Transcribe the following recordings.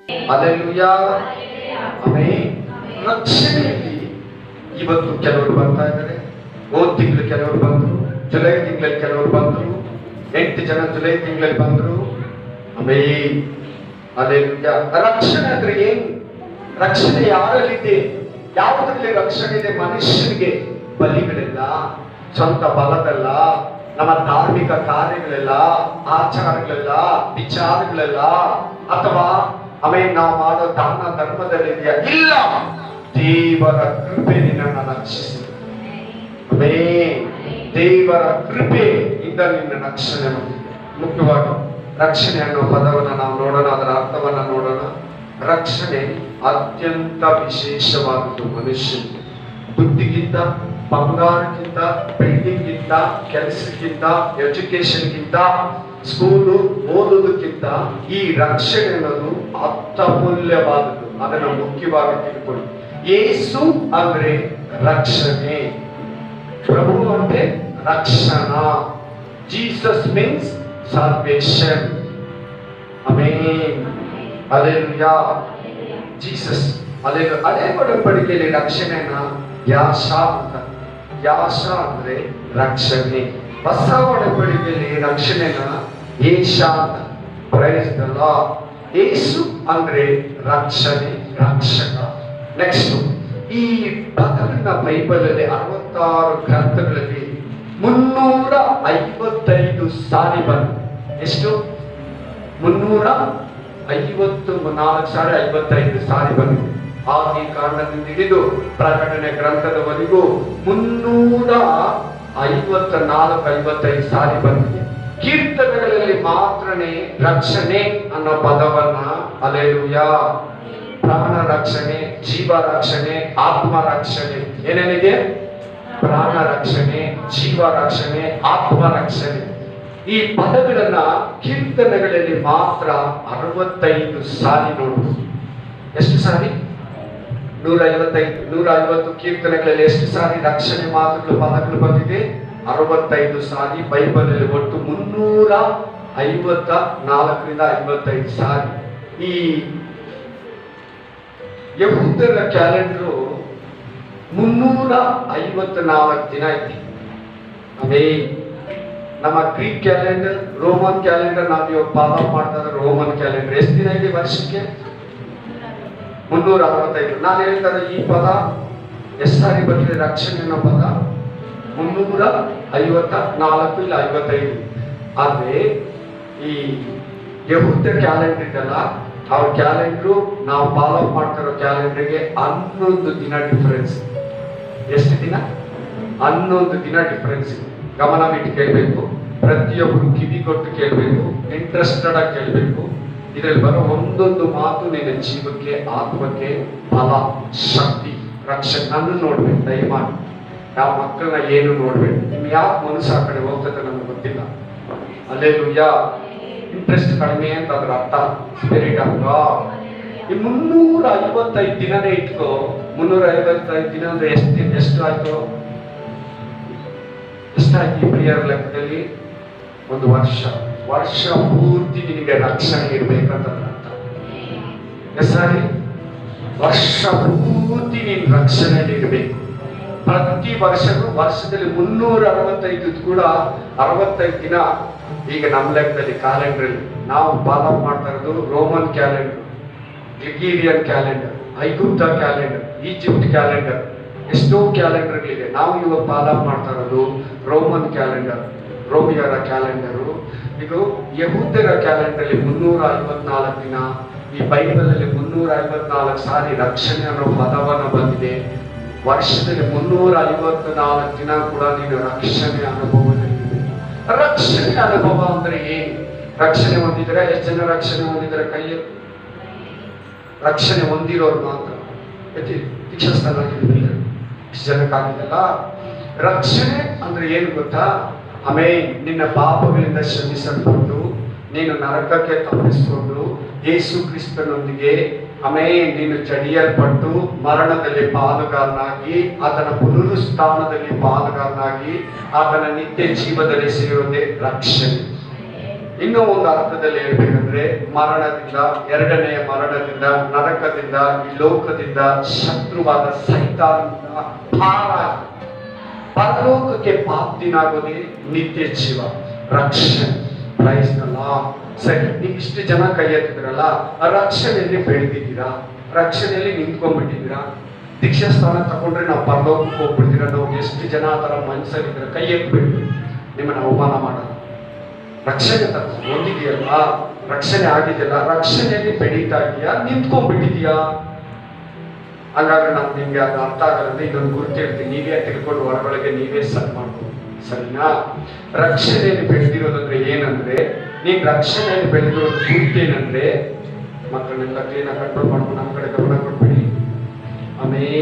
Hallelujah, amen. ರಕ್ಷಣೆಯಲ್ಲಿ ಇವತ್ತು ಕೆಲವರು ಬರ್ತಾ ಇದ್ದಾರೆ. ಹೋದ ತಿಂಗಳು ಕೆಲವರು ಬಂದರು, ಜುಲೈ ತಿಂಗಳಲ್ಲಿ ಕೆಲವರು ಬಂದರು, 8 ಜನ ಜುಲೈ ತಿಂಗಳಲ್ಲಿ ಬಂದರು. Amen, hallelujah. ರಕ್ಷಣೆ ಅಂದ್ರೆ ಏನು? ರಕ್ಷಣೆ ಯಾರಲ್ಲಿದೆ? ಯಾವುದರಲ್ಲಿ ರಕ್ಷಣೆ ಇದೆ? ಮನುಷ್ಯನಿಗೆ ಬಲಿಗಳೆಲ್ಲ, ಸ್ವಂತ ಬಲದಲ್ಲ, ನಮ್ಮ ಧಾರ್ಮಿಕ ಕಾರ್ಯಗಳೆಲ್ಲ, ಆಚಾರಗಳೆಲ್ಲ, ವಿಚಾರಗಳೆಲ್ಲ, ಅಥವಾ ಆಮೇಲೆ ನಾವು ಮಾಡೋ ದಾನ ಧರ್ಮದಲ್ಲಿದೆಯಾ? ಇಲ್ಲ, ದೇವರ ಕೃಪೆ ನಿನ್ನನ್ನು ರಕ್ಷಿಸಿದೆ. ಆಮೆನ್. ದೇವರ ಕೃಪೆಯಿಂದ ನಿನ್ನ ರಕ್ಷಣೆ ಮಾಡಿದೆ. ಮುಖ್ಯವಾಗಿ ರಕ್ಷಣೆ ಅನ್ನೋ ಪದವನ್ನು ನಾವು ನೋಡೋಣ, ಅದರ ಅರ್ಥವನ್ನ ನೋಡೋಣ. ರಕ್ಷಣೆ ಅತ್ಯಂತ ವಿಶೇಷವಾದದ್ದು. ಮನುಷ್ಯನಿಗೆ ಬುದ್ಧಿಗಿಂತ, ಬಂಗಾರಕ್ಕಿಂತ, ಬಿಲ್ಡಿಂಗ್ಗಿಂತ, ಕೆಲಸಕ್ಕಿಂತ, ಎಜುಕೇಶನ್ಗಿಂತ, ಸ್ಕೂಲು ಓದೋದಕ್ಕಿಂತ ಈ ರಕ್ಷಣೆ ಅನ್ನೋದು ಅತ್ಯಮೂಲ್ಯವಾದದ್ದು. ಅದನ್ನು ಮುಖ್ಯವಾಗಿ ತಿಳ್ಕೊಳ್ಳಿ. ಯೇಸು ಅಂದ್ರೆ ರಕ್ಷಣೆ, ಪ್ರಭು ಅಂದ್ರೆ ರಕ್ಷಣಾ. Jesus means salvation. Amen, hallelujah. Jesus, hallelujah. ಹಳೆ ಒಡಂಬಡಿಕೆಯಲ್ಲಿ ರಕ್ಷಣೆನ ಯಾಶ ಅಂತ, ಯಾಶ ಅಂದ್ರೆ ರಕ್ಷಣೆ. ಹೊಸ ಒಡಂಬಡಿಕೆಯಲ್ಲಿ ರಕ್ಷಣೆನ ಯೇಷ ಅಂತ. Price the lord. ಯೇಸು ಅಂದ್ರೆ ರಕ್ಷಣೆ, ರಕ್ಷಕ. ನೆಕ್ಸ್ಟ್, ಈ ಪದಗಳನ್ನ ಬೈಬಲ್ ಅಲ್ಲಿ 66 ಗ್ರಂಥಗಳಲ್ಲಿ 355 ಸಾರಿ ಬಂದು. ಎಷ್ಟು? 354,55 ಸಾರಿ ಬಂದಿದೆ. ಆದಿ ಕಾರಣದಿಂದ ಹಿಡಿದು ಪ್ರಕಟಣೆ ಗ್ರಂಥದವರೆಗೂ 354-55 ಸಾರಿ ಬಂದಿದೆ. ಕೀರ್ತನೆಗಳಲ್ಲಿ ಮಾತ್ರನೇ ರಕ್ಷಣೆ ಅನ್ನೋ ಪದವನ್ನ, ಹಲ್ಲೆಲೂಯಾ, ಪ್ರಾಣ ರಕ್ಷಣೆ, ಜೀವ ರಕ್ಷಣೆ, ಆತ್ಮ ರಕ್ಷಣೆ, ಏನೇನಿದೆ? ಪ್ರಾಣ ರಕ್ಷಣೆ, ಜೀವ ರಕ್ಷಣೆ, ಆತ್ಮ ರಕ್ಷಣೆ. ಈ ಪದಗಳನ್ನ ಕೀರ್ತನೆಗಳಲ್ಲಿ ಮಾತ್ರ 65 ಸಾರಿ ನೋಡುವುದು. ಎಷ್ಟು ಸಾರಿ? 150 ಕೀರ್ತನೆಗಳಲ್ಲಿ ಎಷ್ಟು ಸಾರಿ ರಕ್ಷಣೆ ಮಾತುಗಳು, ಪದಗಳು ಬಂದಿದೆ? 65 ಸಾರಿ. ಬೈಬಲ್ ಅಲ್ಲಿ ಒಟ್ಟು 354-55 ಸಾರಿ. ಈ ಯಹೂದ್ಯರ ಕ್ಯಾಲೆಂಡರು 354 ದಿನ ಐತಿ. ಆಮೆನ್. ನಮ್ಮ ಗ್ರೀಕ್ ಕ್ಯಾಲೆಂಡರ್, ರೋಮನ್ ಕ್ಯಾಲೆಂಡರ್ ನಾವು ಇವಾಗ ಫಾಲೋ ಮಾಡ್ತಾ ಇದ್ರೆ ರೋಮನ್ ಕ್ಯಾಲೆಂಡರ್ ಎಷ್ಟು ದಿನ ಇದೆ ವರ್ಷಕ್ಕೆ? 365. ನಾನು ಹೇಳ್ತಾರೆ ಈ ಪದ ಎಷ್ಟು ಸಾರಿ ಬಂದಿದೆ? ರಕ್ಷಣೆ ಅನ್ನೋ ಪದ 354 ಇಲ್ಲ 55. ಆದ್ರೆ ಈ ಯಹೂದ್ಯ ಕ್ಯಾಲೆಂಡರ್ ಇದೆಲ್ಲ, ಅವ್ರ ಕ್ಯಾಲೆಂಡ್ರು ನಾವು ಫಾಲೋ ಮಾಡ್ತಿರೋ ಕ್ಯಾಲೆಂಡರ್ಗೆ 11 ದಿನ ಡಿಫರೆನ್ಸ್. ಎಷ್ಟು ದಿನ? 11 ದಿನ ಡಿಫರೆನ್ಸ್. ಗಮನವಿಟ್ಟು ಕೇಳಬೇಕು, ಪ್ರತಿಯೊಬ್ಬರು ಕಿವಿ ಕೊಟ್ಟು ಕೇಳಬೇಕು, ಇಂಟ್ರೆಸ್ಟೆಡ್ ಆಗಿ ಕೇಳಬೇಕು. ಇದರಲ್ಲಿ ಬರೋ ಒಂದೊಂದು ಮಾತು ನಿನ್ನ ಜೀವಕ್ಕೆ, ಆತ್ಮಕ್ಕೆ ಬಲ, ಶಕ್ತಿ, ರಕ್ಷಣೆ. ನನ್ನ ನೋಡ್ಬೇಕು ದಯಮಾಡಿ. ಯಾವ ಮಕ್ಕಳನ್ನ ಏನು ನೋಡ್ಬೇಕು. ನಿಮ್ಗೆ ಯಾವ ಮನಸ್ಸು ಆ ಕಡೆ ಹೋಗ್ತದೆ ನಮ್ಗೆ ಗೊತ್ತಿಲ್ಲ. ಹಲ್ಲೆಲೂಯಾ. ಇಂಟ್ರೆಸ್ಟ್ ಕಡಿಮೆ ಅಂತ ಅದ್ರ ಅರ್ಥ. Spirit of god. ಈ 355 ದಿನನೇ ಇಟ್ಕೋ. 355 ದಿನ ಅಂದ್ರೆ ಎಷ್ಟು ಆಯ್ತು? ಎಷ್ಟಾಯ್ತು ಈ ಪ್ರಿಯರ್ ಲೆಕ್ಕದಲ್ಲಿ? ಒಂದು ವರ್ಷ ಪೂರ್ತಿ ನಿನಗೆ ರಕ್ಷಣೆ ಇರ್ಬೇಕಂತ ಅರ್ಥ. ಸಾರಿ, ವರ್ಷ ಪೂರ್ತಿ ನೀನು ರಕ್ಷಣೆಯಲ್ಲಿ ಇರಬೇಕು. ಪ್ರತಿ ವರ್ಷದಲ್ಲಿ 365 ಕೂಡ 65 ದಿನ. ಈಗ ನಮ್ಮ ಲೆಕ್ಕದಲ್ಲಿ ಕ್ಯಾಲೆಂಡರ್ ನಾವು ಫಾಲೋ ಮಾಡ್ತಾ ಇರೋದು ರೋಮನ್ ಕ್ಯಾಲೆಂಡರ್, ಗ್ರಿಗೋರಿಯನ್ ಕ್ಯಾಲೆಂಡರ್, ಐಗುಪ್ತ ಕ್ಯಾಲೆಂಡರ್, ಈಜಿಪ್ಟ್ ಕ್ಯಾಲೆಂಡರ್, ಎಷ್ಟೋ ಕ್ಯಾಲೆಂಡರ್ಗಳಿದೆ. ನಾವು ಇವಾಗ ಫಾಲೋ ಮಾಡ್ತಾ ಇರೋದು ರೋಮನ್ ಕ್ಯಾಲೆಂಡರ್, ರೋಮಿಯರ ಕ್ಯಾಲೆಂಡರು. ಇದು ಯಹೂದ್ಯರ ಕ್ಯಾಲೆಂಡರ್ 354 ದಿನ. ಈ ಬೈಬಲ್ ಅಲ್ಲಿ 354 ಸಾರಿ ರಕ್ಷಣೆ ಅನ್ನೋ ಪದವನ್ನು ಬಂದಿದೆ. ವರ್ಷದಲ್ಲಿ 354 ದಿನ ಕೂಡ ನೀನು ರಕ್ಷಣೆ ಅನುಭವದಲ್ಲಿದೆ. ರಕ್ಷಣೆ ಅನುಭವ ಅಂದ್ರೆ ಏನು? ರಕ್ಷಣೆ ಹೊಂದಿದ್ರೆ ಎಷ್ಟು ಜನ ರಕ್ಷಣೆ ಹೊಂದಿದ್ರೆ ಕೈಯಲ್ಲಿ? ರಕ್ಷಣೆ ಹೊಂದಿರೋರು ಮಾತ್ರ. ದೀಕ್ಷಾಸ್ಥಾನ ಇಷ್ಟು ಜನಕ್ಕಾಗಿದೆಲ್ಲ. ರಕ್ಷಣೆ ಅಂದ್ರೆ ಏನು ಗೊತ್ತಾ? ಆಮೆನ್. ನಿನ್ನ ಪಾಪಗಳಿಂದ ಕ್ಷಮಿಸಲ್ಪಟ್ಟು ನೀನು ನರಕಕ್ಕೆ ತಪ್ಪಿಸಿಕೊಂಡು ಯೇಸು ಕ್ರಿಸ್ತನೊಂದಿಗೆ ಆಮೆನ್ ನೀನು ಜಡಿಯಲ್ಪಟ್ಟು ಮರಣದಲ್ಲಿ ಪಾಲುಗಾರನಾಗಿ ಆತನ ಪುನರುತ್ಥಾನದಲ್ಲಿ ಪಾಲುಗಾರನಾಗಿ ಆತನ ನಿತ್ಯ ಜೀವದಲ್ಲಿ ಸೇರುವುದೇ ರಕ್ಷಣೆ. ಇನ್ನೂ ಒಂದು ಅರ್ಥದಲ್ಲಿ ಹೇಳ್ಬೇಕಂದ್ರೆ ಮರಣದಿಂದ, ಎರಡನೆಯ ಮರಣದಿಂದ, ನರಕದಿಂದ, ಈ ಲೋಕದಿಂದ, ಶತ್ರುವಾದ ಸೈತಾನದಿಂದ ಪಾರಾಗಿ ಪರಲೋಕಕ್ಕೆ ಪಾಪ್ತಿನಾಗೋದೇ ನಿತ್ಯ ಜೀವ, ರಕ್ಷಣೆ. Price the lord. ಸರಿ, ಇಷ್ಟು ಜನ ಕೈ ಎತ್ತಿದ್ರಲ್ಲ, ರಕ್ಷಣೆಯಲ್ಲಿ ಬೆಳೆದಿದ್ದೀರಾ? ರಕ್ಷಣೆಯಲ್ಲಿ ನಿಂತ್ಕೊಂಡ್ಬಿಟ್ಟಿದ್ದೀರಾ? ದೀಕ್ಷಾ ಸ್ಥಾನ ತಗೊಂಡ್ರೆ ನಾವು ಪರಲೋಕಕ್ಕೆ ಹೋಗ್ಬಿಡ್ತೀರಾ? ನಾವು ಎಷ್ಟು ಜನ ಆ ಥರ ಮನಸ್ಸಲ್ಲಿದ್ದೀರಾ? ಕೈ ಎತ್ಬಿಟ್ಟು ನಿಮ್ಮನ್ನು ಅವಮಾನ ಮಾಡಲ್ಲ. ರಕ್ಷಣೆ ಹೊಂದಿದೆಯಲ್ಲ, ರಕ್ಷಣೆ ಆಗಿದೆಯಲ್ಲ, ರಕ್ಷಣೆಯಲ್ಲಿ ಬೆಳೀತಾ ಇದೆಯಾ, ನಿಂತ್ಕೊಂಡ್ಬಿಟ್ಟಿದ್ಯಾ? ಹಾಗಾದ್ರೆ ನಾನು ನಿಮ್ಗೆ ಅದು ಅರ್ಥ ಆಗಲ್ಲ. ಇದೊಂದು ಗುರುತು ಹೇಳ್ತೀನಿ, ನೀವೇ ತಿಳ್ಕೊಂಡು ಹೊರಗೊಳಗೆ ನೀವೇ ಸರಿ ಮಾಡ್ಬೋದು. ಸರಿನಾ? ರಕ್ಷಣೆಯಲ್ಲಿ ಬೆಳೆದಿರೋದಂದ್ರೆ ಏನಂದ್ರೆ, ನೀನ್ ರಕ್ಷಣೆಯಲ್ಲಿ ಬೆಳೆದಿರೋದು ಗುರುತೇನಂದ್ರೆ, ಮಕ್ಕಳನ್ನೆಲ್ಲ ಕ್ಲೀನ್ ಆಗಿ ಕಂಟ್ರೋಲ್ ಮಾಡ್ಕೊಂಡು ನಮ್ಮ ಕಡೆ ಗಮನ ಕೊಟ್ಬಿಡಿ. ಆಮೇಲೆ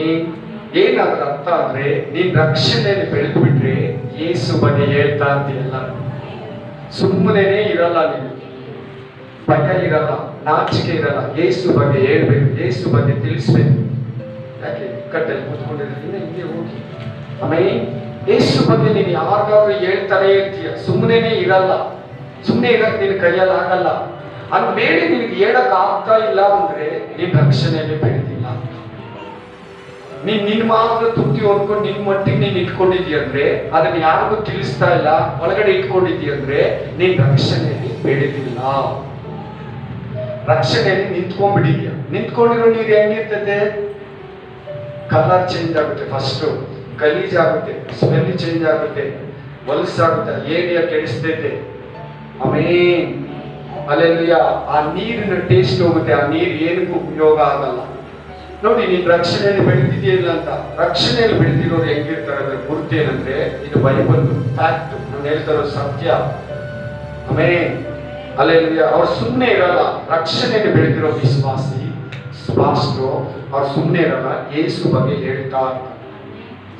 ಏನಾದ್ರ ಅರ್ಥ ಅಂದ್ರೆ, ನೀನ್ ರಕ್ಷಣೆಯಲ್ಲಿ ಬೆಳೆದು ಬಿಟ್ರೆ ಯೇಸು ಬಗ್ಗೆ ಹೇಳ್ತಾ ಅಂತೀಯಲ್ಲ, ಸುಮ್ಮನೆ ಇರಲ್ಲ, ನೀನು ಭಯ ಇರಲ್ಲ, ನಾಚಿಕೆ ಇರಲ್ಲ. ಯೇಸು ಬಗ್ಗೆ ಹೇಳ್ಬೇಕು, ಯೇಸು ಬಗ್ಗೆ ತಿಳಿಸ್ಬೇಕು. ಯಾಕೆ ಕಟ್ಟೆಲ್ಲಿ ಕೂತ್ಕೊಂಡಿರೋದ್ರಿಂದ ಹಿಂಗೆ ಹೋಗಿ ಆಮೇಲೆ ಯೇಸು ಬಗ್ಗೆ ನೀನು ಯಾರಿಗಾದ್ರೂ ಹೇಳ್ತಾನೆ ಇರ್ತೀಯ, ಸುಮ್ಮನೆ ಇರಲ್ಲ. ಸುಮ್ಮನೆ ಇರಕ್ ನಿನ್ ಕೈಯಲ್ಲಿ ಆಗಲ್ಲ. ಅಂದ್ಮೇಲೆ ನಿನಗೆ ಹೇಳಕ್ ಆಗ್ತಾ ಇಲ್ಲ ಅಂದ್ರೆ ನೀನ್ ರಕ್ಷಣೆಯಲ್ಲಿ ಬೆಳೆದಿಲ್ಲ. ನಿನ್ ಮಾತ್ರ ತುಟ್ಟಿ ಹೊರ್ಕೊಂಡು ನಿನ್ ಮಟ್ಟಿಗೆ ನೀನ್ ಇಟ್ಕೊಂಡಿದ್ದೀಯ ಅಂದ್ರೆ, ಅದನ್ನ ಯಾರಿಗೂ ತಿಳಿಸ್ತಾ ಇಲ್ಲ, ಒಳಗಡೆ ಇಟ್ಕೊಂಡಿದ್ದೀಯ ಅಂದ್ರೆ ನೀನ್ ರಕ್ಷಣೆಯಲ್ಲಿ ಬೆಳೆದಿಲ್ಲ. ರಕ್ಷಣೆಯಲ್ಲಿ ನಿಂತ್ಕೊಂಡ್ಬಿಟ್ಟಿದ್ಯಾ. ನಿಂತ್ಕೊಂಡಿರೋ ನೀರು ಹೆಂಗಿರ್ತದೆ? ಕಲರ್ ಚೇಂಜ್ ಆಗುತ್ತೆ, ಫಸ್ಟ್ ಗಲೀಜಾಗುತ್ತೆ, ಸ್ಮೆಲ್ ಚೇಂಜ್ ಆಗುತ್ತೆ, ಹೊಲಸಾಗುತ್ತೆ, ಏರಿಯಾ ಕೆಡಿಸ್ತೈತೆ. ಆಮೇಲೆ ಅಲ್ಲೆಲ್ಲ ಆ ನೀರಿನ ಟೇಸ್ಟ್ ಹೋಗುತ್ತೆ, ಆ ನೀರು ಏನಕ್ಕೂ ಉಪಯೋಗ ಆಗಲ್ಲ. ನೋಡಿ, ನೀನ್ ರಕ್ಷಣೆಯಲ್ಲಿ ಬೆಳೆದಿದೆಯಿಲ್ಲ ಅಂತ. ರಕ್ಷಣೆಯಲ್ಲಿ ಬೆಳೆದಿರೋರು ಹೆಂಗಿರ್ತಾರೆ ಅಂದ್ರೆ ಗುರುತೇನಂದ್ರೆ, ಇದು ಬೈಬಲ್ ಫ್ಯಾಕ್ಟ್, ನಾನು ಹೇಳ್ತಾರೋ ಸತ್ಯ. ಆಮೇಲೆ ಅಲ್ಲೆಲ್ಲ ಅವ್ರು ಸುಮ್ಮನೆ ಇರಲ್ಲ. ರಕ್ಷಣೆಯಲ್ಲಿ ಬೆಳೆದಿರೋ ವಿಶ್ವಾಸಿ ಸ್ಪಾಸ್ಟ್ರು ಅವ್ರು ಸುಮ್ಮನೆ ಇರಲ್ಲ, ಯೇಸು ಬಗ್ಗೆ ಹೇಳ್ತಾ ಇರ್ತಾರೆ.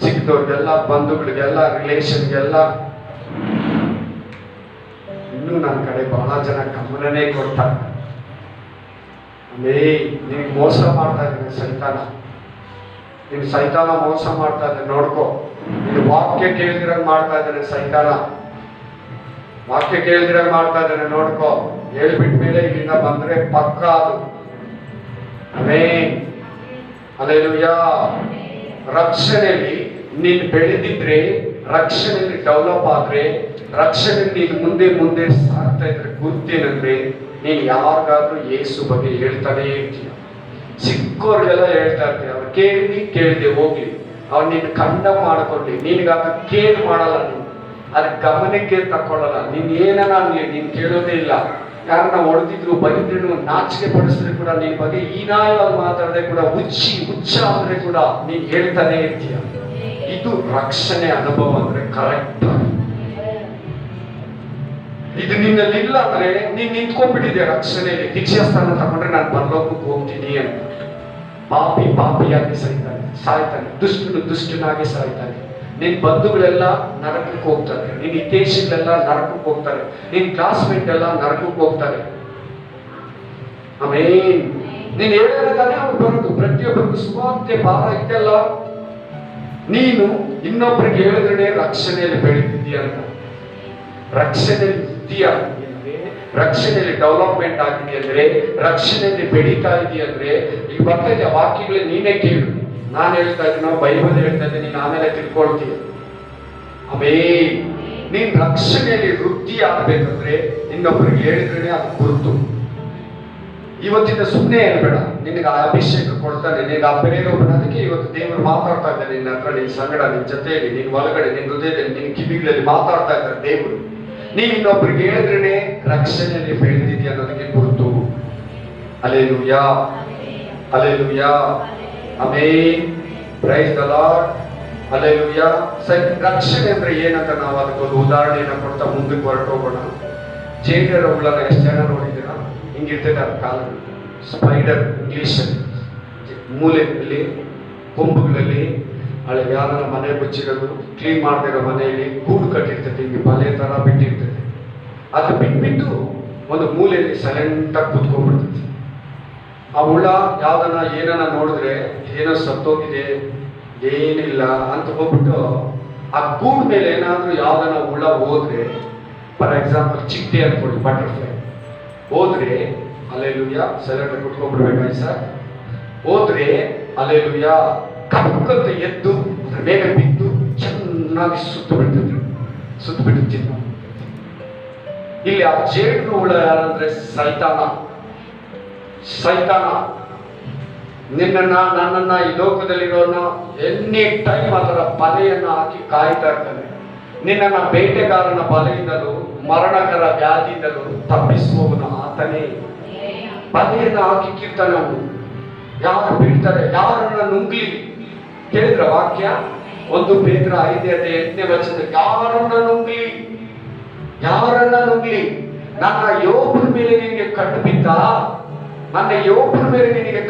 ಚಿಕ್ಕದವ್ರಿಗೆಲ್ಲ, ಬಂಧುಗಳಿಗೆಲ್ಲ, ರಿಲೇಷನ್ಗೆಲ್ಲ. ಇನ್ನೂ ನನ್ನ ಕಡೆ ಬಹಳ ಜನ ಗಮನನೇ ಕೊಡ್ತಾರೆ. ನಿನಗೆ ಮೋಸ ಮಾಡ್ತಾ ಇದ್ದಾನೆ ಸೈತಾನ, ನಿನ್ ಸೈತಾನ ಮೋಸ ಮಾಡ್ತಾ ಇದ್ದಾನೆ, ನೋಡ್ಕೋ. ನೀನು ವಾಕ್ಯ ಕೇಳಿದಿರಂಗ್ ಮಾಡ್ತಾ ಇದ್ದಾನೆ ಸೈತಾನ, ವಾಕ್ಯ ಕೇಳಿದಿರಂಗ್ ಮಾಡ್ತಾ ಇದ್ದಾನೆ, ನೋಡ್ಕೋ. ಹೇಳ್ಬಿಟ್ಟ ಮೇಲೆ ಇಲ್ಲಿಂದ ಬಂದ್ರೆ ಪಕ್ಕ ಅದು. ಹಲ್ಲೆಲೂಯಾ. ರಕ್ಷಣೆಯಲ್ಲಿ ನೀನು ಬೆಳೆದಿದ್ರೆ, ರಕ್ಷಣೆಯಲ್ಲಿ ಡೆವಲಪ್ ಆದ್ರೆ, ರಕ್ಷಣೆಯಲ್ಲಿ ನೀನು ಮುಂದೆ ಮುಂದೆ ಸಾಗ್ತಾ ಇದ್ರೆ ಗುರುತೇನಂದ್ರೆ, ನೀನು ಯಾರಿಗಾದ್ರೂ ಯೇಸು ಬಗ್ಗೆ ಹೇಳ್ತಾನೆ ಇರ್ತೀಯ. ಚಿಕ್ಕವ್ರಿಗೆಲ್ಲ ಹೇಳ್ತಾ ಇರ್ತೀಯ. ಅವ್ರು ಕೇಳಿದೆ ಹೋಗ್ಲಿ, ಅವ್ರು ನಿನ್ನ ಖಂಡ ಮಾಡ್ಕೊಂಡಿ, ನಿನ್ಗಾಗ ಕೇರ್ ಮಾಡಲ್ಲ, ನೀನು ಅದಕ್ಕೆ ಗಮನಕ್ಕೆ ತಕೊಳ್ಳಲ್ಲ. ನೀನ್ ಏನನ ಅನ್ಲಿ, ನೀನ್ ಕೇಳೋದೇ ಇಲ್ಲ. ಯಾರನ್ನ ಹೊಡೆದಿದ್ರು, ಬೈದ್ರು, ನಾಚಿಕೆ ಪಡಿಸಿದ್ರೆ ಕೂಡ ನಿನ್ ಬಗ್ಗೆ ಹೀನಾಯವಾಗಿ ಮಾತಾಡದೆ ಕೂಡ, ಹುಚ್ಚ ಅಂದ್ರೆ ಕೂಡ ನೀನ್ ಹೇಳ್ತಾನೆ ಇರ್ತೀಯ. ಇದು ರಕ್ಷಣೆ ಅನುಭವ ಅಂದ್ರೆ ಕರೆಕ್ಟ್. ಇದು ನಿನ್ನಲ್ಲಿ ಇಲ್ಲ ಅಂದ್ರೆ ನೀನ್ ನಿಂತ್ಕೊಂಡ್ಬಿಟ್ಟಿದೆ ರಕ್ಷಣೆಯಲ್ಲಿ. ದೀಕ್ಷಾ ಸ್ಥಾನ ತಗೊಂಡ್ರೆ ನಾನು ಪರಲೋಕಕ್ಕೆ ಹೋಗ್ತೀನಿ ಅಂತ. ಪಾಪಿಯಾಗಿ ಸಾಯ್ತಾನೆ, ದುಷ್ಟನಾಗಿ ಸಾಯ್ತಾನೆ. ನಿನ್ ಬಂಧುಗಳೆಲ್ಲ ನರಕಕ್ಕೆ ಹೋಗ್ತಾರೆ, ನಿನ್ ಹಿತೈಷಿಗಳೆಲ್ಲ ನರಕಕ್ಕೆ ಹೋಗ್ತಾರೆ, ನಿನ್ ಕ್ಲಾಸ್ಮೇಟ್ ಎಲ್ಲ ನರಕಕ್ಕೆ ಹೋಗ್ತಾರೆ. ಆಮೇಲೆ ನೀನ್ ಹೇಳಿದ್ರೆ ತಾನೇ ಅವ್ರು ಬರೋದು. ಪ್ರತಿಯೊಬ್ಬರಿಗೂ ಸುವಾರ್ತೆ ಭಾರ ಇದೆಲ್ಲ. ನೀನು ಇನ್ನೊಬ್ಬರಿಗೆ ಹೇಳಿದ್ರೆ ರಕ್ಷಣೆಯಲ್ಲಿ ಬೆಳೀತಿದ್ದೀಯ ಅಂತ. ರಕ್ಷಣೆಯಲ್ಲಿ ಇದೆಯಾ ಅಂದ್ರೆ, ರಕ್ಷಣೆಯಲ್ಲಿ ಡೆವಲಪ್ಮೆಂಟ್ ಆಗಿದೆ ಅಂದ್ರೆ, ರಕ್ಷಣೆಯಲ್ಲಿ ಬೆಳೀತಾ ಇದೆಯಾ ಅಂದ್ರೆ, ಈಗ ಬರ್ತಾ ಇದೆಯಾ ವಾಕ್ಯಗಳೇ ನೀನೇ ಕೇಳು. ನಾನು ಹೇಳ್ತಾ ಇದ್ದೀನಿ, ಬೈಬಲ್ ಹೇಳ್ತಾ ಇದ್ದೀನಿ, ನೀನು ಆಮೇಲೆ ತಿಳ್ಕೊಳ್ತೀಯ. ಆಮೇಲೆ ನೀನ್ ರಕ್ಷಣೆಯಲ್ಲಿ ವೃದ್ಧಿ ಆಗ್ಬೇಕಂದ್ರೆ ಇನ್ನೊಬ್ಬರಿಗೆ ಹೇಳಿದ್ರೆ ಅದು ಗುರುತು. ಇವತ್ತಿನ ಸುಮ್ಮನೆ ಹೇಳ್ಬೇಡ, ನಿನಗೆ ಆ ಅಭಿಷೇಕ ಕೊಡ್ತಾನೆ, ನಿನಗೆ ಆ ಪ್ರೇರಣೆ. ಅದಕ್ಕೆ ಇವತ್ತು ದೇವರು ಮಾತಾಡ್ತಾ ಇದ್ದಾನೆ ನಿನ್ನ ಹತ್ರ, ನಿನ್ನ ಸಂಗಡ, ನಿನ್ನ ಜೊತೆಯಲ್ಲಿ, ನಿನ್ನ ಒಳಗಡೆ, ನಿನ್ನ ಹೃದಯದಲ್ಲಿ, ನಿನ್ನ ಕಿವಿಗಳಲ್ಲಿ ಮಾತಾಡ್ತಾ ಇದ್ದಾರೆ ದೇವರು. ನೀನು ಇನ್ನೊಬ್ಬರಿಗೆ ಹೇಳಿದ್ರೆ ರಕ್ಷಣೆಯಲ್ಲಿ ಬೆಳೆದಿದೆಯಾ ಅನ್ನೋದಕ್ಕೆ ಗುರುತು. Hallelujah, hallelujah, amen, praise the Lord, hallelujah. ಸರಿ, ರಕ್ಷಣೆ ಅಂದ್ರೆ ಏನಂತ ನಾವು ಅದಕ್ಕೊಂದು ಉದಾಹರಣೆಯನ್ನು ಕೊಡ್ತಾ ಮುಂದಕ್ಕೆ ಹೊರಟೋಗೋಣ. ಜೇಡರ ಹುಳನ ಎಷ್ಟು ಜನ ನೋಡಿದ್ದೀರಾ? ಹಿಂಗಿರ್ತದೆ ಅದ್ರ ಕಾಲ. ಸ್ಪೈಡರ್ ಇಂಗ್ಲಿಷಲ್ಲಿ, ಮೂಲೆಯಲ್ಲಿ, ಕೊಂಬುಗಳಲ್ಲಿ, ಹಳೆ ಯಾರ ಮನೆ ಮುಚ್ಚಿರೋದು, ಕ್ಲೀನ್ ಮಾಡದಿರೋ ಮನೆಯಲ್ಲಿ ಗೂಡು ಕಟ್ಟಿರ್ತದೆ, ಹಿಂಗೆ ಬಲೆ ತರ ಬಿಟ್ಟಿರ್ತದೆ. ಅದು ಬಿಟ್ಬಿಟ್ಟು ಒಂದು ಮೂಲೆಯಲ್ಲಿ ಸೈಲೆಂಟಾಗಿ ಕೂತ್ಕೊಂಡ್ಬಿಡ್ತದೆ. ಆ ಹುಳ ಯಾವ್ದನ್ನ ಏನನ್ನ ನೋಡಿದ್ರೆ ಏನೋ ಸತ್ತೋಗಿದೆ, ಏನಿಲ್ಲ ಅಂತ ಹೋಗ್ಬಿಟ್ಟು ಆ ಗೂಡ್ ಮೇಲೆ ಏನಾದ್ರೂ ಯಾವ್ದನ್ನ ಹುಳ ಹೋದ್ರೆ ಫಾರ್ ಎಕ್ಸಾಂಪಲ್ ಚಿಟ್ಟೆ ಅನ್ಕೊಳ್ಳಿ, ಬಟರ್ಫ್ಲೈ ಹೋದ್ರೆ ಅಲ್ಲೆಲುಯ್ಯ ಸೈಲೆಂಟ್ ಕುತ್ಕೊಂಡ್ಬಿಡ್ಬೇಕಾಯ್ತು ಸರ್. ಹೋದ್ರೆ ಅಲ್ಲೆಲುಯ್ಯ ಕಪ್ಪಂತ ಎದ್ದು ಅದ್ರ ಮೇಲೆ ಬಿದ್ದು ಚೆನ್ನಾಗಿ ಸುತ್ತು ಬಿಡುತ್ತಿದ್ದು. ಇಲ್ಲಿ ಆ ಜೇಡು ಹುಳ ಯಾರಂದ್ರೆ ಸೈತಾನ. ನಿನ್ನನ್ನ ನನ್ನನ್ನ ಈ ಲೋಕದಲ್ಲಿರೋನ ಎನಿ ಟೈಮ್ ಅದರ ಬಲೆಯನ್ನ ಹಾಕಿ ಕಾಯ್ತಾ ಇರ್ತಾನೆ. ನಿನ್ನನ್ನ ಬೇಟೆಗಾರನ ಬಲೆಯಿಂದಲೂ ಮರಣಕರ ವ್ಯಾಧಿಯಿಂದಲೂ ತಪ್ಪಿಸುವವನು ಆತನೇ. ಬಲೆಯನ್ನ ಹಾಕಿರ್ತಾನೆ ಅವನು. ಯಾರು ಬೀಳ್ತಾರೆ, ಯಾರನ್ನ ನುಂಗ್ಲಿ. ಕೇಳಿದ್ರ ವಾಕ್ಯ 1 ಪೇತ್ರ 5:8 ವಚನ, ಯಾರನ್ನ ನುಂಗ್ಲಿ. ನನ್ನ ಯೋಬನ ಮೇಲೆ ನಿನಗೆ ಕಣ್ಣು ಬಿದ್ದ, ನನ್ನ ಯೋಬನ ಮೇಲೆ ನಿನಗೆ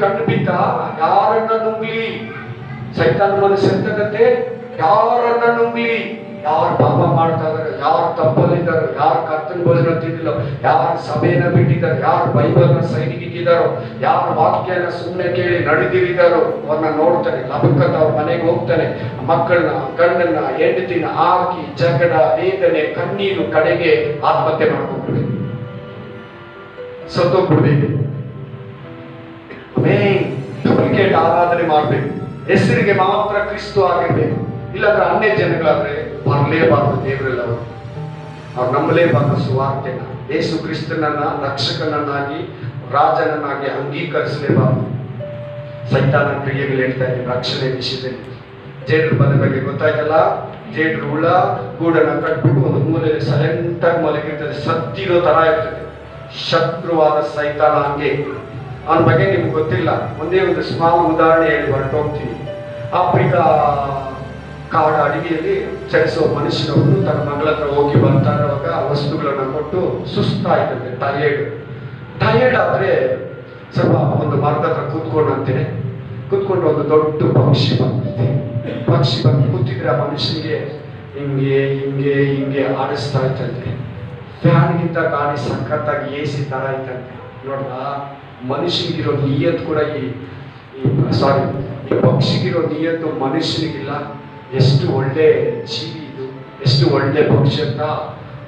ಕಣ್ಣು ಬಿದ್ದ, ಯಾರನ್ನ ನುಂಗ್ಲಿ. ಸೈತಾನ ಮನಸ್ಸು ಎಂತಗತ್ತೆ, ಯಾರನ್ನ ನುಂಗ್ಲಿ. ಯಾರು ಪಾಪ ಮಾಡ್ತಾ ಇದಾರೆ, ಯಾರು ತಪ್ಪಲ್ಲಿದ್ದಾರೋ, ಯಾರು ಕರ್ತನ ಭೋಜನ ತಿಂದಿಲ್ಲ, ಯಾರು ಸಭೆಯನ್ನ ಬಿಟ್ಟಿದ್ದಾರೆ, ಯಾರು ಬೈಬಲ್ನ ಸೈನಿಗಿದ್ದಾರೋ, ಯಾರು ವಾಕ್ಯನ ಸುಮ್ಮನೆ ಕೇಳಿ ನಡೆದಿರಿದಾರೋ ಅವನ್ನ ನೋಡ್ತಾನೆ. ಲಬಕ್ಕಂತ ಅವ್ರ ಮನೆಗೆ ಹೋಗ್ತಾನೆ. ಮಕ್ಕಳನ್ನ, ಗಂಡನ್ನ, ಹೆಂಡತಿನ ಹಾಕಿ ಜಗಳ, ವೇದನೆ, ಕಣ್ಣೀರು, ಕಡೆಗೆ ಆತ್ಮಹತ್ಯೆ ಮಾಡ್ಕೊಂಡ್ಬಿಡ್ಬೇಕು, ಸತ್ತೋಗ್ಬಿಡ್ಬೇಕು. ಡೂಪ್ಲಿಕೇಟ್ ಆರಾಧನೆ ಮಾಡ್ಬೇಕು. ಹೆಸರಿಗೆ ಮಾತ್ರ ಕ್ರಿಸ್ತು ಆಗಿರ್ಬೇಕು. ಇಲ್ಲಾಂದ್ರೆ ಅನ್ಯ ಜನಗಳಾದ್ರೆ ಬರಲೇಬಾರದು. ದೇವರೆಲ್ಲ ಅವ್ರು ನಂಬಲೇಬಾರದು ಸುವಾರ್ತೆನ. ಯೇಸು ಕ್ರಿಸ್ತನನ್ನ ರಕ್ಷಕನನ್ನಾಗಿ, ರಾಜನನ್ನಾಗಿ ಅಂಗೀಕರಿಸಲೇಬಾರದು. ಸೈತಾನ ಕ್ರಿಯೆಗಳು ಹೇಳ್ತಾ ಇದ್ದೀನಿ ರಕ್ಷಣೆ ವಿಷಯದಲ್ಲಿ. ಜೇಡ್ರ ಬದ ಬಗ್ಗೆ ಗೊತ್ತಾಯ್ತಲ್ಲ. ಜೇಡ್ರ ಹುಳ ಗೂಡನ್ನ ಕಟ್ಬಿಟ್ಟು ಒಂದು ಮೂಲೆಯಲ್ಲಿ ಸೈಲೆಂಟ್ ಆಗಿ ಮಲಗಿರ್ತದೆ, ಸತ್ತಿರೋ ತರ ಇರ್ತದೆ. ಶತ್ರುವಾದ ಸೈತಾನ ಹಂಗೆ. ಅವನ ಬಗ್ಗೆ ನಿಮ್ಗೆ ಗೊತ್ತಿಲ್ಲ. ಒಂದೇ ಒಂದು ಸ್ಮಾಲ್ ಉದಾಹರಣೆ ಹೇಳಿ ಹೊರಟೋಗ್ತೀನಿ. ಆಫ್ರಿಕಾ ಕಾಡು ಅಡಿಗೆಯಲ್ಲಿ ಚಲಿಸುವ ಮನುಷ್ಯನೊಬ್ಬನು ತನ್ನ ಮಗಳ ಹತ್ರ ಹೋಗಿ ಬರ್ತಾ ಇರುವಾಗ ವಸ್ತುಗಳನ್ನ ಕೊಟ್ಟು ಸುಸ್ತಾಯ್ತಂತೆ, ಟಯರ್ಡ್ ಆದ್ರೆ ಸ್ವಲ್ಪ ಒಂದು ಮರದ ಹತ್ರ ಕೂತ್ಕೊಂಡು ಒಂದು ದೊಡ್ಡ ಪಕ್ಷಿ ಬಂದು ಕೂತಿದ್ರೆ ಆ ಮನುಷ್ಯನಿಗೆ ಹಿಂಗೆ ಆಡಿಸ್ತಾ ಇತ್ತಂತೆ. ಫ್ಯಾನ್ಗಿಂತ ಗಾಳಿ ಸಖತ್ತಾಗಿ AC ತರ ಇತ್ತಂತೆ. ನೋಡ್ದ, ಮನುಷ್ಯನಿಗಿರೋ ನಿಯತ್ ಕೂಡ ಈ ಪಕ್ಷಿಗಿರೋ ನಿಯತ್ತು ಮನುಷ್ಯನಿಗಿಲ್ಲ. ಎಷ್ಟು ಒಳ್ಳೆ ಜೀವಿ ಇದು, ಎಷ್ಟು ಒಳ್ಳೆ ಪಕ್ಷಿ ಅಂತ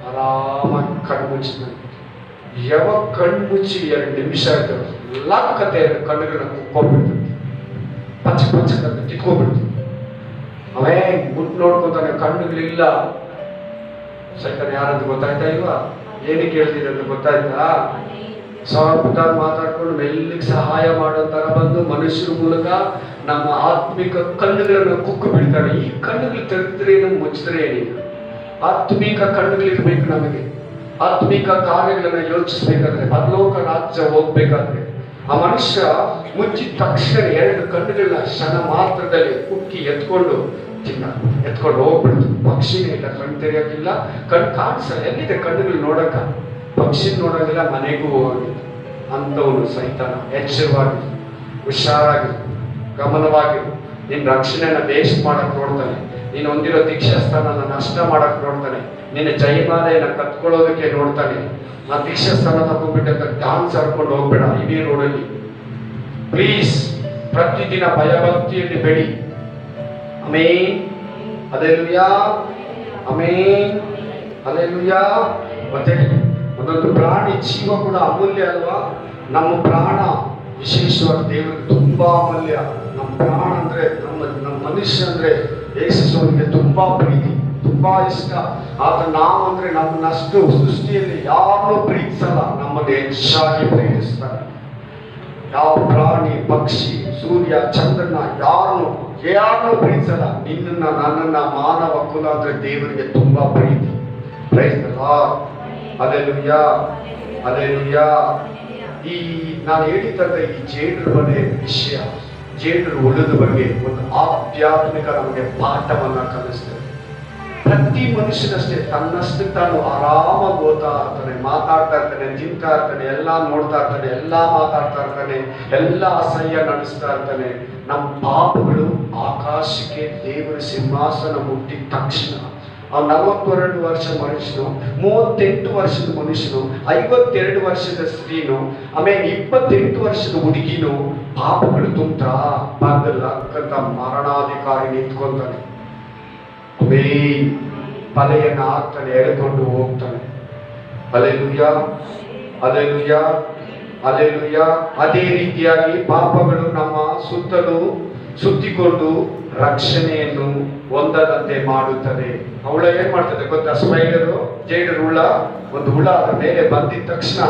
ಆರಾಮಾಗಿ ಕಣ್ಮುಚ್ಚಿದಂತೆ. ಯಾವಾಗ ಕಣ್ಮುಚ್ಚಿ 2 ನಿಮಿಷ ಆಯ್ತು, ಲಾಕ್ಕತೆ ಕಣ್ಣುಗಳನ್ನ ಕುಕ್ಕೊಂಡ್ಬಿಡ್ತದೆ, ಪಚ್ಚಕಂತ ಕಿತ್ಕೊಂಡ್ಬಿಡ್ತದೆ. ಅವೇ ಮುಟ್ ನೋಡ್ಕೊತಾನೆ, ಕಣ್ಣುಗಳಿಲ್ಲ. ಸೈತಾನ ಯಾರಂತ ಗೊತ್ತಾಯ್ತಾ ಇಲ್ವಾ? ಏನಕ್ಕೆ ಹೇಳ್ತಿದೆ ಅಂತ ಗೊತ್ತಾಯ್ತಾ? ಸ್ವಲ್ಪ ಮಾತಾಡ್ಕೊಂಡು ಮೆಲ್ಲಿಗೆ ಸಹಾಯ ಮಾಡೋ ತರ ಬಂದು ಮನುಷ್ಯರ ಮೂಲಕ ನಮ್ಮ ಆತ್ಮಿಕ ಕಣ್ಣುಗಳನ್ನು ಕುಕ್ಕು ಬಿಡ್ತಾರೆ. ಈ ಕಣ್ಣುಗಳು ತೆರೆದ್ರೆ ನಮ್ಗೆ ಮುಚ್ಚಿದ್ರೆ ಏನಿಲ್ಲ. ಆತ್ಮಿಕ ಕಣ್ಣುಗಳಿರ್ಬೇಕು ನಮಗೆ. ಆತ್ಮಿಕ ಕಾರ್ಯಗಳನ್ನ ಯೋಚಿಸ್ಬೇಕಾದ್ರೆ, ಪರಲೋಕ ರಾಜ್ಯ ಹೋಗ್ಬೇಕಾದ್ರೆ ಆ ಮನುಷ್ಯ ಮುಚ್ಚಿದ ತಕ್ಷಣ 2 ಕಣ್ಣುಗಳನ್ನ ಕ್ಷಣ ಮಾತ್ರದಲ್ಲಿ ಕುಕ್ಕಿ ಎತ್ಕೊಂಡು ಹೋಗ್ಬಿಡ್ತು. ಪಕ್ಷಿನೇ ಇಲ್ಲ, ಕಣ್ಣು ತೆರೆಯೋಕ್ಕಿಲ್ಲ, ಕಣ್ಣು ಕಾಣಿಸಲ್ಲ. ಎಲ್ಲಿದೆ ಕಣ್ಣುಗಳು ನೋಡಕ್ಕ? ಪಕ್ಷಿ ನೋಡೋದಿಲ್ಲ, ಮನೆಗೂ ಹೋಗಿಲ್ಲ. ಅಂಥವನು ಸೈತಾನ. ಎಚ್ಚರವಾಗಿ, ಹುಷಾರಾಗಿ, ಗಮನವಾಗಿ ನಿನ್ನ ರಕ್ಷಣೆಯನ್ನ ವೇಸ್ಟ್ ಮಾಡಕ್ ನೋಡ್ತಾನೆ. ನೀನು ಹೊಂದಿರೋ ದೀಕ್ಷಾಸ್ಥಾನನ ನಷ್ಟ ಮಾಡಕ್ ನೋಡ್ತಾನೆ. ನಿನ್ನ ಜಯಮಾಲೆಯನ್ನ ಕತ್ಕೊಳ್ಳೋದಕ್ಕೆ ನೋಡ್ತಾನೆ. ಆ ದೀಕ್ಷಾಸ್ಥಾನ ತಗೊಂಡ್ಬಿಟ್ಟಂತ ಡಾನ್ಸ್ ಆಡ್ಕೊಂಡು ಹೋಗ್ಬೇಡ ಇಡೀ ರೋಡಲ್ಲಿ. ಪ್ಲೀಸ್ ಪ್ರತಿದಿನ ಭಯಭಕ್ತಿಯಲ್ಲಿ ಬೆಳಿ. Amen, hallelujah, amen, hallelujah. ಮತ್ತೆ ಒಂದೊಂದು ಪ್ರಾಣಿ ಜೀವ ಕೂಡ ಅಮೂಲ್ಯ ಅಲ್ವಾ? ನಮ್ಮ ಪ್ರಾಣ ವಿಶೇಷವಾಗಿ ದೇವರಿಗೆ ತುಂಬಾ ಅಮೂಲ್ಯ. ನಮ್ಮ ಪ್ರಾಣ ಅಂದ್ರೆ ನಮ್ಮ ಮನುಷ್ಯ ಅಂದ್ರೆ ಯೇಸು ಸ್ವಾಮಿಗೆ ತುಂಬಾ ಪ್ರೀತಿ, ತುಂಬಾ ಇಷ್ಟ. ಆದ್ರೆ ನಾವಂದ್ರೆ ನಮ್ಮನ್ನಷ್ಟು ಸೃಷ್ಟಿಯಲ್ಲಿ ಯಾರನ್ನೂ ಪ್ರೀತಿಸಲ್ಲ, ನಮ್ಮನ್ನು ಹೆಚ್ಚಾಗಿ ಪ್ರೀತಿಸ್ತಾರೆ. ಯಾವ ಪ್ರಾಣಿ, ಪಕ್ಷಿ, ಸೂರ್ಯ, ಚಂದ್ರನ ಯಾರನ್ನೂ ಪ್ರೀತಿಸಲ್ಲ. ನಿನ್ನನ್ನ, ನನ್ನನ್ನ, ಮಾನವ ಕುಲ ಅಂದ್ರೆ ದೇವರಿಗೆ ತುಂಬಾ ಪ್ರೀತಿ. Praise the Lord, hallelujah, hallelujah. ಈ ನಾನು ಹೇಳಿದಂತ ಈ ಜೇಡ್ರ ಬಗ್ಗೆ ವಿಷಯ, ಜೇಡ್ರ ಹುಳದ ಬಗ್ಗೆ ಒಂದು ಆಧ್ಯಾತ್ಮಿಕ ನಮಗೆ ಪಾಠವನ್ನ ಕಲಿಸ್ತದೆ. ಪ್ರತಿ ಮನುಷ್ಯನಷ್ಟೇ ತನ್ನಷ್ಟು ತಾನು ಆರಾಮಾಗಿ ಓದ್ತಾ ಇರ್ತಾನೆ, ಮಾತಾಡ್ತಾ ಇರ್ತಾನೆ, ತಿಂತಾ ಇರ್ತಾನೆ, ಎಲ್ಲ ನೋಡ್ತಾ ಇರ್ತಾನೆ, ಎಲ್ಲ ಮಾತಾಡ್ತಾ ಇರ್ತಾನೆ, ಎಲ್ಲ ಅಸಹ್ಯ ನಡೆಸ್ತಾ ಇರ್ತಾನೆ. ನಮ್ಮ ಪಾಪಗಳು ಆಕಾಶಕ್ಕೆ ದೇವರ ಸಿಂಹಾಸನ ಮುಟ್ಟಿದ ತಕ್ಷಣ ಆ 42 ವರ್ಷ ಮನುಷ್ಯನು, 38 ವರ್ಷದ ಮನುಷ್ಯನು, 52 ವರ್ಷದ ಸ್ತ್ರೀನು, ಆಮೇಲೆ 28 ವರ್ಷದ ಹುಡುಗಿನು ಪಾಪಗಳು ತುಂಬ್ತಾ ಭಾಗದಲ್ಲ ಮರಣಾಧಿಕಾರಿ ನಿಂತ್ಕೊಂತಾನೆ. ಅದೇ ಬಲೆಯನ್ನು ಹಾಕ್ತಾನೆ, ಎಳೆಕೊಂಡು ಹೋಗ್ತಾನೆ. Hallelujah, hallelujah, hallelujah. ಅದೇ ರೀತಿಯಾಗಿ ಪಾಪಗಳು ನಮ್ಮ ಸುತ್ತಲೂ ಸುತ್ತಿಕೊಂಡು ರಕ್ಷಣೆಯನ್ನು ಹೊಂದದಂತೆ ಮಾಡುತ್ತದೆ. ಹುಳ ಏನ್ ಮಾಡ್ತದೆ ಗೊತ್ತಾ? ಸ್ಪೈಡರು, ಜೇಡರ್ ಹುಳ, ಒಂದು ಹುಳ ಅದರ ಮೇಲೆ ಬಂದಿದ ತಕ್ಷಣ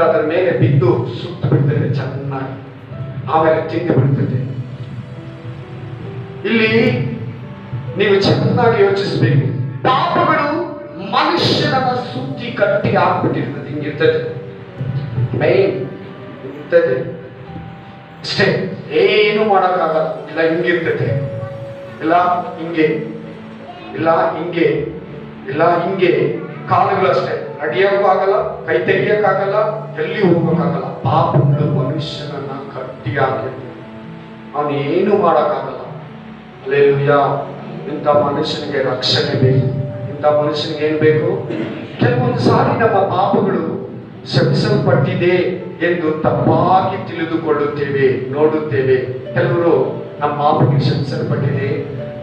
ಅದರ ಮೇಲೆ ಬಿದ್ದು ಸುತ್ತ ಬಿಡ್ತದೆ ಚೆನ್ನಾಗಿ, ಆಮೇಲೆ ತಿಂದು ಬಿಡ್ತದೆ. ಇಲ್ಲಿ ನೀವು ಚೆನ್ನಾಗಿ ಯೋಚಿಸಬೇಕು. ಪಾಪಗಳು ಮನುಷ್ಯನನ್ನ ಸುತ್ತಿ ಕಟ್ಟಿ ಹಾಕ್ಬಿಟ್ಟಿರ್ತದೆ. ಹಿಂಗಿರ್ತದೆ, ಮೈನ್ ಇರ್ತದೆ ಅಷ್ಟೇ, ಏನು ಮಾಡಕ್ಕಾಗಲ್ಲ. ಇಲ್ಲ ಹಿಂಗಿರ್ತದೆ, ಇಲ್ಲ ಹಿಂಗೆ, ಇಲ್ಲ ಹಿಂಗೆ, ಇಲ್ಲ ಹಿಂಗೆ. ಕಾಲುಗಳು ಅಷ್ಟೇ, ನಡೆಯೋಕ್ಕೂ ಆಗಲ್ಲ, ಕೈ ತೆಗಿಯಕ್ಕಾಗಲ್ಲ, ಎಲ್ಲಿ ಹೋಗೋಕ್ಕಾಗಲ್ಲ. ಪಾಪಗಳು ಮನುಷ್ಯನನ್ನ ಕಟ್ಟಿ ಹಾಕಿರ್ತದೆ, ಅವನೇನು ಮಾಡಕ್ಕಾಗಲ್ಲ. ಹಲ್ಲೆಲೂಯಾ. ಇಂಥ ಮನುಷ್ಯನಿಗೆ ರಕ್ಷಣೆ ಬೇಕು. ಇಂಥ ಮನುಷ್ಯನಿಗೆ ಏನ್ ಬೇಕು? ಕೆಲವೊಂದು ಸಾರಿ ನಮ್ಮ ಪಾಪಗಳು ಕ್ಷಮಿಸಲ್ಪಟ್ಟಿದೆ ಎಂದು ತಪ್ಪಾಗಿ ತಿಳಿದುಕೊಳ್ಳುತ್ತೇವೆ, ನೋಡುತ್ತೇವೆ. ಕೆಲವರು ನಮ್ಮ ಪಾಪಕ್ಕೆ ಕ್ಷಮಿಸಲ್ಪಟ್ಟಿದೆ,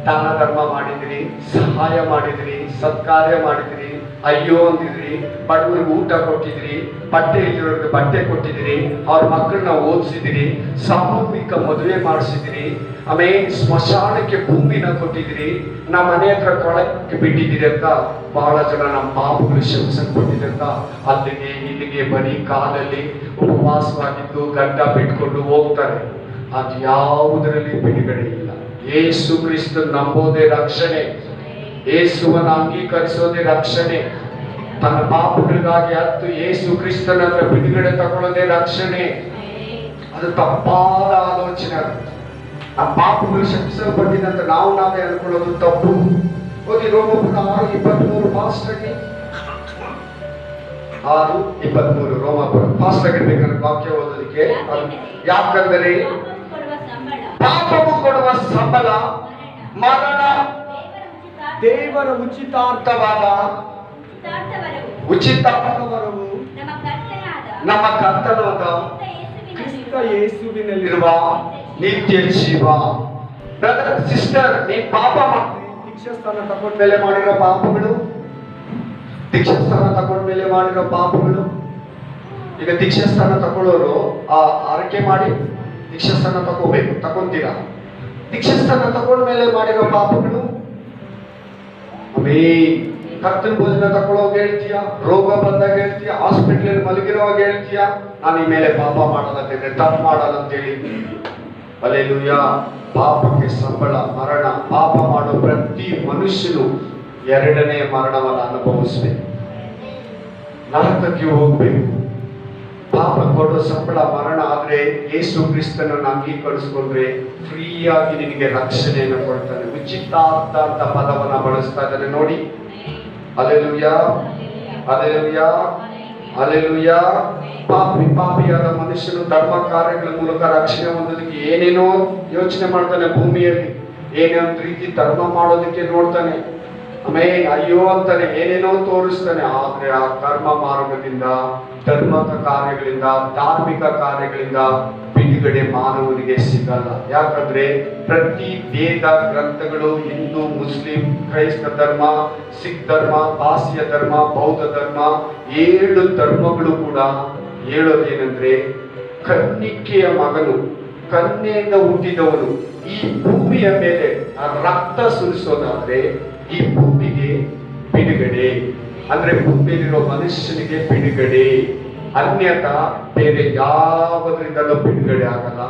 ದಾನ ಧರ್ಮ ಮಾಡಿದಿರಿ, ಸಹಾಯ ಮಾಡಿದಿರಿ, ಸತ್ಕಾರ್ಯ ಮಾಡಿದಿರಿ, ಅಯ್ಯೋ ಅಂದಿದ್ರಿ, ಬಡವರಿಗೆ ಊಟ ಕೊಟ್ಟಿದ್ರಿ, ಬಟ್ಟೆ ಇಲ್ಲಿರೋರಿಗೆ ಬಟ್ಟೆ ಕೊಟ್ಟಿದ್ದೀರಿ, ಅವ್ರ ಮಕ್ಕಳನ್ನ ಓದಿಸಿದಿರಿ, ಸಾಮೂಹಿಕ ಮದುವೆ ಮಾಡಿಸಿದಿರಿ, ಆಮೇಲೆ ಸ್ಮಶಾನಕ್ಕೆ ಭೂಮಿನ ಕೊಟ್ಟಿದ್ದೀರಿ, ನಮ್ಮ ಮನೆ ಹತ್ರ ಕೊಳಕ್ಕೆ ಬಿಟ್ಟಿದ್ದೀರಿ ಅಂತ ಬಹಳ ಜನ ನಮ್ಮ ಪಾಪಗಳು ಕ್ಷಮಿಸಲ್ಪಟ್ಟಿದೆ ಅಂತ ಅಲ್ಲಿಗೆ ಇಲ್ಲಿಗೆ ಬರೀ ಕಾಲಲ್ಲಿ ಉಪವಾಸವಾಗಿದ್ದು ಗಡ್ಡ ಬಿಟ್ಕೊಂಡು ಹೋಗ್ತಾರೆ. ಅದು ಯಾವುದರಲ್ಲಿ ಬಿಡುಗಡೆ ಇಲ್ಲ. ಯೇಸು ಕ್ರಿಸ್ತ ನಂಬೋದೇ ರಕ್ಷಣೆ, ಯೇಸುವನ್ನು ಅಂಗೀಕರಿಸೋದೇ ರಕ್ಷಣೆ. ತನ್ನ ಪಾಪಗಳಿಗಾಗಿ ಹತ್ತು ಯೇಸು ಕ್ರಿಸ್ತನ ಬಿಡುಗಡೆ ತಗೊಳ್ಳೋದೇ ರಕ್ಷಣೆ. ಅದು ತಪ್ಪಾದ ಆಲೋಚನೆ. ಆ ಪಾಪಗಳು ಕ್ಷಮಿಸಲ್ಪಟ್ಟಿದೆ ಅಂತ ನಾವೇ ಅನ್ಕೊಳ್ಳೋದು ತಪ್ಪು. ಓದಿ ರೋಮಪುರ 6:23 ಫಾಸ್ಟ್ ಆಗಿ, 6:23 ರೋಮಪುರ ಫಾಸ್ಟ್ ಆಗಿರ್ಬೇಕಂದ್ರೆ ವಾಕ್ಯ ಓದೋದಕ್ಕೆ. ಯಾಕಂದರೆ ಪಾಪವು ಕೊಡುವ ಸಂಬಳ ಮರಣ, ದೇವರ ಉಚಿತಾರ್ಥವಾದ ಉಚಿತಾರ್ಥವರವು ನಮ್ಮ ಕರ್ತನಾದ ಕ್ರಿಸ್ತ ಯೇಸುವಿನಲ್ಲಿರುವ ನಿತ್ಯ ಜೀವ. ಬ್ರದರ್ ಸಿಸ್ಟರ್, ನೀನ್ ಪಾಪ ದೀಕ್ಷಾಸ್ಥಾನ ತಗೊಂಡ್ಮೇಲೆ ಮಾಡಿರೋ ಪಾಪಗಳು, ದೀಕ್ಷಾಸ್ಥಾನ ತಗೊಂಡ್ಮೇಲೆ ಮಾಡಿರೋ ಪಾಪಗಳು. ಈಗ ದೀಕ್ಷಾಸ್ಥಾನ ತಗೊಳ್ಳೋರು ಆ ಆರೈಕೆ ಮಾಡಿ ದೀಕ್ಷಾಸ್ಥಾನ ತಗೋಬೇಕು, ತಗೊಂತೀರಾ? ದೀಕ್ಷಾಸ್ಥಾನ ತಗೊಂಡ್ಮೇಲೆ ಮಾಡಿರೋ ಪಾಪಗಳು. ಕರ್ತನ ಭೋಜನ ತಗೊಳ್ಳೋವಾಗ ಹೇಳ್ತೀಯ, ರೋಗ ಬಂದಾಗ ಹೇಳ್ತೀಯ, ಹಾಸ್ಪಿಟ್ಲಲ್ಲಿ ಮಲಗಿರುವಾಗ ಹೇಳ್ತೀಯ, ನಾನು ಈ ಮೇಲೆ ಪಾಪ ಮಾಡಲ್ಲ ಅಂತೇಳಿ, ತಪ್ಪು ಮಾಡಲ್ಲ ಅಂತೇಳಿ. ಹಲ್ಲೆಲೂಯಾ. ಪಾಪಕ್ಕೆ ಸಂಬಳ ಮರಣ. ಪಾಪ ಮಾಡೋ ಪ್ರತಿ ಮನುಷ್ಯನು ಎರಡನೇ ಮರಣವನ್ನು ಅನುಭವಿಸ್ಬೇಕು, ನರಕಕ್ಕೆ ಹೋಗ್ಬೇಕು. ಪಾಪ ಕೊಡೋ ಸಂಬಳ ಮರಣ. ಆದ್ರೆ ಯೇಸು ಕ್ರಿಸ್ತನನ್ನು ಅಂಗೀಕರಿಸಿಕೊಂಡ್ರೆ ಫ್ರೀಯಾಗಿ ನಿನಗೆ ರಕ್ಷಣೆಯನ್ನು ಕೊಡ್ತಾನೆ. ಉಚಿತಾರ್ಥ ಅಂತ ಪದವನ್ನ ಬಳಸ್ತಾ ಇದ್ದಾನೆ ನೋಡಿ. Hallelujah, hallelujah, hallelujah. ಪಾಪಿಯಾದ ಮನುಷ್ಯನು ಧರ್ಮ ಕಾರ್ಯಗಳ ಮೂಲಕ ರಕ್ಷಣೆ ಹೊಂದೋದಕ್ಕೆ ಏನೇನೋ ಯೋಚನೆ ಮಾಡ್ತಾನೆ. ಭೂಮಿಯಲ್ಲಿ ಏನೇನೊಂದು ರೀತಿ ಧರ್ಮ ಮಾಡೋದಕ್ಕೆ ನೋಡ್ತಾನೆ, ಆಮೇಲೆ ಅಯ್ಯೋ ಅಂತಾನೆ, ಏನೇನೋ ತೋರಿಸ್ತಾನೆ. ಆದ್ರೆ ಆ ಕರ್ಮ ಮಾರ್ಗದಿಂದ, ಧರ್ಮದ ಕಾರ್ಯಗಳಿಂದ, ಧಾರ್ಮಿಕ ಕಾರ್ಯಗಳಿಂದ ಬಿಡುಗಡೆ ಮಾನವನಿಗೆ ಸಿಗಲ್ಲ. ಯಾಕಂದ್ರೆ ಪ್ರತಿ ವೇದ ಗ್ರಂಥಗಳು, ಹಿಂದೂ, ಮುಸ್ಲಿಂ, ಕ್ರೈಸ್ತ ಧರ್ಮ, ಸಿಖ್ ಧರ್ಮ, ಪಾರ್ಸಿಯ ಧರ್ಮ, ಬೌದ್ಧ ಧರ್ಮ, 7 ಧರ್ಮಗಳು ಕೂಡ ಹೇಳೋದೇನೆಂದ್ರೆ, ಕನ್ನಿಕೆಯ ಮಗನು, ಕನ್ಯೆಯಿಂದ ಹುಟ್ಟಿದವನು ಈ ಭೂಮಿಯ ಮೇಲೆ ರಕ್ತ ಸುರಿಸೋದಾದ್ರೆ ಈ ಭೂಮಿಗೆ ಬಿಡುಗಡೆ, ಅಂದ್ರೆ ಭೂಮಿಯಲ್ಲಿರೋ ಮನುಷ್ಯನಿಗೆ ಬಿಡುಗಡೆ. ಅನ್ಯತಾ ಬೇರೆ ಯಾವುದರಿಂದಲೂ ಬಿಡುಗಡೆ ಆಗಲ್ಲ.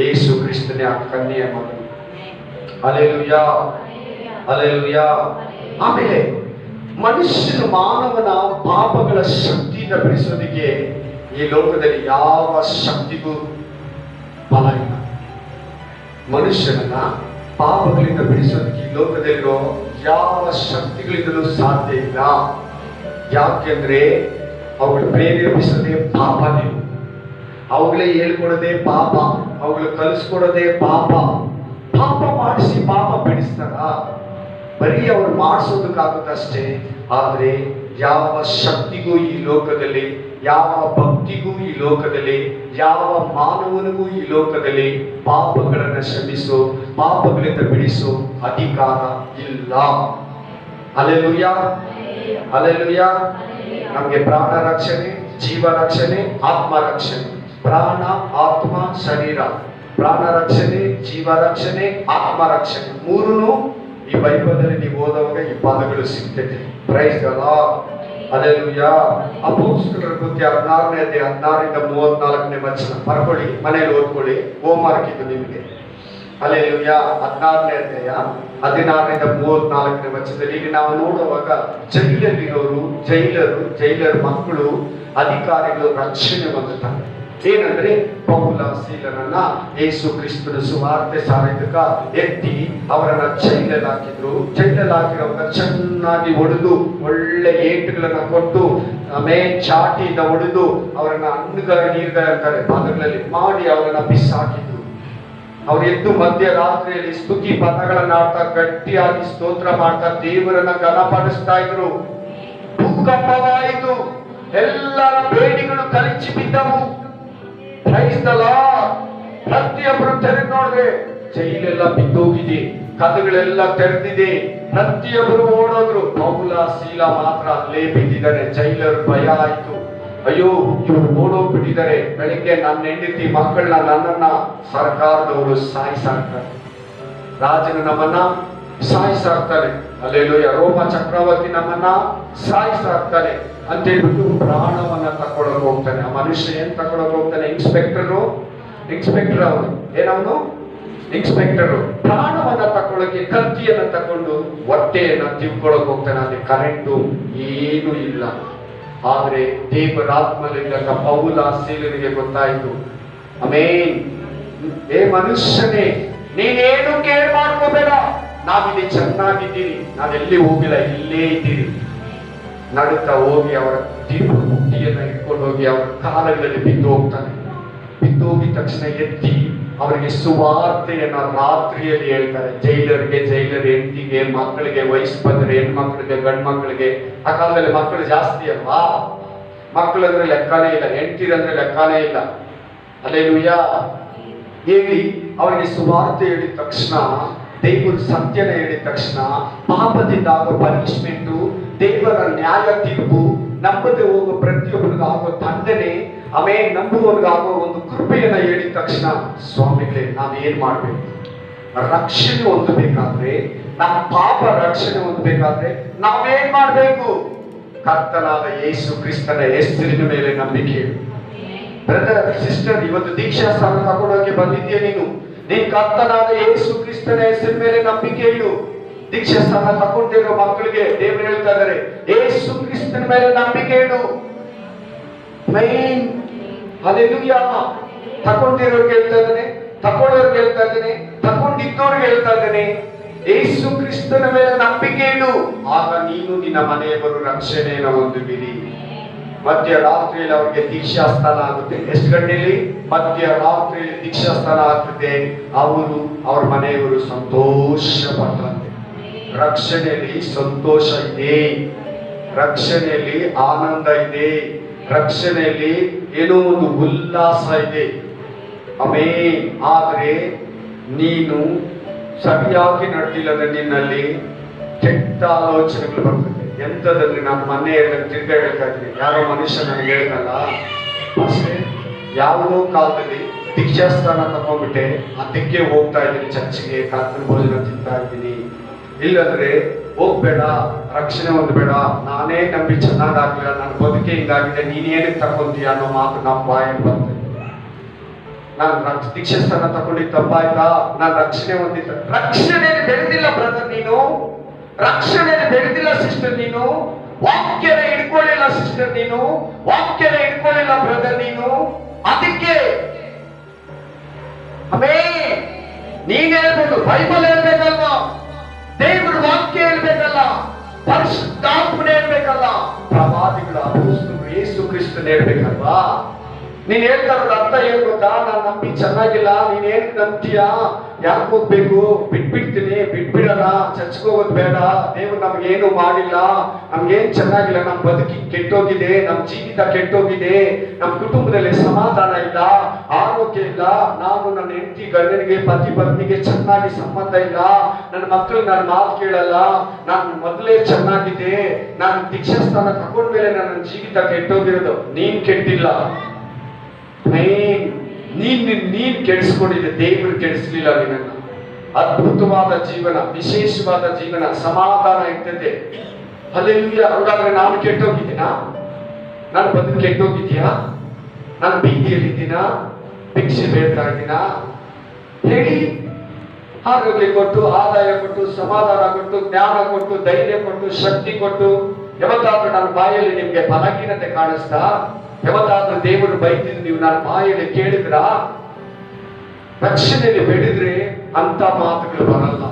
ಯೇಸು ಕ್ರಿಸ್ತನೇ ಆ ಕನ್ಯೆಯ ಮಗನು. Hallelujah, hallelujah. ಆಮೇಲೆ ಮನುಷ್ಯನು, ಮಾನವನ ಪಾಪಗಳ ಶಕ್ತಿಯಿಂದ ಬಿಡಿಸೋದಿಕ್ಕೆ ಈ ಲೋಕದಲ್ಲಿ ಯಾವ ಶಕ್ತಿಗೂ ಬಲ ಇಲ್ಲ. ಮನುಷ್ಯನನ್ನ ಪಾಪಗಳಿಂದ ಬಿಡಿಸೋದಕ್ಕೆ ಈ ಲೋಕದಲ್ಲಿರೋ ಯಾವ ಶಕ್ತಿಗಳಿಂದಲೂ ಸಾಧ್ಯ ಇಲ್ಲ. ಯಾಕೆಂದ್ರೆ ಅವುಗಳು ಪ್ರೇರೇಪಿಸೋದೇ ಪಾಪನೇ, ಅವುಗಳೇ ಹೇಳ್ಕೊಡೋದೇ ಪಾಪ, ಅವುಗಳು ಕಲಿಸ್ಕೊಡೋದೇ ಪಾಪ. ಪಾಪ ಮಾಡಿಸಿ ಪಾಪ ಬಿಡಿಸ್ತಾರ? ಬರೀ ಅವ್ರು ಮಾಡಿಸೋದಕ್ಕಾಗುತ್ತಷ್ಟೇ. ಆದ್ರೆ ಯಾವ ಶಕ್ತಿಗೂ ಈ ಲೋಕದಲ್ಲಿ, ಯಾವ ಭಕ್ತಿಗೂ ಈ ಲೋಕದಲ್ಲಿ, ಯಾವ ಮಾನವನಿಗೂ ಈ ಲೋಕದಲ್ಲಿ ಪಾಪಗಳನ್ನು ಕ್ಷಮಿಸು, ಪಾಪಗಳಿಂದ ಬಿಡಿಸು ಅಧಿಕಾರ ಇಲ್ಲ. Hallelujah, hallelujah. ನಮಗೆ ಪ್ರಾಣ ರಕ್ಷಣೆ, ಜೀವ ರಕ್ಷಣೆ, ಆತ್ಮ ರಕ್ಷಣೆ. ಪ್ರಾಣ, ಆತ್ಮ, ಶರೀರ. ಪ್ರಾಣ ರಕ್ಷಣೆ, ಜೀವ ರಕ್ಷಣೆ, ಆತ್ಮ ರಕ್ಷಣೆ. ಮೂರನ್ನು ಈ ಬೈಬಲಲ್ಲಿ ನೀವು ಓದುವಾಗ ಈ ಪದಗಳು ಸಿಗ್ತೈತೆ. Praise the Lord, hallelujah. ಅಪೊಸ್ತಲರ ಕೃತ್ಯ 16ನೇ ಅಧ್ಯಾಯ 16ರಿಂದ 34ನೇ ವಚನ ಬರ್ಕೊಳ್ಳಿ, ಮನೆಯಲ್ಲಿ ಓದ್ಕೊಳ್ಳಿ. ಹೋಮ್ ವರ್ಕ್ ಇದು ನಿಮಗೆ. ಹಲ್ಲೆಲೂಯಾ. 16ನೇ ಅಧ್ಯಾಯ 16ರಿಂದ 34ನೇ ವಚನದಲ್ಲಿ ಈಗ ನಾವು ನೋಡುವಾಗ ಜೈಲಲ್ಲಿರೋರು, ಜೈಲರ್ ಮಕ್ಕಳು, ಅಧಿಕಾರಿಗಳು ರಕ್ಷಣೆ ಹೊಂದುತ್ತಾರೆ. ಏನಂದ್ರೆ ಪೌಲ ಸೀಲನನ್ನ ಯೇಸು ಕ್ರಿಸ್ತನ ಸುವಾರ್ತೆ ಸಾರಿದಕ್ಕ ಎತ್ತಿ ಅವರನ್ನ ಜೈಲಲ್ಲಿ ಹಾಕಿದ್ರು. ಜೈಲಲ್ಲಿ ಹಾಕಿರೋವಾಗ ಚೆನ್ನಾಗಿ ಹೊಡೆದು, ಒಳ್ಳೆ ಏಟುಗಳನ್ನ ಕೊಟ್ಟು, ಆಮೇಲೆ ಚಾಟಿಯಿಂದ ಹೊಡೆದು ಅವರನ್ನ ನೀರ್ಗಳ ಅಂತಾರೆ ಪಾದಗಳಲ್ಲಿ ಮಾಡಿ ಅವರನ್ನ ಬಿಸಾಕಿದ್ರು. ಅವ್ರು ಎದ್ದು ಮಧ್ಯರಾತ್ರಿಯಲ್ಲಿ ಸ್ತುತಿ ಪದಗಳನ್ನ ಆಡ್ತಾ ಗಟ್ಟಿಯಾಗಿ ಸ್ತೋತ್ರ ಮಾಡ್ತಾ ದೇವರನ್ನ ಘನಪಡಿಸ್ತಾ ಇದ್ರು. ಭೂಕಂಪವಾಯಿತು, ಎಲ್ಲರ ಬೇಡಿಗಳು ಕಲಿಚಿ ಬಿದ್ದವು. Price the lord. ಪ್ರತಿಯೊಬ್ಬರು ತೆರೆದು ನೋಡ್ರೆ ಜೈಲೆಲ್ಲ ಬಿದ್ದೋಗಿದೆ, ಕದಗಳೆಲ್ಲ ತೆರೆದಿದೆ. ಪ್ರತಿಯೊಬ್ಬರು ಓಡೋದ್ರು. ಪೌಲ ಸೀಲ ಮಾತ್ರ ಅಲ್ಲೇ ಬಿದ್ದಿದ್ದಾರೆ. ಜೈಲರ್ ಭಯ ಆಯ್ತು. ಅಯ್ಯೋ, ಇವರು ಓಡೋಗ್ಬಿಟ್ಟಿದ್ದಾರೆ. ಬೆಳಿಗ್ಗೆ ನನ್ನ ಹೆಂಡತಿ ಮಕ್ಕಳನ್ನ, ನನ್ನನ್ನ ಸರ್ಕಾರದವರು ಸಾಯಿಸಾಕ್ತಾರೆ, ರಾಜನ ನಮ್ಮನ್ನ ಸಾಯಿಸಾಕ್ತಾರೆ. ಹಲ್ಲೆಲೂಯಾ. ರೋಮ ಚಕ್ರವರ್ತಿ ನಮ್ಮನ್ನ ಸಾಯಿಸಾಕ್ತಾರೆ ಅಂತ ಹೇಳ್ಬಿಟ್ಟು ಪ್ರಾಣವನ್ನ ತಗೊಳಕ್ ಹೋಗ್ತಾನೆ. ಆ ಮನುಷ್ಯ ಏನ್ ತಗೊಳಕ್ ಹೋಗ್ತಾನೆ? ಇನ್ಸ್ಪೆಕ್ಟರ್ ಅವನು. ಏನವನು? ಇನ್ಸ್ಪೆಕ್ಟರ್. ಪ್ರಾಣವನ್ನ ತಗೊಳಕ್ಕೆ ಕತ್ತಿಯನ್ನ ತಕೊಂಡು ಹೊಟ್ಟೆಯನ್ನ ತಿಳ್ಕೊಳಕ್ ಹೋಗ್ತಾನೆ. ಅಲ್ಲಿ ಕರೆಂಟು ಏನೂ ಇಲ್ಲ. ಆದ್ರೆ ದೇವರಾತ್ಮಲಿದ್ದಾಗ ಪೌಲ ಸೀಲನಿಗೆ ಗೊತ್ತಾಯ್ತು. ಆಮೇನ್. ಏ ಮನುಷ್ಯನೇ, ನೀನೇನು ಕೇರ್ ಮಾಡ್ಕೋಬೇಡ, ನಾವಿಲ್ಲಿ ಚೆನ್ನಾಗಿದ್ದೀರಿ, ನಾವೆಲ್ಲಿ ಹೋಗಿಲ್ಲ, ಇಲ್ಲೇ ಇದ್ದೀರಿ. ನಡುತ್ತಾ ಹೋಗಿ ಅವರ ಮುಟ್ಟಿಯನ್ನ ಇಟ್ಕೊಂಡು ಹೋಗಿ ಅವರ ಕಾಲಗಳಲ್ಲಿ ಬಿದ್ದು ಹೋಗ್ತಾನೆ. ಬಿದ್ದು ಹೋಗಿದ ತಕ್ಷಣ ಎತ್ತಿ ಅವರಿಗೆ ಸುವಾರ್ತೆಯನ್ನ ರಾತ್ರಿಯಲ್ಲಿ ಹೇಳ್ತಾರೆ. ಜೈಲರ್ ಹೆಂಡತಿಗೆ, ಮಕ್ಕಳಿಗೆ, ವಯಸ್ಸು ಬಂದ್ರೆ ಹೆಣ್ಮಕ್ಳಿಗೆ, ಗಂಡು ಮಕ್ಕಳಿಗೆ. ಆ ಕಾಲದಲ್ಲಿ ಮಕ್ಕಳು ಜಾಸ್ತಿ ಅಲ್ವಾ? ಮಕ್ಕಳಂದ್ರೆ ಲೆಕ್ಕನೇ ಇಲ್ಲ, ಹೆಂಡತಿರಂದ್ರೆ ಲೆಕ್ಕನೇ ಇಲ್ಲ. ಹಲ್ಲೆಲೂಯಾ. ಹೇಳಿ ಅವರಿಗೆ ಸುವಾರ್ತೆ ಹೇಳಿದ ತಕ್ಷಣ, ದೇವರ ಸತ್ಯನ ಹೇಳಿದ ತಕ್ಷಣ, ಪಾಪದಿಂದ ಆಗೋ ಪನಿಷ್ಮೆಂಟು, ದೇವರ ನ್ಯಾಯ ತೀರ್ಪು, ನಂಬದೆ ಹೋಗೋ ಪ್ರತಿಯೊಬ್ಬರಿಗೂ ಆಗೋ ದಂಡನೆ, ಆಮೇಲೆ ನಂಬುವವರಿಗಾಗೋ ಒಂದು ಕೃಪೆಯನ್ನ ಹೇಳಿದ ತಕ್ಷಣ, ಸ್ವಾಮಿಗಳೇ ನಾವೇನ್ ಮಾಡ್ಬೇಕು? ರಕ್ಷಣೆ ಹೊಂದಬೇಕಾದ್ರೆ, ನಮ್ಮ ಪಾಪ ರಕ್ಷಣೆ ಹೊಂದಬೇಕಾದ್ರೆ ನಾವೇನ್ ಮಾಡ್ಬೇಕು? ಕರ್ತನಾದ ಯೇಸು ಕ್ರಿಸ್ತನ ಹೆಸರಿನ ಮೇಲೆ ನಂಬಿಕೆ ಇಡು. ಬ್ರದರ್, ಸಿಸ್ಟರ್, ಇವತ್ತು ದೀಕ್ಷಾ ಸ್ಥಾನ ತಗೊಂಡೋಗಿ ಬಂದಿದ್ದೀಯ ನೀನು ಕರ್ತನಾದ ಯೇಸು ಕ್ರಿಸ್ತನ ಹೆಸರಿನ ಮೇಲೆ ನಂಬಿಕೆ ಇಡು. ದೀಕ್ಷಾ ಸ್ಥಾನ ತಗೊಂಡಿರೋ ಮಕ್ಕಳಿಗೆ ದೇವರು ಹೇಳ್ತಾ ಇದ್ದಾರೆ, ಯೇಸು ಕ್ರಿಸ್ತನ ಮೇಲೆ ನಂಬಿಕೆ ಇಡು. ಮೈನ್. ಹಲ್ಲೆಲೂಯಾ. ತಗೊಂಡಿರೋರ್ಗೆ ಹೇಳ್ತಾ ಇದ್ದಾನೆ, ತಗೊಳ್ಳೋರ್ಗೆ ಹೇಳ್ತಾ ಇದ್ದಾನೆ, ತಗೊಂಡಿದ್ದವ್ರಿಗೆ ಹೇಳ್ತಾ ಇದ್ದಾನೆ, ಯೇಸು ಕ್ರಿಸ್ತನ ಮೇಲೆ ನಂಬಿಕೆ ಇಡು. ಆಗ ನೀನು, ನಿನ್ನ ಮನೆಯವರು ರಕ್ಷಣೆಯನ್ನು ಹೊಂದುವಿರಿ. ಮಧ್ಯರಾತ್ರಿಯಲ್ಲಿ ಅವರಿಗೆ ದೀಕ್ಷಾ ಸ್ಥಾನ ಆಗುತ್ತೆ. ಎಷ್ಟು ಗಂಟೆಯಲ್ಲಿ? ಮಧ್ಯರಾತ್ರಿಯಲ್ಲಿ ದೀಕ್ಷಾ ಸ್ಥಾನ ಆಗ್ತದೆ. ಅವರು, ಅವ್ರ ಮನೆಯವರು ಸಂತೋಷ ಪಡ್ತಾರೆ. ರಕ್ಷಣೆಯಲ್ಲಿ ಸಂತೋಷ ಇದೆ, ರಕ್ಷಣೆಯಲ್ಲಿ ಆನಂದ ಇದೆ, ರಕ್ಷಣೆಯಲ್ಲಿ ಏನೋ ಒಂದು ಉಲ್ಲಾಸ ಇದೆ. ಆಮೇನ್. ಆದ್ರೆ ನೀನು ಸರಿಯಾಗಿ ನಡೆದಿಲ್ಲದ್ರೆ ನಿನ್ನಲ್ಲಿ ಕೆಟ್ಟ ಆಲೋಚನೆಗಳು ಬರ್ತದೆ. ಎಂಥದ್ರಲ್ಲಿ ನಾನು ಮೊನ್ನೆ ತಿರ್ಗಾ ಹೇಳ್ತಾ ಇದ್ದೀನಿ. ಯಾರೋ ಮನುಷ್ಯ ನನಗೆ ಹೇಳಿದಲ್ಲ, ಅಷ್ಟೇ ಯಾವುದೋ ಕಾಲದಲ್ಲಿ ದೀಕ್ಷಾಸ್ಥಾನ ತಗೊಂಡ್ಬಿಟ್ಟೆ, ಅದಕ್ಕೆ ಹೋಗ್ತಾ ಇದ್ದೀನಿ ಚರ್ಚಿಗೆ, ಕರ್ತನ ಭೋಜನ ತಿಂತಾ ಇದ್ದೀನಿ. ಇಲ್ಲಂದ್ರೆ ಹೋಗ್ಬೇಡ, ರಕ್ಷಣೆ ಹೊಂದಬೇಡ, ನಾನೇ ನಂಬಿ ಚೆನ್ನಾಗಾಗ್ಲಿಲ್ಲ, ನನ್ನ ಬದುಕೆ ಹಿಂಗಾಗಿದೆ, ನೀನೇನಕ್ಕೆ ತಗೊಂತೀಯ ಅನ್ನೋ ಮಾತು ನಮ್ಮ ಬಾಯಲ್ಲಿ ಬರ್ತದೆ. ನಾನು ದೀಕ್ಷಾಸ್ಥಾನ ತಗೊಂಡಿದ್ದು ತಪ್ಪಾಯ್ತಾ? ನಾನು ರಕ್ಷಣೆ ಹೊಂದಿದ್ದ. ರಕ್ಷಣೆಯಲ್ಲಿ ಬೆಳೆದಿಲ್ಲ ಬ್ರದರ್ ನೀನು, ರಕ್ಷಣೆಯಲ್ಲಿ ಬೆಳೆದಿಲ್ಲ ಸಿಸ್ಟರ್ ನೀನು, ವಾಕ್ಯನ ಹಿಡ್ಕೊಳ್ಳಿಲ್ಲ ಸಿಸ್ಟರ್ ನೀನು, ವಾಕ್ಯನ ಹಿಡ್ಕೊಳ್ಳಿಲ್ಲ ಬ್ರದರ್ ನೀನು. ಅದಕ್ಕೆ ನೀನ್ ಹೇಳ್ಬೋದು, ಬೈಬಲ್ ಹೇಳ್ಬೇಕಲ್ವಾ, ದೇವರ ವಾಕ್ಯ ಹೇಳ್ಬೇಕಲ್ಲ, ಪರಿಶುದ್ಧಾತ್ಮನೇ ಹೇಳ್ಬೇಕಲ್ಲ, ಪ್ರವಾದಿಗಳು, ಅಪೊಸ್ತಲರು, ಯೇಸು ಕ್ರಿಸ್ತನ ಹೇಳ್ಬೇಕಲ್ವಾ. ನೀನ್ ಹೇಳ್ತಾ ಇರೋದು ಅರ್ಥ ಏನ್ ಗೊತ್ತಾ? ನಾನ್ ನಂಬಿ ಚೆನ್ನಾಗಿಲ್ಲ, ನೀನ್ ಏನ್ ನಂಬ್ತೀಯಾ? ಯಾಕೆ ಹೋಗ್ಬೇಕು? ಬಿಟ್ಬಿಡ್ತೀನಿ, ಬಿಟ್ಬಿಡಲ್ಲ, ಚರ್ಚ್ಗೆ ಹೋಗೋದು ಬೇಡ, ದೇವ್ರು ನಮ್ಗೇನು ಮಾಡಿಲ್ಲ, ನಮ್ಗೇನ್ ಚೆನ್ನಾಗಿಲ್ಲ, ನಮ್ ಬದುಕಿ ಕೆಟ್ಟೋಗಿದೆ, ನಮ್ ಜೀವಿತ ಕೆಟ್ಟೋಗಿದೆ, ನಮ್ ಕುಟುಂಬದಲ್ಲಿ ಸಮಾಧಾನ ಇಲ್ಲ, ಆರೋಗ್ಯ ಇಲ್ಲ, ನಾನು ನನ್ನ ಹೆಂಡತಿ ಗಂಡನಿಗೆ ಪತಿ ಪತ್ನಿಗೆ ಚೆನ್ನಾಗಿ ಸಂಬಂಧ ಇಲ್ಲ, ನನ್ನ ಮಕ್ಕಳು ನನ್ನ ಮಾತು ಕೇಳಲ್ಲ, ನಾನು ಮೊದಲೇ ಚೆನ್ನಾಗಿದೆ, ನಾನು ದೀಕ್ಷಾಸ್ಥಾನ ತಗೊಂಡ್ಮೇಲೆ ನನ್ನ ಜೀವಿತ ಕೆಟ್ಟೋಗಿರೋದು. ನೀನ್ ಕೆಟ್ಟಿಲ್ಲ, ನೀನ್ ಕೆಡಿಸ್ಕೊಂಡಿದ್ದೆ, ದೇವರು ಕೆಡಿಸ್ಲಿಲ್ಲ ನಿನ್ನ. ಅದ್ಭುತವಾದ ಜೀವನ, ವಿಶೇಷವಾದ ಜೀವನ, ಸಮಾಧಾನ ಇರ್ತದೆ. ಹಲ್ಲೆಲೂಯಾ. ಹಾಗಾದ್ರೆ ನಾನು ಕೆಟ್ಟೋಗಿದ್ದೀನಾ? ನನ್ನ ಬದುಕು ಕೆಟ್ಟೋಗಿದ್ಯಾ? ನಾನು ಬೀದಿಯಲ್ಲಿದ್ದೀನಾ? ಭಿಕ್ಷೆ ಬೇಡ್ತಾ ಇದ್ದೀನಾ? ಹೇಳಿ. ಆರೋಗ್ಯ ಕೊಟ್ಟು, ಆದಾಯ ಕೊಟ್ಟು, ಸಮಾಧಾನ ಕೊಟ್ಟು, ಜ್ಞಾನ ಕೊಟ್ಟು, ಧೈರ್ಯ ಕೊಟ್ಟು, ಶಕ್ತಿ ಕೊಟ್ಟು, ಯಾವತ್ತಾದ್ರೂ ನನ್ನ ಬಾಯಲ್ಲಿ ನಿಮ್ಗೆ ಬಲಹೀನತೆ ಕಾಣಿಸ್ತಾ? ಯಾವತ್ತಾದ್ರೂ ದೇವರು ಬೈದಿದ್ದು ನೀವು ನನ್ನ ಬಾಯಲ್ಲಿ ಕೇಳಿದ್ರ? ರಕ್ಷಣೆಯಲ್ಲಿ ಬೆಳೆದ್ರೆ ಅಂತ ಮಾತುಗಳು ಬರಲ್ಲ.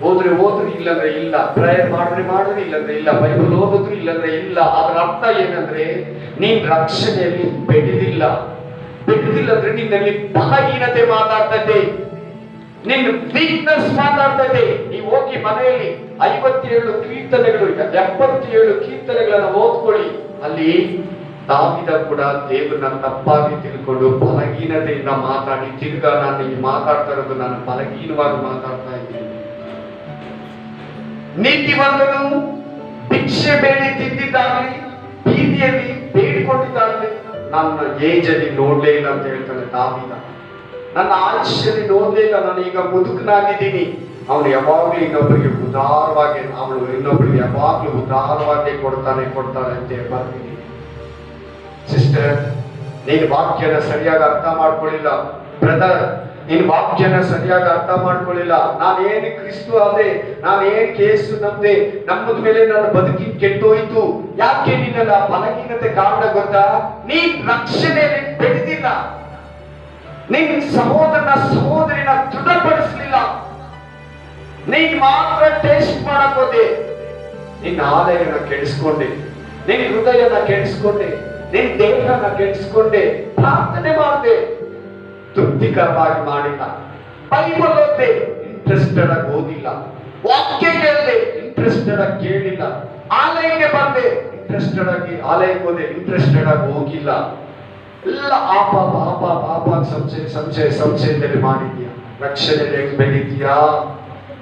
ಹೋದ್ರೆ ಹೋದ್ರು, ಇಲ್ಲಂದ್ರೆ ಇಲ್ಲ. ಪ್ರೇಯರ್ ಮಾಡಿದ್ರೆ ಇಲ್ಲಂದ್ರೆ ಇಲ್ಲ. ಬೈಬಲ್ ಓದಿದ್ರು ಇಲ್ಲಂದ್ರೆ ಇಲ್ಲ. ಅದರ ಅರ್ಥ ಏನಂದ್ರೆ ನೀನ್ ರಕ್ಷಣೆಯಲ್ಲಿ ಬೆಳೆದಿಲ್ಲ ಅಂದ್ರೆ ನಿನ್ನಲ್ಲಿ ಬಲಹೀನತೆ ಮಾತಾಡ್ತದೆ, ನಿನ್ ವೀಕ್ನೆಸ್ ಮಾತಾಡ್ತದೆ. ನೀವು ಹೋಗಿ ಮನೆಯಲ್ಲಿ 57 ಕೀರ್ತನೆಗಳು, 77 ಕೀರ್ತನೆಗಳನ್ನ ಓದ್ಕೊಳ್ಳಿ. ಅಲ್ಲಿ ದಾವಿದ ಕೂಡ ದೇವರನ್ನ ತಪ್ಪಾಗಿ ತಿಳ್ಕೊಂಡು ಬಲಹೀನತೆಯಿಂದ ಮಾತಾಡಿ, ತಿರ್ಗಾ ನಾನು ಈಗ ಮಾತಾಡ್ತಾ ಇರೋದು ನಾನು ಬಲಹೀನವಾಗಿ ಮಾತಾಡ್ತಾ ಇದ್ದೀನಿ. ನೀತಿವಂತನು ಭಿಕ್ಷೆ ಬೇಡಿ ತಿಂದಿದ್ದಾಗಲಿ, ಬೀದಿಯಲ್ಲಿ ಬೇಡಿಕೊಂಡಿದ್ದಾಗಲಿ ನನ್ನ ಏಜಲ್ಲಿ ನೋಡ್ಲೇ ಇಲ್ಲ ಅಂತ ಹೇಳ್ತಾನೆ ದಾವಿದ. ನನ್ನ ಆಯುಷ್ಯದಲ್ಲಿ ನೋಡ್ಲೇ ಇಲ್ಲ, ನಾನು ಈಗ ಮುದುಕನಾಗಿದ್ದೀನಿ. ಅವನು ಯಾವಾಗ್ಲೂ ಇನ್ನೊಬ್ಬರಿಗೆ ಉದಾರವಾಗಿ, ಅವಳು ಇನ್ನೊಬ್ಬರಿಗೆ ಯಾವಾಗ್ಲೂ ಉದಾರವಾಗಿ ಕೊಡ್ತಾನೆ ಅಂತ ಬರ್ತೀನಿ. ಸಿಸ್ಟರ್, ನೀನು ವಾಕ್ಯನ ಸರಿಯಾಗಿ ಅರ್ಥ ಮಾಡ್ಕೊಳ್ಳಿಲ್ಲ. ಬ್ರದರ್, ನೀನ್ ವಾಕ್ಯನ ಸರಿಯಾಗಿ ಅರ್ಥ ಮಾಡ್ಕೊಳ್ಳಿಲ್ಲ. ನಾನೇನು ಕ್ರಿಸ್ತು ಆದೆ, ನಾನೇನ್ ಕೇಸು ನಮ್ದೆ, ನಮ್ಮದ ಮೇಲೆ ನನ್ನ ಬದುಕಿ ಕೆಟ್ಟೋಯ್ತು. ಯಾಕೆ ನಿನ್ನೆಲ್ಲ ಬಲಹೀನತೆ ಕಾರಣ ಗೊತ್ತಾ? ನೀನ್ ರಕ್ಷಣೆಯಲ್ಲಿ ಬೆಳೆದಿಲ್ಲ, ನಿನ್ ಸಹೋದರಿನ ದೃಢಪಡಿಸಲಿಲ್ಲ, ನೀನ್ ಮಾತ್ರ ಟೇಸ್ಟ್ ಮಾಡಕ್ ಹೋದೆ. ನಿನ್ನ ಆಲಯನ ಕೆಡಿಸ್ಕೊಂಡೆ, ನಿನ್ ಹೃದಯನ ಕೆಡಿಸ್ಕೊಂಡೆ, ನಿನ್ ದೇಹನ ಕೆಡಿಸ್ಕೊಂಡೆ. ಪ್ರಾರ್ಥನೆ ಮಾಡಿದೆ, ತೃಪ್ತಿಕರವಾಗಿ ಮಾಡಿಲ್ಲ. ಬೈಬಲ್ ಓದ್ದೆ, ಇಂಟ್ರೆಸ್ಟೆಡ್ ಆಗಿ ಓದಿಲ್ಲ. ವಾಕ್ಯ ಕೇಳಿದೆ, ಇಂಟ್ರೆಸ್ಟೆಡ್ ಆಗಿ ಕೇಳಿಲ್ಲ. ಆಲಯಕ್ಕೆ ಬಂದೆ, ಇಂಟ್ರೆಸ್ಟೆಡ್ ಆಗಿ ಆಲಯಕ್ಕೆ ಹೋದೆ, ಇಂಟ್ರೆಸ್ಟೆಡ್ ಆಗಿ ಹೋಗಿಲ್ಲ. ಎಲ್ಲ ಪಾಪ ಸಂಶಯದಲ್ಲಿ ಮಾಡಿದ್ಯಾ. ರಕ್ಷಣೆಯಲ್ಲಿ ಹೆಂಗ್ ಬೆಳೀತೀಯಾ?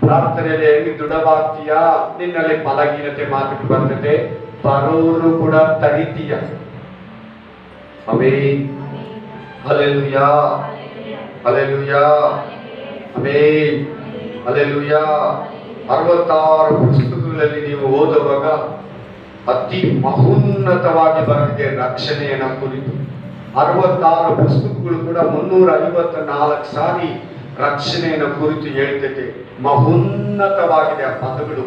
ಪ್ರಾರ್ಥನೆಯಲ್ಲಿ ಹೆಂಗ್ ದೃಢವಾಗ್ತೀಯಾ? ನಿನ್ನಲ್ಲಿ ಬಲಹೀನತೆ ಮಾತಿಗೆ ಬರ್ತದೆ, ಬರೋರು ಕೂಡ ತಡಿತೀಯ. Amen. Hallelujah, hallelujah, amen, hallelujah. 66 ಪುಸ್ತಕಗಳಲ್ಲಿ ನೀವು ಓದುವಾಗ ಅತಿ ಮಹೋನ್ನತವಾಗಿ ಬರೆದಿದೆ ರಕ್ಷಣೆಯನ್ನ ಕುರಿತು. 66 ಪುಸ್ತಕಗಳು ಕೂಡ 354 ಸಾರಿ ರಕ್ಷಣೆಯನ್ನು ಕುರಿತು ಹೇಳ್ತೈತೆ. ಮಹೋನ್ನತವಾಗಿದೆ ಆ ಪದಗಳು.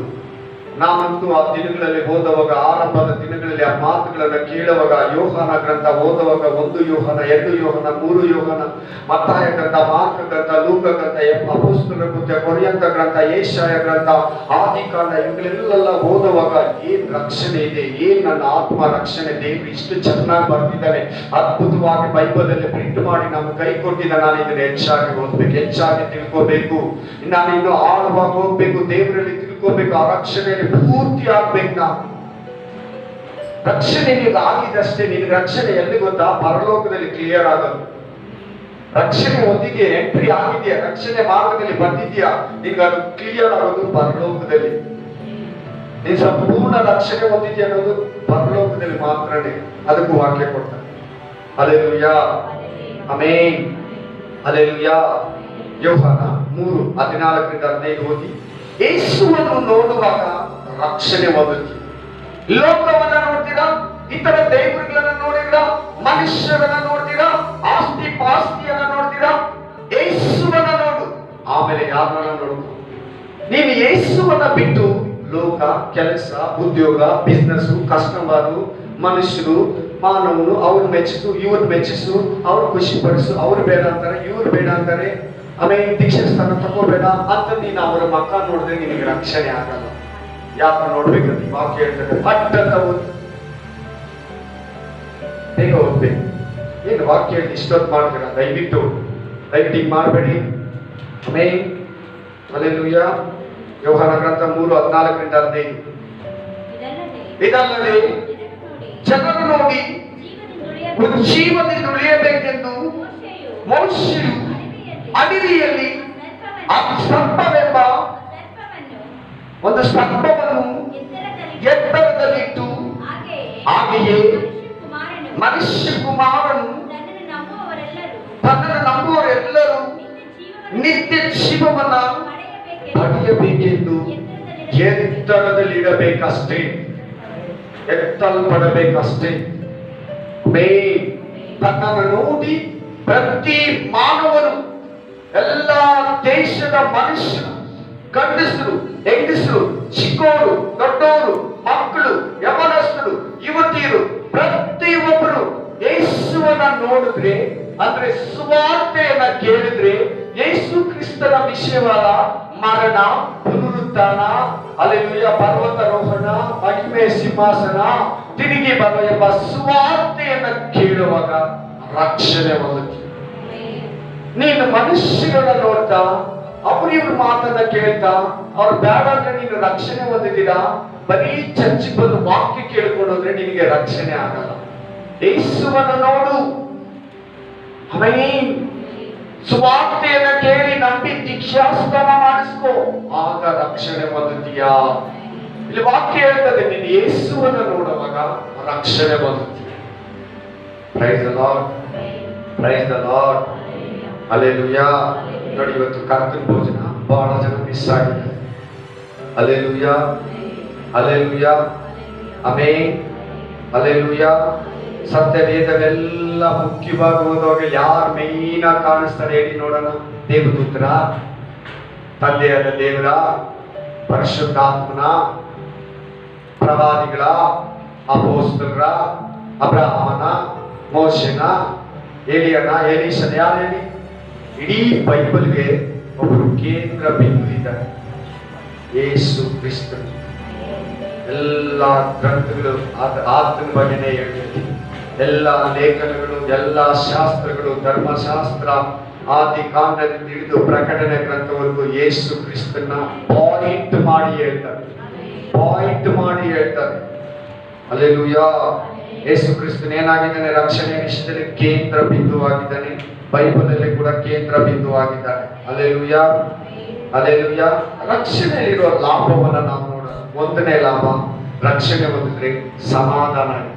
ನಾನಂತೂ ಆ ದಿನಗಳಲ್ಲಿ ಓದುವಾಗ, ಆರಂಭದ ದಿನಗಳಲ್ಲಿ ಆ ಮಾತುಗಳನ್ನು ಕೇಳುವಾಗ, ಯೋಹಾನ ಗ್ರಂಥ ಓದುವಾಗ 1 ಯೋಹಾನ, 2 ಯೋಹಾನ, 3 ಯೋಹಾನ, ಮತ್ತಾಯ ಗ್ರಂಥ, ಮಾರ್ಕ ಗ್ರಂಥ, ಲೂಕ ಗ್ರಂಥ, ಅಪೊಸ್ತಲರ ಕೃತ್ಯ, ಕೊರಿಂಥ ಗ್ರಂಥ, ಯೆಶಾಯ ಗ್ರಂಥ, ಆದಿಕಾಂಡ, ಇವುಗಳೆಲ್ಲ ಓದುವಾಗ ಏನ್ ರಕ್ಷಣೆ ಇದೆ, ಏನ್ ನನ್ನ ಆತ್ಮ ರಕ್ಷಣೆ, ದೇವರು ಇಷ್ಟು ಚೆನ್ನಾಗಿ ಬರ್ತಿದ್ದಾನೆ, ಅದ್ಭುತವಾಗಿ ಬೈಬಲ್ ಅಲ್ಲಿ ಪ್ರಿಂಟ್ ಮಾಡಿ ನಮ್ಗೆ ಕೈ ಕೊಟ್ಟಿದ್ದ. ನಾನು ಇದನ್ನ ಹೆಚ್ಚಾಗಿ ಓದ್ಬೇಕು, ಹೆಚ್ಚಾಗಿ ತಿಳ್ಕೋಬೇಕು, ನಾನು ಇನ್ನು ಆಳವಾಗಿ ಹೋಗ್ಬೇಕು, ದೇವರಲ್ಲಿ ತಿಳ್ಕೋಬೇಕು, ಆ ರಕ್ಷಣೆಯಲ್ಲಿ ಪೂರ್ತಿ ಆಗ್ಬೇಕು. ನಾವು ರಕ್ಷಣೆ ನಿನಗೆ ಆಗಿದಷ್ಟೇ. ನಿನಗೆ ರಕ್ಷಣೆ ಎಲ್ಲಿ ಗೊತ್ತಾ? ಪರಲೋಕದಲ್ಲಿ ಕ್ಲಿಯರ್ ಆಗೋದು. ರಕ್ಷಣೆ ಒಂದಿಗೆ ಎಂಟ್ರಿ ಆಗಿದೆಯಾ, ರಕ್ಷಣೆ ಮಾರ್ಗದಲ್ಲಿ ಬಂದಿದ್ಯಾ, ನಿನ್ಗೆ ಅದು ಕ್ಲಿಯರ್ ಆಗೋದು ಪರಲೋಕದಲ್ಲಿ. ನೀನು ಸಂಪೂರ್ಣ ರಕ್ಷಣೆ ಹೊಂದಿದ್ಯಾ ಅನ್ನೋದು ಪರಲೋಕದಲ್ಲಿ ಮಾತ್ರನೇ. ಅದಕ್ಕೂ ವಾಕ್ಯ ಕೊಡ್ತಾರೆ. Hallelujah, amen, hallelujah. ಯೋಹಾನ 3:14-15 ಓದಿ. ಯೇಸುವನ್ನು ನೋಡುವಾಗ ರಕ್ಷಣೆ ಹೊಂದುತ್ತೀವಿ. ಲೋಕವನ್ನ ನೋಡ್ತೀರಾ, ಇತರ ದೇವರುಗಳನ್ನ ನೋಡಿದ್ರ, ಮನುಷ್ಯರನ್ನ ನೋಡ್ತೀರಾ, ಆಸ್ತಿ ಪಾಸ್ತಿಯನ್ನ ನೋಡ್ತೀರಾ? ಯೇಸುವನ್ನ ನೋಡು, ಆಮೇಲೆ ಯಾರನ್ನ ನೋಡು. ನೀನು ಯೇಸುವನ್ನ ಬಿಟ್ಟು ಲೋಕ, ಕೆಲಸ, ಉದ್ಯೋಗ, ಬಿಸ್ನೆಸ್, ಕಸ್ಟಮರು, ಮನುಷ್ಯರು, ಮಾನವನು, ಅವ್ರು ಮೆಚ್ಚಿಸು, ಇವ್ರು ಮೆಚ್ಚಿಸು, ಅವ್ರು ಖುಷಿ ಪಡಿಸು, ಅವ್ರು ಬೇಡ ಅಂತಾರೆ, ಇವ್ರು ಬೇಡ ಅಂತಾರೆ, ಆಮೇಲೆ ದೀಕ್ಷೆ ಸ್ಥಾನ ತಗೋಬೇಡ ಅಂತ ನೀನು ಅವರ ಮಕ್ಕ ನೋಡಿದ್ರೆ ನಿನಗೆ ರಕ್ಷಣೆ ಆಗಲ್ಲ. ಯಾಕ ನೋಡ್ಬೇಕಂತ ವಾಕ್ಯ ಹೇಳ್ತಾರೆ. ಪಟ್ ಅಂತ ಓದಿ, ಬೇಗ ಓದ್ಬೇಕು. ಏನು ವಾಕ್ಯ ಇಷ್ಟೊತ್ತು ಮಾಡ್ತೀರಾ? ದಯವಿಟ್ಟು ಹಿಂಗ್ ಮಾಡಬೇಡಿ. ಆಮೇನ್. ಹಲ್ಲೆಲೂಯಾ. ಯೋಹಾನ ಗ್ರಂಥ 3:14-15. ಇದಲ್ಲದೆ ಜನರು ನೋಡಿ ಜೀವದಿಂದ ಉಳಿಯಬೇಕೆಂದು ಮೋಶೆಯು ಅಡವಿಯಲ್ಲಿ ಸರ್ಪವೆಂಬ ಒಂದು ಸರ್ಪವನ್ನು ಎತ್ತರದಲ್ಲಿಟ್ಟು, ಹಾಗೆಯೇ ಮನುಷ್ಯ ಕುಮಾರನು ತನ್ನನ್ನು ನಂಬುವವರೆಲ್ಲರೂ ನಿತ್ಯ ಜೀವವನ್ನ ಪಡೆಯಬೇಕೆಂದು ಎತ್ತರದಲ್ಲಿ ಇಡಬೇಕಷ್ಟೇ, ಎತ್ತಲ್ಪಡಬೇಕಷ್ಟೇ. ತನ್ನನ್ನು ನೋಡಿ ಪ್ರತಿ ಮಾನವನು, ಎಲ್ಲ ದೇಶದ ಮನುಷ್ಯರು, ಗಂಡಸರು ಹೆಂಗಸರು, ಚಿಕ್ಕವರು ದೊಡ್ಡವರು, ಮಕ್ಕಳು ಯವನಸ್ಥರು ಯುವತಿಯರು, ಪ್ರತಿಯೊಬ್ಬರು ಯೇಸುವನ್ನ ನೋಡಿದ್ರೆ, ಅಂದ್ರೆ ಸುವಾರ್ತೆಯನ್ನ ಕೇಳಿದ್ರೆ, ಯೇಸು ಕ್ರಿಸ್ತನ ವಿಷಯವಾದ ಮರಣ, ಪುನರುತ್ಥಾನ, ಹಲ್ಲೆಲೂಯಾ, ಪರ್ವತಾರೋಹಣ, ಮಹಿಮೆ, ಸಿಂಹಾಸನ, ತಿರುಗಿ ಬರುವ ಎಂಬ ಸುವಾರ್ತೆಯನ್ನ ಕೇಳುವಾಗ ರಕ್ಷಣೆ ಹೊಂದುತ್ತೆ. ನೀನು ಮನುಷ್ಯರನ್ನ ನೋಡ್ತಾ ಅವ್ರಿವ್ರ ಮಾತನ್ನ ಕೇಳ್ತಾ ಅವ್ರು ಬೇಡ ಅಂದ್ರೆ ನೀನು ರಕ್ಷಣೆ ಹೊಂದಿದ್ದೀರಾ? ಬರೀ ಚರ್ಚಿಗೆ ಬಂದು ವಾಕ್ಯ ಕೇಳ್ಕೊಂಡು ಹೋದ್ರೆ ನಿನಗೆ ರಕ್ಷಣೆ ಆಗಲ್ಲ. ಯೇಸುವನ್ನ ನೋಡು, ಆಮೆನ್. ಸುವಾರ್ತೆಯನ್ನ ಕೇಳಿ ನಂಬಿ ದೀಕ್ಷಾಸ್ನಾನ ಮಾಡಿಸ್ಕೋ, ಆಗ ರಕ್ಷಣೆ ಹೊಂದುತ್ತೀಯಾ? ಇಲ್ಲಿ ವಾಕ್ಯ ಹೇಳ್ತದೆ, ನೀನು ಯೇಸುವನ್ನ ನೋಡುವಾಗ ರಕ್ಷಣೆ ಹೊಂದುತ್ತೀಯ. Praise the Lord, praise the Lord, hallelujah. ನೋಡಿ, ಇವತ್ತು ಕರ್ತನ ಭೋಜನ ಬಹಳ ಜನ ಮಿಸ್ ಆಗಿದೆ. Hallelujah, hallelujah, amen, hallelujah. ಸತ್ಯವೇದವೆಲ್ಲ ಮುಖ್ಯವಾಗಿ ಓದುವಾಗ ಯಾರು ಮೇನ್ ಆಗಿ ಕಾಣಿಸ್ತಾರೆ ಹೇಳಿ ನೋಡೋಣ? ದೇವದೂತರ, ತಂದೆಯಾದ ದೇವರ, ಪರಿಶುದ್ಧಾತ್ಮನ, ಪ್ರವಾದಿಗಳ, ಅಪೊಸ್ತಲರ, ಅಬ್ರಹಾಮನ, ಮೋಶೆನ, ಎಲಿಯನ, ಎಲೀಷನ, ಯಾರು ಹೇಳಿ? ಇಡೀ ಬೈಬಲ್ಗೆ ಒಬ್ಬರು ಕೇಂದ್ರ ಬಿಂದು ಇದ್ದಾರೆ, ಯೇಸು ಕ್ರಿಸ್ತನು. ಎಲ್ಲ ಗ್ರಂಥಗಳು ಆತನ ಬಗ್ಗೆನೇ ಹೇಳ್ತದೆ. ಎಲ್ಲ ಲೇಖನಗಳು, ಎಲ್ಲ ಶಾಸ್ತ್ರಗಳು, ಧರ್ಮಶಾಸ್ತ್ರ, ಆದಿ ಕಾಂಡದಿಂದ ಹಿಡಿದು ಪ್ರಕಟಣೆ ಗ್ರಂಥವರೆಗೂ ಯೇಸು ಕ್ರಿಸ್ತನ ಪಾಯಿಂಟ್ ಮಾಡಿ ಹೇಳ್ತಾರೆ, ಪಾಯಿಂಟ್ ಮಾಡಿ ಹೇಳ್ತಾರೆ. ಹಲ್ಲೆಲೂಯಾ. ಯೇಸು ಕ್ರಿಸ್ತನ್ ಏನಾಗಿದ್ದಾನೆ? ರಕ್ಷಣೆ ವಿಷಯದಲ್ಲಿ ಕೇಂದ್ರ ಬಿಂದುವಾಗಿದ್ದಾನೆ. ಬೈಬಲ್ ಅಲ್ಲಿ ಕೂಡ ಕೇಂದ್ರ ಬಿಂದುವಾಗಿದ್ದಾನೆ. Hallelujah, hallelujah. ರಕ್ಷಣೆಯಲ್ಲಿರುವ ಲಾಭವನ್ನ ನಾವು ನೋಡೋಣ. ಒಂದನೇ ಲಾಭ, ರಕ್ಷಣೆ ಹೊಂದಿದ್ರೆ ಸಮಾಧಾನ ಇರ್ತದೆ.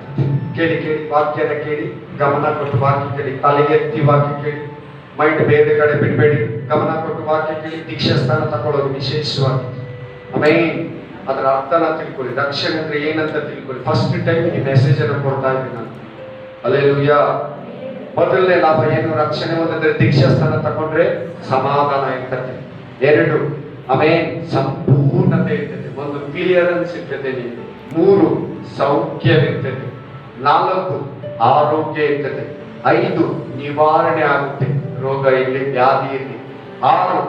ಕೇಳಿ ಕೇಳಿ, ವಾಕ್ಯನ ಕೇಳಿ, ಗಮನ ಕೊಟ್ಟು ವಾಕ್ಯ ಕೇಳಿ, ತಲೆಗೆತ್ತಿ ವಾಕ್ಯ ಕೇಳಿ, ಮೈಂಡ್ ಬೇರೆ ಕಡೆ ಬಿಡಬೇಡಿ, ಗಮನ ಕೊಟ್ಟು ವಾಕ್ಯ ಕೇಳಿ. ದೀಕ್ಷಾ ಸ್ಥಾನ ತಗೊಳ್ಳೋದು ವಿಶೇಷವಾಗಿ. ಆಮೇನ್. ಅದರ ಅರ್ಥನ ತಿಳ್ಕೊಳ್ಳಿ. ರಕ್ಷಣೆ ಅಂದ್ರೆ ಏನಂತ ತಿಳ್ಕೊಳ್ಳಿ. ಫಸ್ಟ್ ಟೈಮ್ ಈ ಮೆಸೇಜ್ ಅನ್ನು ಕೊಡ್ತಾ ಇದ್ದೀನಿ ನಾನು. ಹಲ್ಲೆಲೂಯಾ. ಮೊದಲನೇ ಲಾಭ ಏನು? ರಕ್ಷಣೆ ಹೊಂದಿದ್ರೆ ದೀಕ್ಷಾ ಸ್ಥಾನ ತಗೊಂಡ್ರೆ ಸಮಾಧಾನ ಇರ್ತದೆ. 2, ಆಮೇನ್, ಸಂಪೂರ್ಣತೆ ಇರ್ತದೆ. 1, ಕ್ಲಿಯರೆನ್ಸ್ ಇರ್ತದೆ. 3, ಸೌಖ್ಯವಿರ್ತದೆ. 4, ಆರೋಗ್ಯ ಇರ್ತದೆ. 5, ನಿವಾರಣೆ ಆಗುತ್ತೆ, ರೋಗ ಇರಲಿ, ವ್ಯಾಧಿ ಇರಲಿ. 6,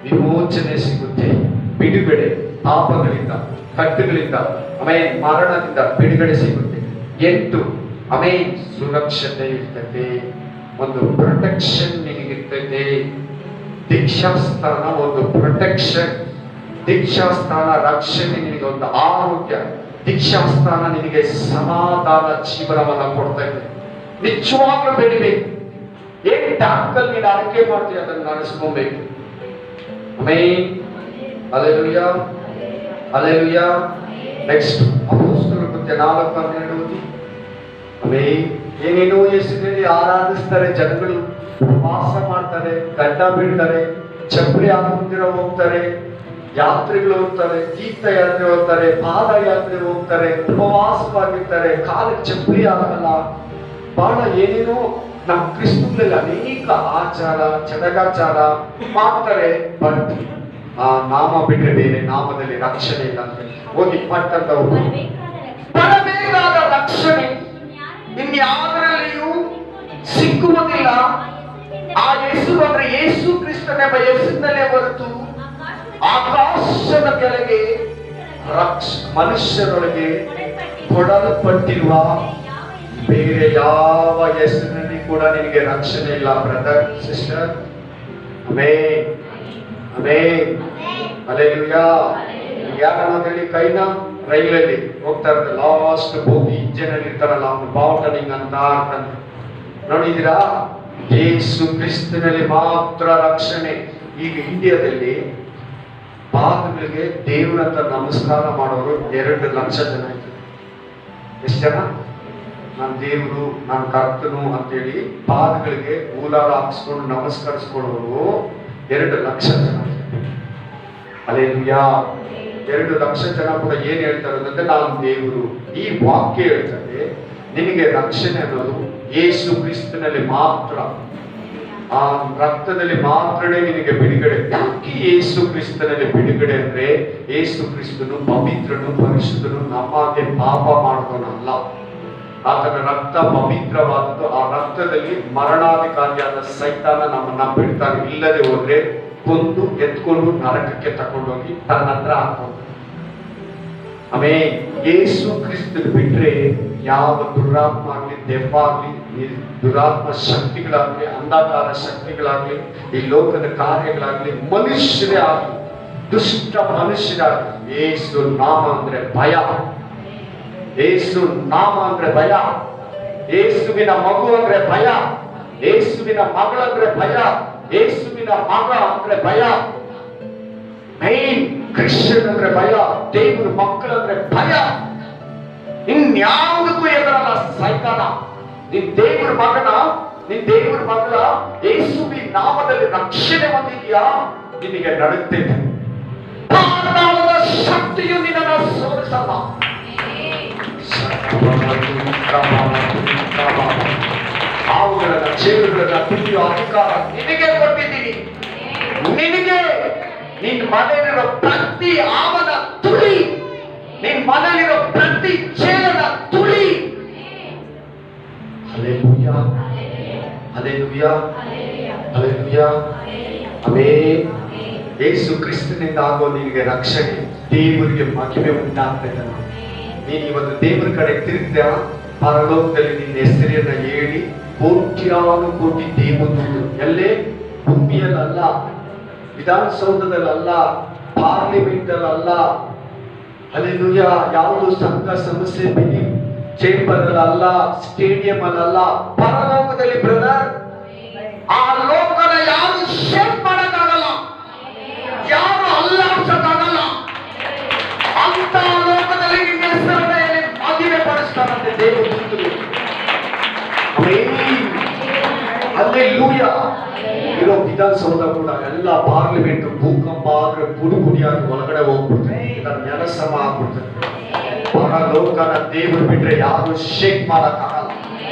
ವಿಮೋಚನೆ ಸಿಗುತ್ತೆ, ಬಿಡುಗಡೆ, ಪಾಪಗಳಿಂದ, ಕಟ್ಟುಗಳಿಂದ, ಆಮೇಲೆ ಮರಣದಿಂದ ಬಿಡುಗಡೆ ಸಿಗುತ್ತೆ. 8, ಆಮೇಲೆ ಸುರಕ್ಷತೆ ಇರ್ತದೆ, ಒಂದು ಪ್ರೊಟೆಕ್ಷನ್ ನಿನಗಿರ್ತದೆ. ದೀಕ್ಷಾಸ್ಥಾನ ಒಂದು ಪ್ರೊಟೆಕ್ಷನ್, ದೀಕ್ಷಾಸ್ಥಾನ ರಕ್ಷಣೆ, ನಿನಗೆ ಒಂದು ಆರೋಗ್ಯ, ದೀಕ್ಷಾಸ್ಥಾನ ನಿನಗೆ ಸಮಾಧಾನ ಜೀವನವನ್ನ ಕೊಡ್ತಾ ಇದೆ. ನಿಜವಾಗ್ಲೂ ಬೆಳಿಬೇಕು. ಏನ್ ಟ್ಯಾಂಕಲ್ಲಿ ನೀನು ಆಯ್ಕೆ ಮಾಡ್ತೀಯ ಅದನ್ನು ನಡೆಸ್ಕೊಬೇಕು. Amen, hallelujah, hallelujah. ನೆಕ್ಸ್ಟ್ ಅಪೊಸ್ತಲರ ಕೃತ್ಯ 4:12 ಓದಿ. ಆಮೆನ್. ಏನೇನೋ ಹೆಸರಿನಲ್ಲಿ ಆರಾಧಿಸ್ತಾರೆ ಜನಗಳು, ಉಪವಾಸ ಮಾಡ್ತಾರೆ, ಗಡ್ಡ ಬಿಡ್ತಾರೆ, ಚಪ್ಪಲಿ ಹಾಕೊಂಡಿರೋ ಹೋಗ್ತಾರೆ, ಯಾತ್ರೆಗಳು ಹೋಗ್ತಾರೆ, ತೀರ್ಥಯಾತ್ರೆ ಹೋಗ್ತಾರೆ, ಪಾದಯಾತ್ರೆ ಹೋಗ್ತಾರೆ, ಉಪವಾಸವಾಗಿರ್ತಾರೆ, ಕಾಲಕ್ಕೆ ಚಪ್ಪಲಿ ಹಾಕಲ್ಲ, ಬಹಳ ಏನೇನೋ ನಮ್ಮ ಕ್ರಿಸ್ತನಲ್ಲಿ ಅನೇಕ ಆಚಾರ ಚಡಗಾಚಾರ ಮಾಡ್ತಾರೆ. ಬಟ್ ಆ ನಾಮ ಬಿಟ್ಟರೆ ಬೇರೆ ನಾಮದಲ್ಲಿ ರಕ್ಷಣೆ ಇಲ್ಲ ಅಂತ ಹೋಗಿ ಪಟ್ಟಂತ ಬರಬೇಕಾದ ರಕ್ಷಣೆ ಇನ್ಯಾವುದರಲ್ಲಿಯೂ ಸಿಕ್ಕುವುದಿಲ್ಲ. ಆ ಯೇಸು ಅಂದ್ರೆ ಯೇಸು ಕ್ರಿಸ್ತನೆಂಬ ಹೆಸರಿನಲ್ಲೇ ಹೊರತು ಆಕಾಶದ ಕೆಳಗೆ ಮನುಷ್ಯರೊಳಗೆ ಕೊಡಲ್ಪಟ್ಟಿರುವ ಬೇರೆ ಯಾವ ಹೆಸರಿನಲ್ಲಿ ಕೂಡ ನಿನಗೆ ರಕ್ಷಣೆ ಇಲ್ಲ brother sister. Amen amen hallelujah. ಯಾಕಂದ್ರೆ ಕೈನ ರೈಲಲ್ಲಿ ಹೋಗ್ತಾ ಇರುತ್ತೆ, ಲಾಸ್ಟ್ ಬೋಗಿ ಇಂಜಿನಲ್ಲಿ ಇರ್ತಾರಲ್ಲ, ಅವನು ಬಾಟನಿಂಗ್ ಅಂತ ಆಡ್ತಾನೆ. ನೋಡಿದ್ದೀರಾ? ಯೇಸು ಕ್ರಿಸ್ತನಲ್ಲಿ ಮಾತ್ರ ರಕ್ಷಣೆ. ಈಗ ಇಂಡಿಯಾದಲ್ಲಿ ಪಾದಗಳಿಗೆ ದೇವರಂತ ನಮಸ್ಕಾರ ಮಾಡೋರು 2 ಲಕ್ಷ ಜನ ಇದ್ದಾರೆ. ಎಷ್ಟು ಜನ? ನಾನು ದೇವರು, ನಾನು ಕರ್ತನು ಅಂತೇಳಿ ಪಾದಗಳಿಗೆ ಹೂಲಾರ ಹಾಕ್ಸ್ಕೊಂಡು ನಮಸ್ಕರಿಸ್ಕೊಳ್ಳೋರು 2 ಲಕ್ಷ ಜನ. ಹಲ್ಲೆಲೂಯಾ. 2 ಲಕ್ಷ ಜನ ಕೂಡ ಏನ್ ಹೇಳ್ತಾರೆ ಅಂದ್ರೆ ನಾನು ದೇವರು. ಈ ವಾಕ್ಯ ಹೇಳ್ತಾರೆ ನಿನಗೆ ರಕ್ಷಣೆ ಅನ್ನೋದು ಯೇಸು ಕ್ರಿಸ್ತನಲ್ಲಿ ಮಾತ್ರ, ಆ ರಕ್ತದಲ್ಲಿ ಮಾತ್ರನೇ ನಿನಗೆ ಬಿಡುಗಡೆ. ಯಾಕೆ ಯೇಸು ಕ್ರಿಸ್ತನಲ್ಲಿ ಬಿಡುಗಡೆ ಅಂದ್ರೆ ಯೇಸು ಕ್ರಿಸ್ತನು ಪವಿತ್ರನು ಪರಿಶುದ್ಧನು, ನಮಗೆ ಪಾಪ ಮಾಡೋನಲ್ಲ. ಆತನ ರಕ್ತ ಪವಿತ್ರವಾದದ್ದು. ಆ ರಕ್ತದಲ್ಲಿ ಮರಣಾಧಿಕಾರಿಯಾದ ಸೈತಾನ ನಮ್ಮನ್ನ ಬಿಡ್ತಾನೆ. ಇಲ್ಲದೆ ಹೋದ್ರೆ ಕೊಂದು ಎತ್ಕೊಂಡು ನರಕಕ್ಕೆ ತಕೊಂಡೋಗಿ ತನ್ನ ಹತ್ರ ಹಾಕೊಂಡು. ಆಮೇಲೆ ಯೇಸು ಕ್ರಿಸ್ತನ ಬಿಟ್ರೆ ಯಾವ ದುರಾತ್ಮ ಆಗ್ಲಿ, ದೆವ್ವ ಆಗ್ಲಿ, ದುರಾತ್ಮ ಶಕ್ತಿಗಳಾಗ್ಲಿ, ಅಂಧಕಾರ ಶಕ್ತಿಗಳಾಗ್ಲಿ, ಈ ಲೋಕದ ಕಾರ್ಯಗಳಾಗ್ಲಿ, ಮನುಷ್ಯರೇ ಆಗ್ಲಿ, ದುಷ್ಟ ಮನುಷ್ಯರಾಗ್ಲಿ, ಯೇಸು ನಾಮ ಅಂದ್ರೆ ಭಯ. ಯೇಸು ನಾಮ ಅಂದ್ರೆ ಭಯ. ಯೇಸುವಿನ ಮಗು ಅಂದ್ರೆ ಭಯ. ಯೇಸುವಿನ ಮಗಳಂದ್ರೆ ಭಯ. ಯೇಸುವಿನ ಮಗ ಅಂದ್ರೆ ಭಯ. ಮೈನ್ ಕ್ರಿಶ್ಚಿಯನ್ ಅಂದ್ರೆ ಭಯ. ದೇವರ ಮಕ್ಕಳಂದ್ರೆ ಭಯ. ಇನ್ಯಾವುದಕ್ಕೂ ಎದುರಲ್ಲ ಸೈತಾನ. ನಿನ್ ದೇವರ ಮಗನ, ನಿನ್ ದೇವರ ಮಗಳ ಯೇಸುವಿನ ನಾಮದಲ್ಲಿ ರಕ್ಷಣೆ ಹೊಂದಿದೆಯಾ, ನಿನಗೆ ನಡುತ್ತೈತೆ. ಪಾತಾಳದ ಶಕ್ತಿಯು ನಿನ್ನನ್ನು ಸೋಲಿಸಲ್ಲ. ಅವುಗಳನ್ನ ಚೇಳುಗಳನ್ನ ತುಳಿಯುವ ಅಧಿಕಾರ ನಿನಗೆ ಕೊಟ್ಟಿದ್ದೀನಿ. ನಿನಗೆ ನಿನ್ ಮನೆಯಲ್ಲಿರೋ ಪ್ರತಿ ಆವನ ತುಳಿ, ನಿನ್ ಮನೆಯಲ್ಲಿರೋ ಪ್ರತಿ ಚೇಳನ ತುಳಿ. Hallelujah hallelujah hallelujah. ಆಮೆನ್. ಯೇಸು ಕ್ರಿಸ್ತನಿಂದ ಆಗೋ ನಿನಗೆ ರಕ್ಷಣೆ, ದೇವರಿಗೆ ಮಹಿಮೆ ಉಂಟಾಗ್ತದೆ. ನೀನು ಇವತ್ತು ದೇವರ ಕಡೆ ತಿರುಗ್ತೀಯ, ಪರಲೋಕದಲ್ಲಿ ನಿನ್ನ ಹೆಸರನ್ನ ಹೇಳಿ ಕೋಟ್ಯಾನುಕೋಟಿ ದೇವದೂತರು, ಎಲ್ಲೇ ಭೂಮಿಯಲ್ಲ, ವಿಧಾನಸೌಧದಲ್ಲ, ಪಾರ್ಲಿಮೆಂಟ್ ಅಲ್ಲ, ಹಲ್ಲೆಲೂಯಾ, ಯಾವುದು ಸಂಘ ಸಂಸ್ಥೆ ಬಿಲ್ಡಿಂಗ್ ಚೇಂಬರ್ ಅಲ್ಲ, ಸ್ಟೇಡಿಯಂ ಅಲ್ಲ, ಪರಲೋಕದಲ್ಲಿ ಬ್ರದರ್. ಆ ಲೋಕನ ಯಾರು ಶೇಪ್ ಮಾಡಕ್ಕಾಗಲ್ಲ, ಯಾರು ಅಲ್ಲಾಡ್ಸಕ್ಕಾಗಲ್ಲ. ಅಂತ ಲೋಕದಲ್ಲಿ ನಿನ್ನ ಹೆಸರನ್ನ ಮಹಿಮೆ ಪಡಿಸ್ತಾರಂತೆ ದೇವದೂತರು. ಹಲ್ಲೆಲೂಯಾ. ಇರೋ ವಿಧಾನಸೌಧ ಕೂಡ ಎಲ್ಲ ಪಾರ್ಲಿಮೆಂಟ್ ಭೂಕಂಪ ಆದ್ರೆ ಪುಡಿ ಪುಡಿಯಾಗಿ ಒಳಗಡೆ ಹೋಗ್ಬಿಡ್ತಾರೆ, ನೆಲ ಸಮ ಆಗ್ಬಿಡ್ತಾರೆ. ಪರಲೋಕನ ದೇವರು ಬಿಟ್ರೆ ಯಾರು ಶೇಕ್ ಮಾಡಕ್ಕಾಗಲ್ಲ,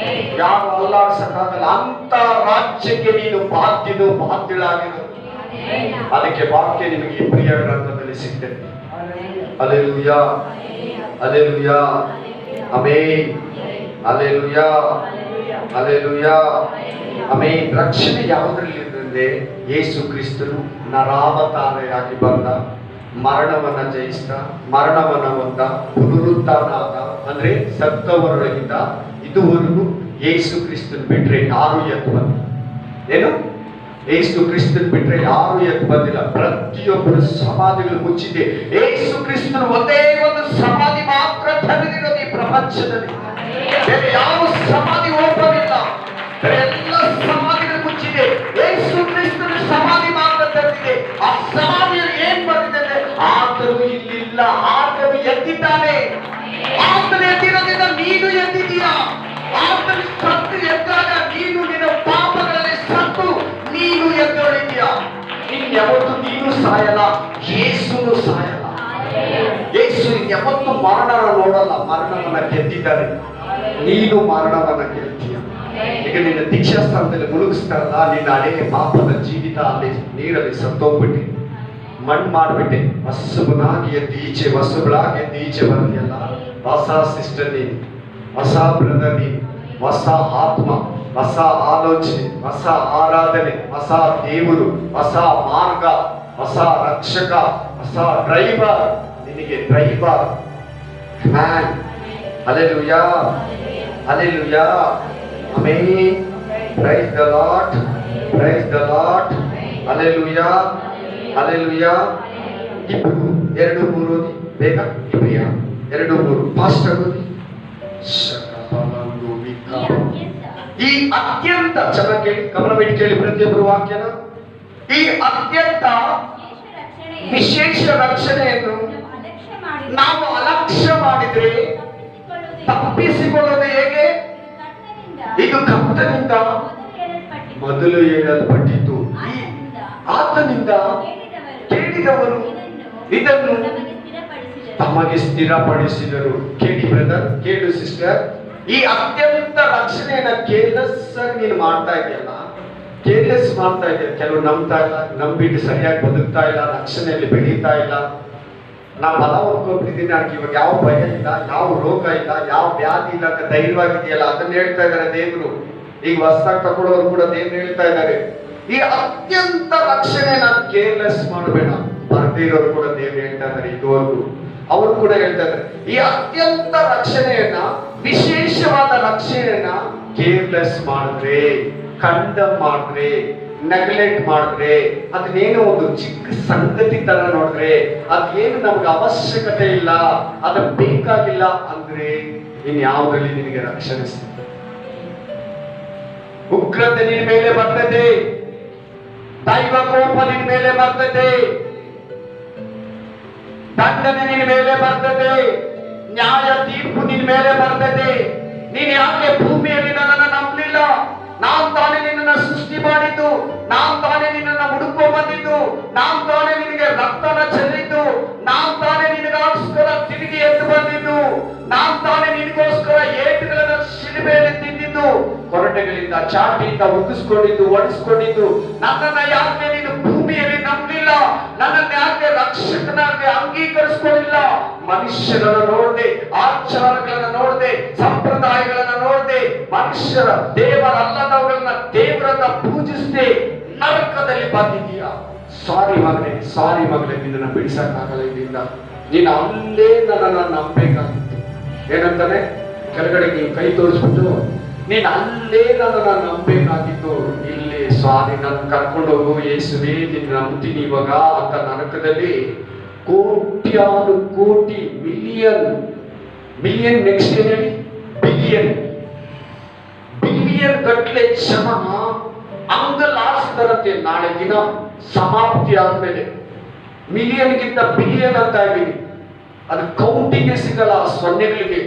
ಯಾರು ಅಲ್ಲಾಡ್ಸಕ್ಕಾಗಲ್ಲ. ಅಂತ ರಾಜ್ಯಕ್ಕೆ ನೀನು ಬಾಧ್ಯನು ಬಾಧ್ಯಳಾಗಿರು. ಅದಕ್ಕೆ ವಾಕ್ಯ ನಿಮಗೆ ಇಬ್ರಿಯ ಗ್ರಂಥದಲ್ಲಿ ಸಿಗ್ತದೆ. Hallelujah hallelujah amen hallelujah hallelujah amen. ರಕ್ಷಣೆ ಯಾವುದರಲ್ಲಿ ಇರ್ತದೆ? ಯೇಸು ಕ್ರಿಸ್ತನು ನರಾವತಾರೆಯಾಗಿ ಬಂದ, ಮರಣವನ್ನ ಜಯಿಸಿದ, ಮರಣವನ್ನ ಹೊಂದ, ಪುನರುತ್ಥಾನ ಆದ, ಅಂದ್ರೆ ಸತ್ತವರೊಳಗಿಂದ ಇದುವರೆಗೂ ಯೇಸು ಕ್ರಿಸ್ತನ್ ಬಿಟ್ರೆ ಯಾರು ಎದ್ದು ಬಂದಿಲ್ಲ. ಏನು? ಯೇಸು ಕ್ರಿಸ್ತನ್ ಬಿಟ್ರೆ ಯಾರು ಎದ್ದು ಬಂದಿಲ್ಲ. ಪ್ರತಿಯೊಬ್ಬರು ಸಮಾಧಿಗಳು ಮುಚ್ಚಿದೆ. ಯೇಸು ಕ್ರಿಸ್ತನು ಒಂದೇ ಒಂದು ಸಮಾಧಿ ಮಾತ್ರ ತೆರೆದಿರೋದು ಈ ಪ್ರಪಂಚದಲ್ಲಿ. ಬೇರೆ ಯಾವ ಸಮಾಧಿ ಓಪನ್ ಇಲ್ಲ, ಬೇರೆ ಎಲ್ಲ ಸಮಾಧಿಗಳು ಮುಚ್ಚಿದೆ. ಯೇಸು ಕ್ರಿಸ್ತನ ಸಮಾಧಿ ಮಾತ್ರ ತೆರೆದಿದೆ. ಆ ಸಮಾಧಿಯಲ್ಲಿ ಏನ್ ಬಂದಿದೆ? ಆತನು ಇಲ್ಲಿಲ್ಲ, ಆತನು ಎದ್ದಿದ್ದಾನೆ. ಆತನು ಎದ್ದಿರೋದ್ರಿಂದ ನೀನು ಎದ್ದಿದ್ದೀಯಾ. ಆತನು ಸತ್ತು ಎದ್ದಾಗ ನೀನು ನಿನ್ನ ಪಾಪಗಳಲ್ಲಿ ಸತ್ತು ನೀನು ಎದ್ದೊಳಿದ್ದೀಯಾ. ಯಾವತ್ತು ನೀನು ಸಾಯಲ್ಲ, ಯೇಸುನು ಸಾಯಲ್ಲ. ಯೇಸು ಯಾವತ್ತು ಮರಣನ ನೋಡಲ್ಲ, ಮರಣವನ್ನ ಗೆದ್ದಿದ್ದಾನೆ. ನೀನು ಮರಣವನ್ನ ಗೆಲ್ತೀಯ. ಈಗ ನಿನ್ನ ದೀಕ್ಷಾ ಸ್ಥಾನದಲ್ಲಿ ಮುಳುಗಿಸ್ತಾರಲ್ಲ, ನಿನ್ನ ಹಳೆಯ ಪಾಪದ ಜೀವಿತ ಅಲ್ಲಿ ನೀರಲ್ಲಿ ಸತ್ತೋಗ್ಬಿಟ್ಟೆ, ಮಣ್ಣು ಮಾಡ್ಬಿಟ್ಟೆ. ಹೊಸಬನಾಗಿ ಎದ್ದು ಈಚೆ, ಹೊಸಬಳಾಗಿ ಎದ್ದು ಈಚೆ ಬರ್ತೀಯಲ್ಲ. ಹೊಸ ಸಿಸ್ಟರ್ ನೀನು, ಹೊಸ ಬ್ರದರ್ ನೀನು, ಹೊಸ ಆತ್ಮ, ಹೊಸ ಆಲೋಚನೆ, ಹೊಸ ಆರಾಧನೆ, ಹೊಸ ದೇವರು, ಹೊಸ ಮಾರ್ಗ, ಹೊಸ ರಕ್ಷಕ, ಹೊಸ ಡ್ರೈವರ್. ನಿನಗೆ driver. Hallelujah hallelujah amen. Praise the Lord, praise the Lord. Hallelujah, hallelujah. ಇಬ್ರು 2:3 ಓದಿ ಬೇಗ. ಇಬ್ರಿಯ 2:3 ಫಾಸ್ಟ್ ಆಗೋದಿ. ಈ ಅತ್ಯಂತ ಚೆನ್ನಾಗಿ ಕೇಳಿ, ಗಮನವಿಟ್ಟು ಕೇಳಿ ಪ್ರತಿಯೊಬ್ಬರು ವಾಕ್ಯನ. ಈ ಅತ್ಯಂತ ವಿಶೇಷ ರಕ್ಷಣೆಯನ್ನು ನಾವು ಅಲಕ್ಷ್ಯ ಮಾಡಿದ್ರೆ ತಪ್ಪಿಸಿಕೊಳ್ಳೋದು ಹೇಗೆ? ಇದು ಕರ್ತನಿಂದ ಮೊದಲು ಹೇಳಲ್ಪಟ್ಟಿತು. ಆತನಿಂದ ಕೇಳಿದವರು ಇದನ್ನು ತಮಗೆ ಸ್ಥಿರಪಡಿಸಿದರು. ಕೇಳಿ ಬ್ರದರ್, ಕೇಳು ಸಿಸ್ಟರ್, ಈ ಅತ್ಯಂತ ರಕ್ಷಣೆಯನ್ನ ಕೇರ್ಲೆಸ್ ಆಗಿ ನೀನು ಮಾಡ್ತಾ ಇದೆಯಲ್ಲ, ಕೇರ್ಲೆಸ್ ಮಾಡ್ತಾ ಇದೆಯಲ್ಲ. ಕೆಲವರು ನಂಬ್ತಾ ಇಲ್ಲ, ನಂಬಿಟ್ಟು ಸರಿಯಾಗಿ ಬದುಕ್ತಾ ಇಲ್ಲ, ರಕ್ಷಣೆಯಲ್ಲಿ ಬೆಳೀತಾ ಇಲ್ಲ. ನಾ ಬಲ ಹೊಂದ್ಕೊಂಡಿದ್ದೀನಿ, ನನಗೆ ಇವಾಗ ಯಾವ ಭಯ ಇಲ್ಲ, ಯಾವ ರೋಗ ಇಲ್ಲ, ಯಾವ ವ್ಯಾಧಿ ಇಲ್ಲ ಅಂತ ಧೈರ್ಯವಾಗಿದೆಯಲ್ಲ, ಅದನ್ನ ಹೇಳ್ತಾ ಇದ್ದಾರೆ ದೇವರು. ಈಗ ಹೊಸದಾಗಿ ತಗೊಳ್ಳೋರು ಕೂಡ ದೇವ್ರು ಹೇಳ್ತಾ ಇದ್ದಾರೆ, ಈ ಅತ್ಯಂತ ರಕ್ಷಣೆ ನಾನು ಕೇರ್ಲೆಸ್ ಮಾಡಬೇಡ. ಬರ್ದೇ ಇರೋರು ಕೂಡ ದೇವ್ರು ಹೇಳ್ತಾ ಇದ್ದಾರೆ ಇದುವರೆಗೂ. ಅವರು ಕೂಡ ಹೇಳ್ತಾ ಇದ್ದಾರೆ, ಈ ಅತ್ಯಂತ ರಕ್ಷಣೆಯನ್ನ, ವಿಶೇಷವಾದ ರಕ್ಷಣೆಯನ್ನ ಕೇರ್ಲೆಸ್ ಮಾಡಿದ್ರೆ, ಕಂಡಮ್ ಮಾಡಿದ್ರೆ, ನೆಗ್ಲೆಕ್ಟ್ ಮಾಡಿದ್ರೆ, ಅದನ್ನೇನೋ ಒಂದು ಚಿಕ್ಕ ಸಂಗತಿ ತರ ನೋಡಿದ್ರೆ, ಅದೇನು ನಮ್ಗೆ ಅವಶ್ಯಕತೆ ಇಲ್ಲ, ಅದು ಬೇಕಾಗಿಲ್ಲ ಅಂದ್ರೆ ಇನ್ ಯಾವ್ದ್ರಲ್ಲಿ ನಿನಗೆ ರಕ್ಷಣೆ ಸಿಗ್ತದೆ? ಉಗ್ರತೆ ನಿನ್ ಮೇಲೆ ಬರ್ತದೆ, ದೈವ ಕೋಪ ನಿನ್ ಮೇಲೆ ಬರ್ತದೆ, ದಂಡನೆ ನಿನ್ ಮೇಲೆ ಬರ್ತದೆ, ನ್ಯಾಯ ತೀರ್ಪು ನಿನ್ ಮೇಲೆ ಬರ್ತದೆ. ನೀನ್ ಯಾಕೆ ಭೂಮಿಯಲ್ಲಿ ನನ್ನನ್ನು ನಂಬಲಿಲ್ಲ? ನಾನ್ ತಾನೇ ನಿನ್ನನ್ನು ಸೃಷ್ಟಿ ಮಾಡಿದ್ದು, ನಾನ್ ತಾನೇ ನಿನ್ನನ್ನು ಹುಡುಕೊಂಡ್ ಬಂದಿದ್ದು, ನಾನ್ ತಾನೇ ನಿನಗೆ ರಕ್ತನ ಚೆಲ್ಲಿದ್ದು, ನಾನ್ ತಾನೇ ನಿನಗೋಸ್ಕರ ತಿರುಗಿ ಎದ್ದು ಬಂದಿದ್ದು, ನಾನ್ ತಾನೇ ನಿನಗೋಸ್ಕರ ಏಟುಗಳನ್ನ ಶಿಲುಬೆಯಲ್ಲಿ ತಿಂದಿದ್ದು, ಕೊರಟೆಗಳಿಂದ ಚಾಟಿಯಿಂದ ಒಗ್ಗಿಸ್ಕೊಂಡಿದ್ದು, ಒಡಿಸ್ಕೊಂಡಿದ್ದು. ನನ್ನನ್ನ ಯಾಕೆ ನೀನು ಭೂಮಿಯಲ್ಲಿ ನಂಬಲಿಲ್ಲ? ನನ್ನನ್ನು ಯಾಕೆ ರಕ್ಷಕನಾಗಿ ಅಂಗೀಕರಿಸ್ಕೊಳ್ಳಿಲ್ಲ? ಮನುಷ್ಯರನ್ನು ನೋಡದೆ, ಆಚಾರಗಳನ್ನ ನೋಡದೆ, ಸಂಪ್ರದಾಯಗಳನ್ನ ನೋಡದೆ, ಮನುಷ್ಯರ ದೇವರಲ್ಲದವುಗಳನ್ನ ದೇವರನ್ನ ಪೂಜಿಸದೆ ನರಕದಲ್ಲಿ ಬಂದಿದೀಯಾ? ಸಾರಿ ಮಗನೇ, ಸಾರಿ ಮಗಳೇ, ನಿನ್ನನ್ನು ಬಿಡಿಸಕ್ಕಾಗಲ್ಲ ಇಲ್ಲಿಂದ. ನೀನು ಅಲ್ಲೇ ನನ್ನನ್ನು ನಂಬೇಕಾಗಿತ್ತು. ಏನಂತಾನೆ ಕೆಳಗಡೆ ನೀನು ಕೈ ತೋರಿಸ್ಬಿಟ್ಟು, ನೀನ್ ಅಲ್ಲೇ ನನ್ನನ್ನು ನಂಬೇಕಾಗಿತ್ತು. ಇಲ್ಲಿ ಸಾರಿ, ನನ್ನ ಕರ್ಕೊಂಡು ಹೋಗು ಯೇಸುವೆ, ನಿನ್ನ ನಂಬ್ತೀನಿ ಇವಾಗ ಅಂತ ನರಕದಲ್ಲಿ ಕೋಟ್ಯಾನು ಕೋಟಿ ಮಿಲಿಯನ್ ನೆಕ್ಸ್ಟ್ ಏನ್ ಹೇಳಿ, ಬಿಲಿಯನ್ ಗಟ್ಲೆ ಜನ ಅಂಗಲಾರಿಸಿದರಂತೆ. ನಾಳೆ ದಿನ ಸಮಾಪ್ತಿ ಆದ್ಮೇಲೆ ಮಿಲಿಯನ್ಗಿಂತ ಬಿಲಿಯನ್ ಅಂತ ಇದ್ದೀನಿ, ಅದು ಕೌಂಟಿಗೆ ಸಿಗಲ್ಲ ಸೊನ್ನೆಗಳಿಗೆ.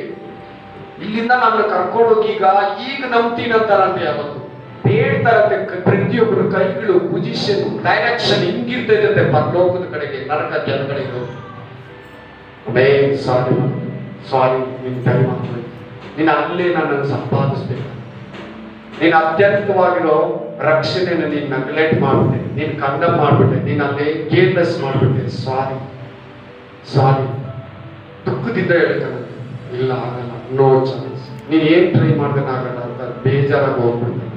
ಇಲ್ಲಿಂದ ನನ್ನ ಕರ್ಕೊಂಡೋಗಿ ಈಗ ನಂಬ್ತೀನಿ ಅಂತಾರಂತೆ. ಯಾವತ್ತು ಬೇಡ್ತಾರಂತೆ ಪ್ರತಿಯೊಬ್ಬರು ಕೈಗಳು, ಪೊಸಿಷನ್, ಡೈರೆಕ್ಷನ್ ಹಿಂಗಿರ್ತೈದಂತೆ ಪರಲೋಕದ ಕಡೆಗೆ, ನರಕ ಜನಗಳಿಗೆ. ಸಾರಿ ಸಾರಿ, ನಿನ್ ಟೈಮ್ ಆಗ್ತದೆ, ನೀನು ಅಲ್ಲೇ ನನ್ನನ್ನು ಸಂಪಾದಿಸ್ಬೇಕು. ನೀನು ಅತ್ಯಂತವಾಗಿರೋ ರಕ್ಷಣೆಯನ್ನು ನೀನು ನೆಗ್ಲೆಕ್ಟ್ ಮಾಡ್ಬಿಟ್ಟೆ, ನೀನು ಕಂಡಮ್ ಮಾಡ್ಬಿಟ್ಟೆ, ನೀನು ಅಲ್ಲೇ ಕೇರ್ಲೆಸ್ ಮಾಡ್ಬಿಟ್ಟೆ. ಸಾರಿ ಸಾರಿ, ದುಃಖದಿಂದ ಹೇಳ್ತಾನೆ, ಇಲ್ಲ ಆಗಲ್ಲ, ನೋ ಚಾನ್ಸ್, ನೀನ್ ಏನ್ ಟ್ರೈ ಮಾಡ್ಬೇಕಾಗಲ್ಲ ಅಂತ ಬೇಜಾರಾಗಿ ಹೋಗ್ಬಿಡ್ತಾನೆ.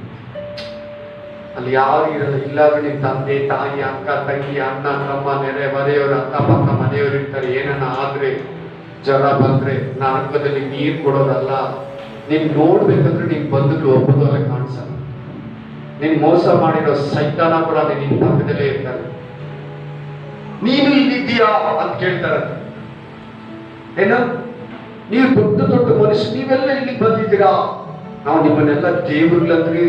ಅಲ್ಲಿ ಯಾರು ಇರಲ್ಲ. ಇಲ್ಲಾದ್ರೂ ನಿನ್ ತಂದೆ ತಾಯಿ, ಅಕ್ಕ ತಂಗಿ, ಅಣ್ಣ ತಮ್ಮ, ನೆರೆ ಮನೆಯವರು, ಅಕ್ಕಪಕ್ಕ ಮನೆಯವರು ಇರ್ತಾರೆ. ಏನನ್ನ ಆದ್ರೆ, ಜ್ವರ ಬಂದ್ರೆ ನರಕದಲ್ಲಿ ನೀರ್ ಕೊಡೋದಲ್ಲ. ನೀನ್ ನೋಡ್ಬೇಕಂದ್ರೆ ನೀನ್ ಬಂದು ಒಬ್ಬದಲ್ಲ ಕಾಣಿಸಲ್ಲ. ನೀನ್ ಮೋಸ ಮಾಡಿರೋ ಸೈತಾನ ಕೂಡ ನಿನ್ ಪಕ್ಕದಲ್ಲೇ ಇರ್ತಾರೆ. ನೀನು ಇಲ್ಲಿದ್ದೀಯಾ ಅಂತ ಕೇಳ್ತಾರ. ಏನು ನೀವು ದೊಡ್ಡ ದೊಡ್ಡ ಮನುಷ್ಯ, ನೀವೆಲ್ಲ ಇಲ್ಲಿಗೆ ಬಂದಿದ್ದೀರಾ? ನಾವು ನಿಮ್ಮನ್ನೆಲ್ಲ ದೇವ್ರುಗಳಂದ್ರಿ,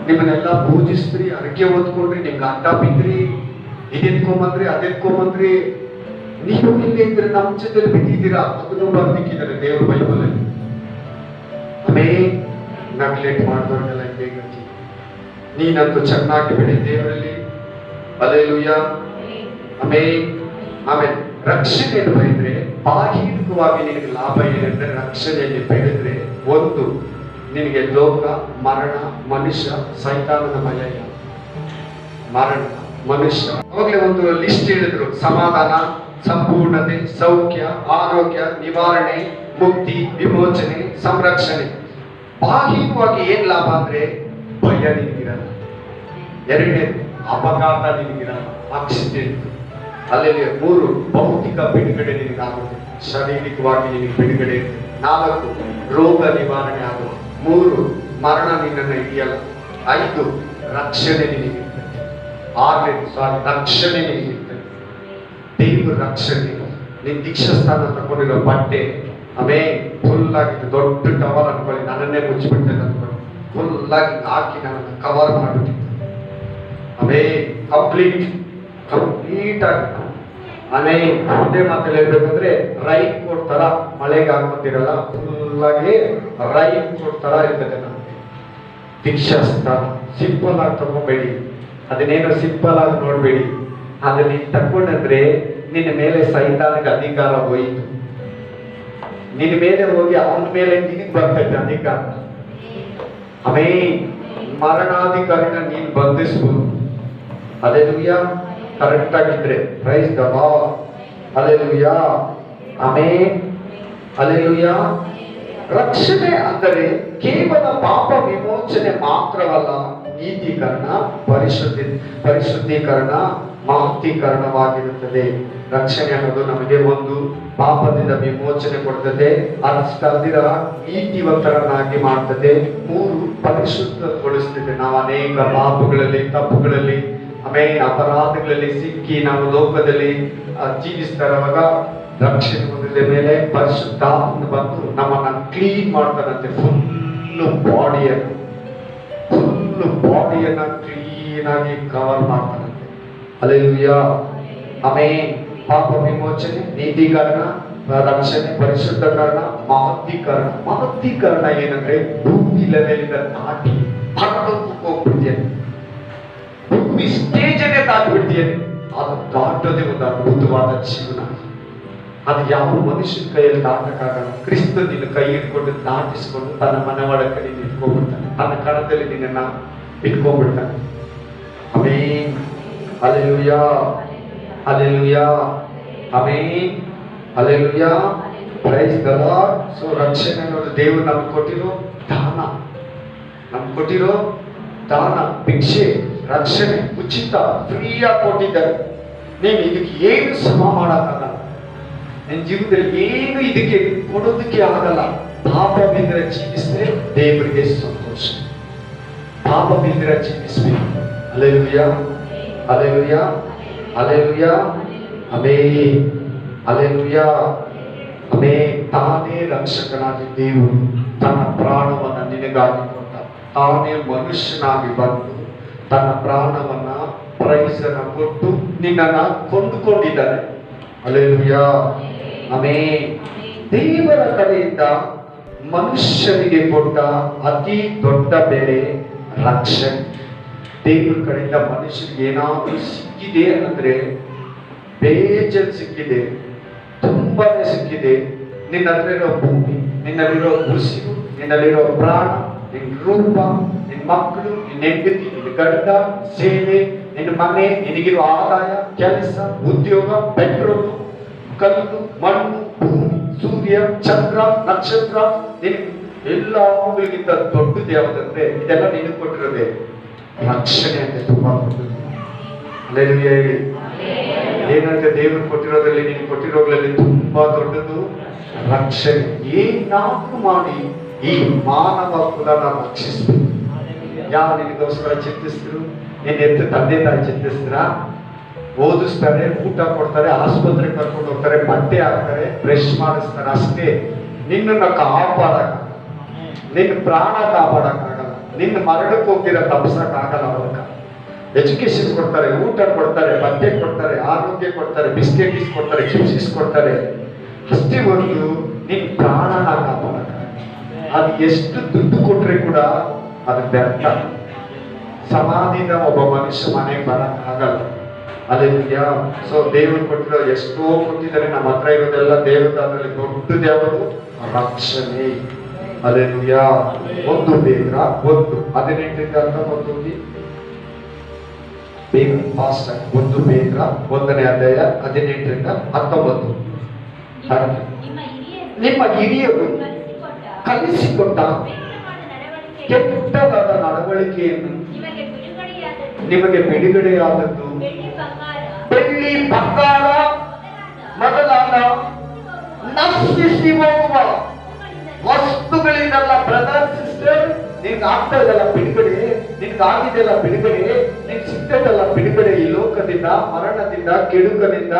ನಿಮ್ಮನ್ನೆಲ್ಲ ಪೂಜಿಸ್ತ್ರಿ, ಅರಕೆ ಓದ್ಕೊಂಡ್ರಿ, ನಿಮ್ಗೆ ಅಡ್ಡ ಬಿದ್ರಿ, ಇದೆತ್ಕೊಂಬಂದ್ರಿ, ಅದೆತ್ಕೊಂಬಂದ್ರಿ. ನೀವು ಇಲ್ಲೇ ಇದ್ರೆ ನಮ್ಮ ಜೊತೆಲಿ ಬಿದ್ದಿದ್ದೀರಾ. ಅದನ್ನು ಬರ್ದಿಕ್ಕಿದ್ದಾರೆ ದೇವ್ರ ಬೈಬಲಲ್ಲಿ. ನೆಗ್ಲೆಕ್ಟ್ ಮಾಡಿದವ್ರಿಗೆಲ್ಲ ಇದೇ ಗತಿ. ನೀನಂತೂ ಚೆನ್ನಾಗಿ ಬೆಳಿ ದೇವರಲ್ಲಿ. ಹಲ್ಲೆಲೂಯಾ, ಆಮೇಲೆ ರಕ್ಷಣೆಯನ್ನು ಬೈದ್ರೆ ಬಾಹ್ಯಿಕವಾಗಿ ನಿನಗೆ ಲಾಭ ಏನೆಂದ್ರೆ, ರಕ್ಷಣೆಯಲ್ಲಿ ಬೆಳೆದ್ರೆ ಒಂದು, ನಿನಗೆ ಲೋಕ, ಮರಣ, ಮನುಷ್ಯ, ಸೈತಾನನ ಭಯ ಇಲ್ಲ. ಮರಣ, ಮನುಷ್ಯ, ಅವಾಗಲೇ ಒಂದು ಲಿಸ್ಟ್ ಹೇಳಿದ್ರು: ಸಮಾಧಾನ, ಸಂಪೂರ್ಣತೆ, ಸೌಖ್ಯ, ಆರೋಗ್ಯ, ನಿವಾರಣೆ, ಮುಕ್ತಿ, ವಿಮೋಚನೆ, ಸಂರಕ್ಷಣೆ. ಬಾಹ್ಯಿಕವಾಗಿ ಏನ್ ಲಾಭ ಅಂದ್ರೆ ಭಯ ನಿನಗಿರಲ್ಲ. ಎರಡನೇದು ಅಪಘಾತ ನಿನಗಿರಲ್ಲ, ಆಕ್ಸಿಡೆಂಟ್. ಅಲ್ಲಲ್ಲಿ 3 ಭೌತಿಕ ಬಿಡುಗಡೆ ನಿನಗಾಗುತ್ತೆ, ಶಾರೀರಿಕವಾಗಿ ನಿನಗೆ ಬಿಡುಗಡೆ ಇರುತ್ತೆ. 4 ರೋಗ ನಿವಾರಣೆ ಆಗುತ್ತೆ. 3 ಮರಣ ನಿನ್ನನ್ನು ಹಿಡಿಯಲ್ಲ. 5 ರಕ್ಷಣೆ ನಿನಗಿರ್ತದೆ. 6 ರಕ್ಷಣೆ ನಿನಗಿರ್ತದೆ. ದೇವ್ರ ರಕ್ಷಣೆ. ನೀನ್ ದೀಕ್ಷಾ ಸ್ಥಾನ ತಗೊಂಡಿರೋ ಬಟ್ಟೆ ಅವೇ ಫುಲ್ ಆಗಿ ದೊಡ್ಡ ಟವರ್ ಅನ್ಕೊಳ್ಳಿ, ನನ್ನನ್ನೇ ಮುಚ್ಚಿಬಿಡ್ತೇನೆ ಅನ್ಕೊಳ್ಳಿ, ಫುಲ್ ಆಗಿ ಹಾಕಿ ನನ್ನನ್ನು ಕವರ್ ಮಾಡಿಬಿಟ್ಟಿದ್ದೆ. ಅವೇ ಕಂಪ್ಲೀಟ್ ಆಗಿ ಅನೇ ಒಂದೇ ಮಾತಲ್ಲಿ ಹೇಳ್ಬೇಕಂದ್ರೆ ರೈನ್ ಕೋಟ್ ತರ ಮಳೆಗೆ ಹಾಕೋತಿರಲ್ಲ, ಫುಲ್ ಆಗಿ ರೈನ್ ಕೋಟ್ ತರ ಇರ್ತದೆ ನಮಗೆ. ದೀಕ್ಷಾ ಸ್ಥಾನ ಸಿಂಪಲ್ ಆಗಿ ತಗೋಬೇಡಿ, ಅದನ್ನೇನೋ ಸಿಂಪಲ್ ಆಗಿ ನೋಡ್ಬೇಡಿ. ಆದ್ರೆ ನೀನ್ ತಗೊಂಡ್ರೆ ನಿನ್ನ ಮೇಲೆ ಸೈತಾನಿಗೆ ಅಧಿಕಾರ ಹೋಯಿತು. ನಿನ್ನ ಮೇಲೆ ಹೋಗಿ ಅವನ ಮೇಲೆ ನಿನಗೆ ಬರ್ತೈತೆ ಅಧಿಕಾರ. ಅವೇ ಮರಣಾಧಿಕಾರಿನ ನೀನ್ ಬಂಧಿಸ್ಬೋದು. ಅಲ್ಲೆಲೂಯಾ. ಕರೆಕ್ಟ್ ಆಗಿದ್ರೆ price the lord. Alleluia. Amen. Alleluia. ರಕ್ಷಣೆ ಅಂದರೆ ಕೇವಲ ಪಾಪ ವಿಮೋಚನೆ ಮಾತ್ರವಲ್ಲ, ನೀತೀಕರಣ, ಪರಿಶುದ್ಧೀಕರಣ, ಮಹತ್ವೀಕರಣವಾಗಿರುತ್ತದೆ. ರಕ್ಷಣೆ ಅನ್ನೋದು ನಮಗೆ ಒಂದು ಪಾಪದಿಂದ ವಿಮೋಚನೆ ಕೊಡ್ತದೆ, ಅಷ್ಟಲ್ದಿರ ನೀತಿವಂತರನ್ನಾಗಿ ಮಾಡ್ತದೆ. 3 ಪರಿಶುದ್ಧಗೊಳಿಸ್ತದೆ. ನಾವು ಅನೇಕ ಪಾಪಗಳಲ್ಲಿ, ತಪ್ಪುಗಳಲ್ಲಿ, ಆಮೇಲೆ ಅಪರಾಧಗಳಲ್ಲಿ ಸಿಕ್ಕಿ ನಾವು ಲೋಕದಲ್ಲಿ ಜೀವಿಸ್ತಾ ಇರುವಾಗ ರಕ್ಷಣೆ ಹೊಂದಿದ ಮೇಲೆ ಪರಿಶುದ್ಧಾತ್ಮ ಬಂದು ನಮ್ಮನ್ನ ಕ್ಲೀನ್ ಮಾಡ್ತಾರಂತೆ. ಫುಲ್ ಬಾಡಿಯನ್ನ ಕ್ಲೀನ್ ಆಗಿ ಕವರ್ ಮಾಡ್ತಾರಂತೆ. ಹಲ್ಲೆಲೂಯಾ. ಆಮೆನ್. ಪಾಪ ವಿಮೋಚನೆ, ನೀತೀಕರಣ, ರಕ್ಷಣೆ, ಪರಿಶುದ್ಧೀಕರಣ, ಮಹತ್ವೀಕರಣ ಏನಂದ್ರೆ ಭೂಮಿ ಲೆವೆಲಿಂದ ದಾಟಿ ಪರಲೋಕಕ್ಕೆ ಹೋಗ್ಬಿಡ್ತೀಯನೆ, ಭೂಮಿ ಸ್ಟೇಜನ್ನೇ ದಾಟಿಬಿಡ್ತೀಯನೆ. ಅದು ದಾಟೋದೇ ಒಂದು ಅದ್ಭುತವಾದ ಜೀವನ. ಅದು ಯಾವ ಮನುಷ್ಯನ ಕೈಯಲ್ಲಿ ದಾಟಕ್ಕಾಗಲ್ಲ. ಕ್ರಿಸ್ತ ನಿನ್ನ ಕೈ ಹಿಡ್ಕೊಂಡು ದಾಟಿಸ್ಕೊಂಡು ತನ್ನ ಮನೆ ಒಳಗೆ ನೀನು ಇಟ್ಕೊಂಡ್ಬಿಡ್ತಾನೆ, ತನ್ನ ಕಣದಲ್ಲಿ ನಿನ್ನ ಇಟ್ಕೊಂಡ್ಬಿಡ್ತಾನೆ. Amen. Hallelujah. Hallelujah. Amen. Hallelujah. Praise the Lord. So ರಕ್ಷಣೆ ಅನ್ನೋದು ದೇವರು ನಮ್ಗೆ ಕೊಟ್ಟಿರೋ ದಾನ, ನಮ್ಗೆ ಕೊಟ್ಟಿರೋ ದಾನ, ಭಿಕ್ಷೆ. ರಕ್ಷಣೆ ಉಚಿತ, ಫ್ರೀಯಾಗಿ ಕೊಟ್ಟಿದ್ದಾರೆ. ನೀನು ಇದಕ್ಕೆ ಏನು ಸಮ ಮಾಡಕ್ಕಾಗಲ್ಲ. ನಿನ್ನ ಜೀವನದಲ್ಲಿ ಏನು ಇದಕ್ಕೆ ಕೊಡೋದಕ್ಕೆ ಆಗಲ್ಲ. ಪಾಪ ಬಿಂದ್ರೆ ಜೀವಿಸಿದ್ರೆ ದೇವರಿಗೆ ಸಂತೋಷ. ಪಾಪ ಬಿಂದ್ರೆ ಜೀವಿಸ್ಬೇಕು. Hallelujah. Hallelujah. Hallelujah. Amen. Hallelujah. Amen. ತಾನೇ ರಕ್ಷಕನಾಗಿ ದೇವರು ತನ್ನ ಪ್ರಾಣವನ್ನ ನಿನಗಾಗಿ ಕೊಟ್ಟ. ತಾನೇ ಮನುಷ್ಯನಾಗಿ ಬಂದು ತನ್ನ ಪ್ರಾಣವನ್ನ ಪ್ರೈಸನ್ನ ಕೊಟ್ಟು ನಿನ್ನನ್ನ ಕೊಂಡುಕೊಂಡಿದ್ದಾನೆ. ಹಲ್ಲೆಲೂಯಾ. ಆಮೆನ್. ದೇವರ ಕಡೆಯಿಂದ ಮನುಷ್ಯನಿಗೆ ಕೊಟ್ಟ ಅತಿ ದೊಡ್ಡ ಬೆಲೆ ರಕ್ಷಣೆ. ದೇವರ ಕಡೆಯಿಂದ ಮನುಷ್ಯನಿಗೆ ಏನಾದರೂ ಸಿಕ್ಕಿದೆ ಅಂದ್ರೆ ಬೇಜನ್ ಸಿಕ್ಕಿದೆ, ತುಂಬಾನೇ ಸಿಕ್ಕಿದೆ. ನಿನ್ನಲ್ಲಿರೋ ಭೂಮಿ, ನಿನ್ನಲ್ಲಿರೋ ಉಸಿರು, ನಿನ್ನಲ್ಲಿರೋ ಪ್ರಾಣ, ನಿನ್ನ ರೂಪ, ನಿನ್ನ ಮಕ್ಕಳು, ನಿನ್ನ ಹೆಂಡತಿ, ನಿನ್ನ ಗಂಡ, ಸೇವೆ, ನಿನ್ನ ಮನೆ, ನಿನಗಿರೋ ಆದಾಯ, ಕೆಲಸ, ಉದ್ಯೋಗ, ಪೆಟ್ರೋಲ್, ಕಲ್ಲು, ಮಣ್ಣು, ಭೂಮಿ, ಸೂರ್ಯ, ಚಂದ್ರ, ನಕ್ಷತ್ರ, ಎಲ್ಲಗಳಿಗಿಂತ ದೊಡ್ಡದು ಯಾವುದಂದ್ರೆ ಇದೆಲ್ಲ ನಿನಗೆ ಕೊಟ್ಟಿರೋದೇ ರಕ್ಷಣೆ ಅಂತ. ತುಂಬಾ ದೊಡ್ಡದು. ಹಲ್ಲೆಲೂಯಾ. ಹೇಳಿ ಏನಂತ ದೇವರು ಕೊಟ್ಟಿರೋದ್ರಲ್ಲಿ, ನೀನು ಕೊಟ್ಟಿರೋದ್ರಲ್ಲಿ ತುಂಬಾ ದೊಡ್ಡದು ರಕ್ಷಣೆ. ಏನಾದ್ರೂ ಮಾಡಿ ಈ ಮಾನವ ಕುಲನ ರಕ್ಷಿಸ್ಬೇಕು. ಯಾವ ನಿನಗೋಸ್ಕರ ಚಿಂತಿಸಿದ್ರು? ನಿನ್ನ ತಂದೆ ತಾಯಿ ಚಿಂತಿಸಿದ್ರ? ಓದಿಸ್ತಾರೆ, ಊಟ ಕೊಡ್ತಾರೆ, ಆಸ್ಪತ್ರೆಗೆ ಕರ್ಕೊಂಡು ಹೋಗ್ತಾರೆ, ಬಟ್ಟೆ ಹಾಕ್ತಾರೆ, ಬ್ರಷ್ ಮಾಡಿಸ್ತಾರೆ, ಅಷ್ಟೇ. ನಿನ್ನನ್ನು ಕಾಪಾಡಕ್ಕಾಗಲ್ಲ, ನಿನ್ನ ಪ್ರಾಣ ಕಾಪಾಡಕ್ಕಾಗಲ್ಲ, ನಿನ್ನ ಮರಣಕ್ಕೆ ಹೋಗಿರೋ ತಪ್ಪಿಸಕ್ಕಾಗಲ್ಲ. ಅವಕ್ಕ ಎಜುಕೇಶನ್ ಕೊಡ್ತಾರೆ, ಊಟ ಕೊಡ್ತಾರೆ, ಬಟ್ಟೆ ಕೊಡ್ತಾರೆ, ಆರೋಗ್ಯ ಕೊಡ್ತಾರೆ, ಬಿಸ್ಕೆಟ್ ಕೊಡ್ತಾರೆ, ಚಿಪ್ಸ್ ಕೊಡ್ತಾರೆ, ಅಷ್ಟೇ ಒಂದು ನಿನ್ನ ಪ್ರಾಣನ ಕಾಪಾಡಕ್ಕಾಗಲ್ಲ. ಅದು ಎಷ್ಟು ದುಡ್ಡು ಕೊಟ್ರೆ ಕೂಡ ಅದು ವ್ಯರ್ಥ. ಸಮಾಧಿನ ಒಬ್ಬ ಮನುಷ್ಯ ಮನೆಗೆ ಬರಕ್ಕಾಗಲ್ಲ. ಹಲ್ಲೆಲೂಯಾ. ಸೊ ದೇವರು ಕೊಟ್ಟಿರೋ ಎಷ್ಟೋ ಕೊಟ್ಟಿದ್ದಾರೆ. ನಮ್ಮ ಹತ್ರ ಇರೋದೆಲ್ಲ ದೇವರ, ಅದರಲ್ಲಿ ದೊಡ್ಡದು ಯಾವುದು? ರಕ್ಷಣೆ. ಹಲ್ಲೆಲೂಯಾ. 1 ಪೇತ್ರ 1:18 ಬೇಗ ಫಾಸ್ಟ್ ಆಗಿ. 1 ಪೇತ್ರ 1ನೇ ಅಧ್ಯಾಯ 18-19. ನಿಮ್ಮ ಹಿರಿಯರು ಕಲಿಸಿಕೊಟ್ಟ ಕೆಟ್ಟದಾದ ನಡವಳಿಕೆಯನ್ನು ನಿಮಗೆ ಬಿಡುಗಡೆಯಾದದ್ದು ಬೆಳ್ಳಿ, ಬಂಗಾರ ಮೊದಲಾದ ನಶಿಸಿ ಹೋಗುವ ವಸ್ತುಗಳಿಂದಲ್ಲ. ಬ್ರದರ್ ಸಿಸ್ಟರ್, ನಿಮ್ಗೆ ಆಗ್ತಾ ಇದಲ್ಲ ಬಿಡುಗಡೆ. ನಿನ್ಗಾಗಿದೆಲ್ಲ ಬಿಡುಗಡೆ, ನಿನ್ ಸಿಗ್ತದಲ್ಲ ಬಿಡುಗಡೆ. ಈ ಲೋಕದಿಂದ, ಮರಣದಿಂದ, ಕೆಡುಕನಿಂದ,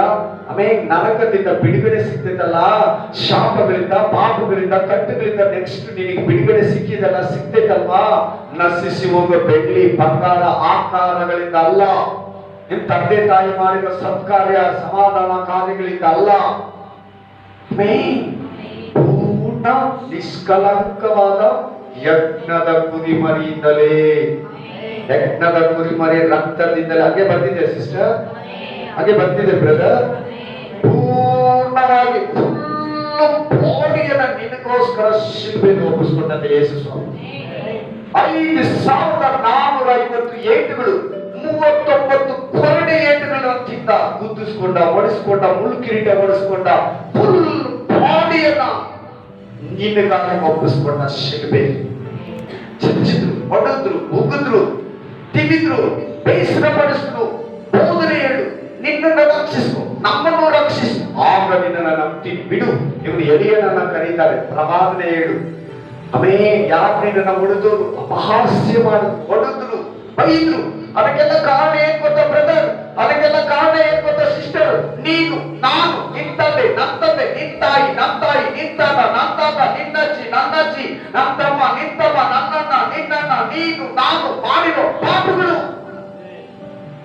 ಆಮೇಲೆ ನರಕದಿಂದ ಬಿಡುಗಡೆ ಸಿಗ್ತದಲ್ಲ, ಶಾಪಗಳಿಂದ, ಪಾಪಗಳಿಂದ, ಕಟ್ಟುಗಳಿಂದ ನೆಕ್ಸ್ಟ್ ನಿನಗೆ ಬಿಡುಗಡೆ ಸಿಕ್ಕಿದಲ್ಲ, ಸಿಗ್ತೈತಲ್ವಾ? ನಶಿಸಿ ಹೋಗೋ ಬೆಳ್ಳಿ ಬಂಗಾರ ಆಕಾರಗಳಿಂದ ಅಲ್ಲ, ನಿಮ್ ತಂದೆ ತಾಯಿ ಮಾಡಿದ ಸತ್ಕಾರ್ಯ ಸಮಾಧಾನ ಕಾರ್ಯಗಳಿಂದ ಅಲ್ಲ, ಪೂರ್ಣ ನಿಷ್ಕಲಂಕವಾದ ಯಜ್ಞದ ಕುರಿಮರಿಯಿಂದಲೇ. ಯಜ್ಞದ ಕುರಿಮರಿ ರಕ್ತದಿಂದಲೇ. ಹಾಗೆ ಬಂದಿದೆ ಸಿಸ್ಟರ್, ಹಾಗೆ ಬಂದಿದೆ ಬ್ರದರ್. ಪೂರ್ಣವಾಗಿ ಬಾಡಿಯನ್ನ ನಿನಗೋಸ್ಕರ ಶಿಲ್ಬೆಯನ್ನು ಒಪ್ಪಿಸಿಕೊಂಡಂತೆ ಯೇಸು ಸ್ವಾಮಿ 5,450 ಏಟುಗಳು, 39 ಕೊರಡೆ ಏಟುಗಳನ್ನು ತಿಂದ, ಗುದ್ದಿಸ್ಕೊಂಡ, ಹೊಡಿಸ್ಕೊಂಡ, ಮುಳ್ಕಿರೀಟ ಹೊಡಿಸ್ಕೊಂಡ, ಫುಲ್ ಬಾಡಿಯನ್ನ ನಿನಗಾಗಿ ಒಪ್ಪಿಸ್ಕೊಂಡ ಶಿಲ್ಬೆ. ಚಚ್ಚಿದ್ರು, ಹೊಡೆದ್ರು, ಉಗಿದ್ರು, ತಿವಿದ್ರು, ಬೇಸರ ಪಡಿಸಿದ್ರು, ಬೋಧನೆ ಹೇಳು, ನಿನ್ನನ್ನು ರಕ್ಷಿಸು, ನಮ್ಮನ್ನು ರಕ್ಷಿಸು, ಆಗ ನಿನ್ನನ್ನು ನಂಬ್ತೀನಿ ಬಿಡು. ಇವರು ಎಲಿಯನನ್ನ ಕರೀತಾರೆ, ಪ್ರವಾದನೆ ಹೇಳು. ಯಾರು ನಿನ್ನನ್ನ ಹೊಡೆದವರು, ಅಪಹಾಸ್ಯ ಮಾಡಿದ್ರು, ಹೊಡೆದ್ರು, ಬೈದ್ರು. ಅದಕ್ಕೆಲ್ಲ ಕಾರಣ ಏನ್ ಗೊತ್ತಾ ಬ್ರದರ್? ಅದಕ್ಕೆಲ್ಲ ಕಾರಣ ಏನ್ ಗೊತ್ತಾ ಸಿಸ್ಟರ್? ನೀನು, ನಾನು, ನಿನ್ ತಂದೆ, ನನ್ನ ತಂದೆ, ನಿನ್ ತಾಯಿ, ನನ್ನ ತಾಯಿ, ನಿನ್ ತಾತ, ನನ್ನ ತಾತ, ನಿನ್ನಜ್ಜಿ, ನನ್ನಜ್ಜಿ, ನನ್ನ ತಮ್ಮ, ನಿನ್ ತಮ್ಮ, ನನ್ನನ್ನ, ನಿನ್ನನ್ನ, ನೀನು, ನಾನು ಮಾಡಿರೋ ಪಾಪಗಳು,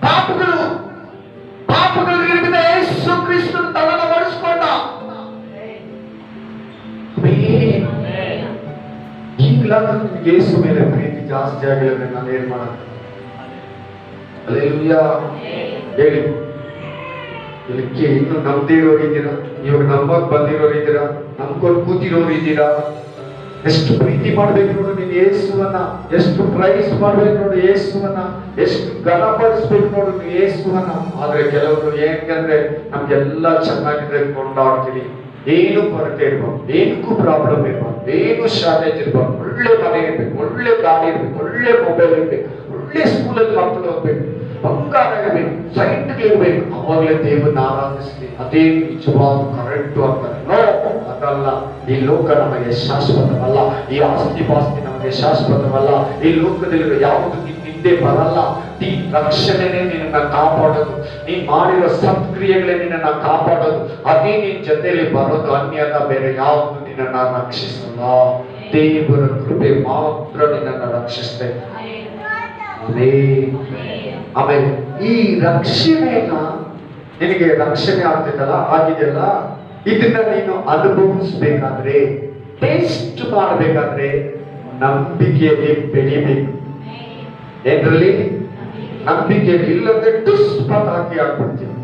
ಪಾಪಗಳು, ಪಾಪಗಳು ಹಿಡಿದ ಯೇಸು ಕ್ರಿಸ್ತನ ತಲೆನ ಹೊಡಿಸ್ಕೊಂಡ. ಈಗಲಾದ್ರೂ ನಿಮ್ಗೆ ಯೇಸು ಮೇಲೆ ಪ್ರೀತಿ ಜಾಸ್ತಿ ಆಗಿಲ್ಲ, ನಾನು ಏನ್ ಮಾಡೋದು? ಹಲ್ಲೆಲೂಯಾ ಹೇಳಿ. ಇದಕ್ಕೆ ಇನ್ನು ನಂಬದಿರೋರು ಇದ್ದೀರಾ, ಇವಾಗ ನಂಬಕ್ ಬಂದಿರೋರು ಇದ್ದೀರಾ, ನಂಬ್ಕೊಂಡು ಕೂತಿರೋರು ಇದ್ದೀರಾ. ಎಷ್ಟು ಪ್ರೀತಿ ಮಾಡ್ಬೇಕು ನೋಡು ನೀನು ಯೇಸುವನ್ನ, ಎಷ್ಟು ಪ್ರೈಸ್ ಮಾಡ್ಬೇಕು ನೋಡು ಯೇಸುವನ್ನ, ಎಷ್ಟು ಘನಪಡಿಸ್ಬೇಕು ನೋಡು ನೀವು ಯೇಸುವನ್ನ. ಆದ್ರೆ ಕೆಲವರು ಹೆಂಗಂದ್ರೆ ನಮ್ಗೆಲ್ಲ ಚೆನ್ನಾಗಿದ್ರೆ ಕೊಂಡಾಡ್ತೀವಿ, ಏನು ಕೊರತೆ ಇರ್ಬಾರ್ದು, ಏನಕ್ಕೂ ಪ್ರಾಬ್ಲಮ್ ಇರ್ಬಾರ್ದು, ಏನು ಶಾರ್ಟೇಜ್ ಇರ್ಬಾರ್ದು, ಒಳ್ಳೆ ಮನೆ ಇರ್ಬೇಕು, ಒಳ್ಳೆ ಗಾಡಿ ಇರ್ಬೇಕು, ಒಳ್ಳೆ ಮೊಬೈಲ್ ಇರ್ಬೇಕು, ಒಳ್ಳೆ ಸ್ಕೂಲಲ್ಲಿ ಮಕ್ಕಳು ಹೋಗ್ಬೇಕು, ಬಂಗಾರ ಇರ್ಬೇಕು, ಸೈಟ್ಗೆ ಇರ್ಬೇಕು, ಅವಾಗಲೇ ದೇವರನ್ನ ಆರಾಧಿಸ್ಲಿ, ಅದೇ ನಿಜವಾದ ಕರೆಕ್ಟು ಅಂತಾರೆ. ನೋ, ಅದಲ್ಲ. ಈ ಲೋಕ ನಮಗೆ ಶಾಶ್ವತವಲ್ಲ, ಈ ಆಸ್ತಿ ಪಾಸ್ತಿ ನಮಗೆ ಶಾಶ್ವತವಲ್ಲ, ಈ ಲೋಕದಲ್ಲಿರೋ ಯಾವುದು ನಿಂದೆ ಬರಲ್ಲ. ಈ ರಕ್ಷಣೆನೇ ನಿನ್ನ ಕಾಪಾಡೋದು, ನೀ ಮಾಡಿರೋ ಸತ್ಕ್ರಿಯೆಗಳೇ ನಿನ್ನ ಕಾಪಾಡೋದು, ಅದೇ ನಿನ್ ಜೊತೆಯಲ್ಲಿ ಬರೋದು, ಅನ್ಯದ ಬೇರೆ ಯಾವುದು ನಿನ್ನ ರಕ್ಷಿಸಲ್ಲ. ದೇವರ ಕೃಪೆ ಮಾತ್ರ ನಿನ್ನ ರಕ್ಷಿಸ್ತೇ. ಆಮೇಲೆ ಈ ರಕ್ಷಣೆಯನ್ನ, ನಿನಗೆ ರಕ್ಷಣೆ ಆಗ್ತಿದ್ದಲ್ಲ, ಆಗಿದೆಯಲ್ಲ, ಇದನ್ನ ನೀನು ಅನುಭವಿಸ್ಬೇಕಾದ್ರೆ, ಟೇಸ್ಟ್ ಮಾಡಬೇಕಾದ್ರೆ ನಂಬಿಕೆಯಲ್ಲಿ ಬೆಳಿಬೇಕು. ಏನ್ರಲ್ಲಿ? ನಂಬಿಕೆಯಲ್ಲಿ. ಇಲ್ಲದೆ ದುಷ್ಪತಾಗಿ ಆಗ್ಬಿಡ್ತೀವಿ,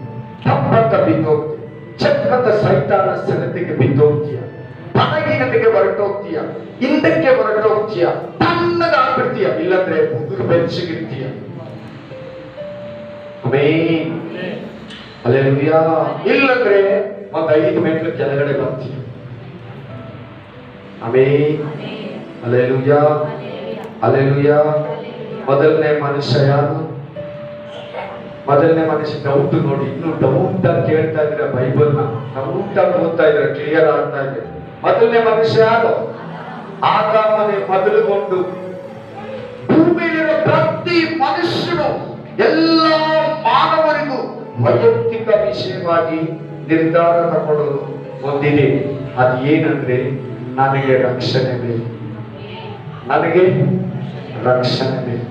ತಪ್ಪಂತ ಬಿದ್ದೋಗ್ತೀವಿ, ಚಕ್ರದ ಸೈತಾನ ಸೆಳೆತಿಗೆ ಬಿದ್ದೋಗ್ತೀಯ, ಪದಗಿನತೆಗೆ ಹೊರಟೋಗ್ತೀಯ, ಹಿಂದಕ್ಕೆ ಹೊರಟೋಗ್ತೀಯ, ತಣ್ಣಗಾಗ್ಬಿಡ್ತೀಯ, ಇಲ್ಲಂದ್ರೆ ಮುದುರು ಬೆಚ್ಚಗಿರ್ತೀಯ. ಹಲ್ಲೆಲೂಯಾ. ಇಲ್ಲಂದ್ರೆ ಒಂದು 5 ಮೆಟ್ಲು ಕೆಳಗಡೆ ಬರ್ತೀಯ. Hallelujah, hallelujah. ಮೊದಲನೇ ಮನುಷ್ಯ ಯಾರು? ಮೊದಲನೇ ಮನುಷ್ಯ ಡೌಟ್ ನೋಡಿ, ಇನ್ನು ಡೌಟ್ ಆಗಿ ಕೇಳ್ತಾ ಇದ್ರೆ ಬೈಬಲ್ನ, ಡೌಟ್ ಆಗಿ ಓದ್ತಾ ಇದ್ರೆ ಕ್ಲಿಯರ್ ಆಗ್ತಾ ಇದೆ. ಮೊದಲನೇ ಮನುಷ್ಯ ಯಾರು? ಆದಾಮನೇ ಮೊದಲುಗೊಂಡು ಭೂಮಿಯಲ್ಲಿರೋ ಪ್ರತಿ ಮನುಷ್ಯನು, ಎಲ್ಲ ಮಾನವರಿಗೂ ವೈಯಕ್ತಿಕ ವಿಷಯವಾಗಿ ನಿರ್ಧಾರ ತಗೊಳ್ಳೋದು ಒಂದಿದೆ. ಅದು ಏನಂದ್ರೆ, ನನಗೆ ರಕ್ಷಣೆ ಬೇಕು, ನನಗೆ ರಕ್ಷಣೆ ಬೇಕು.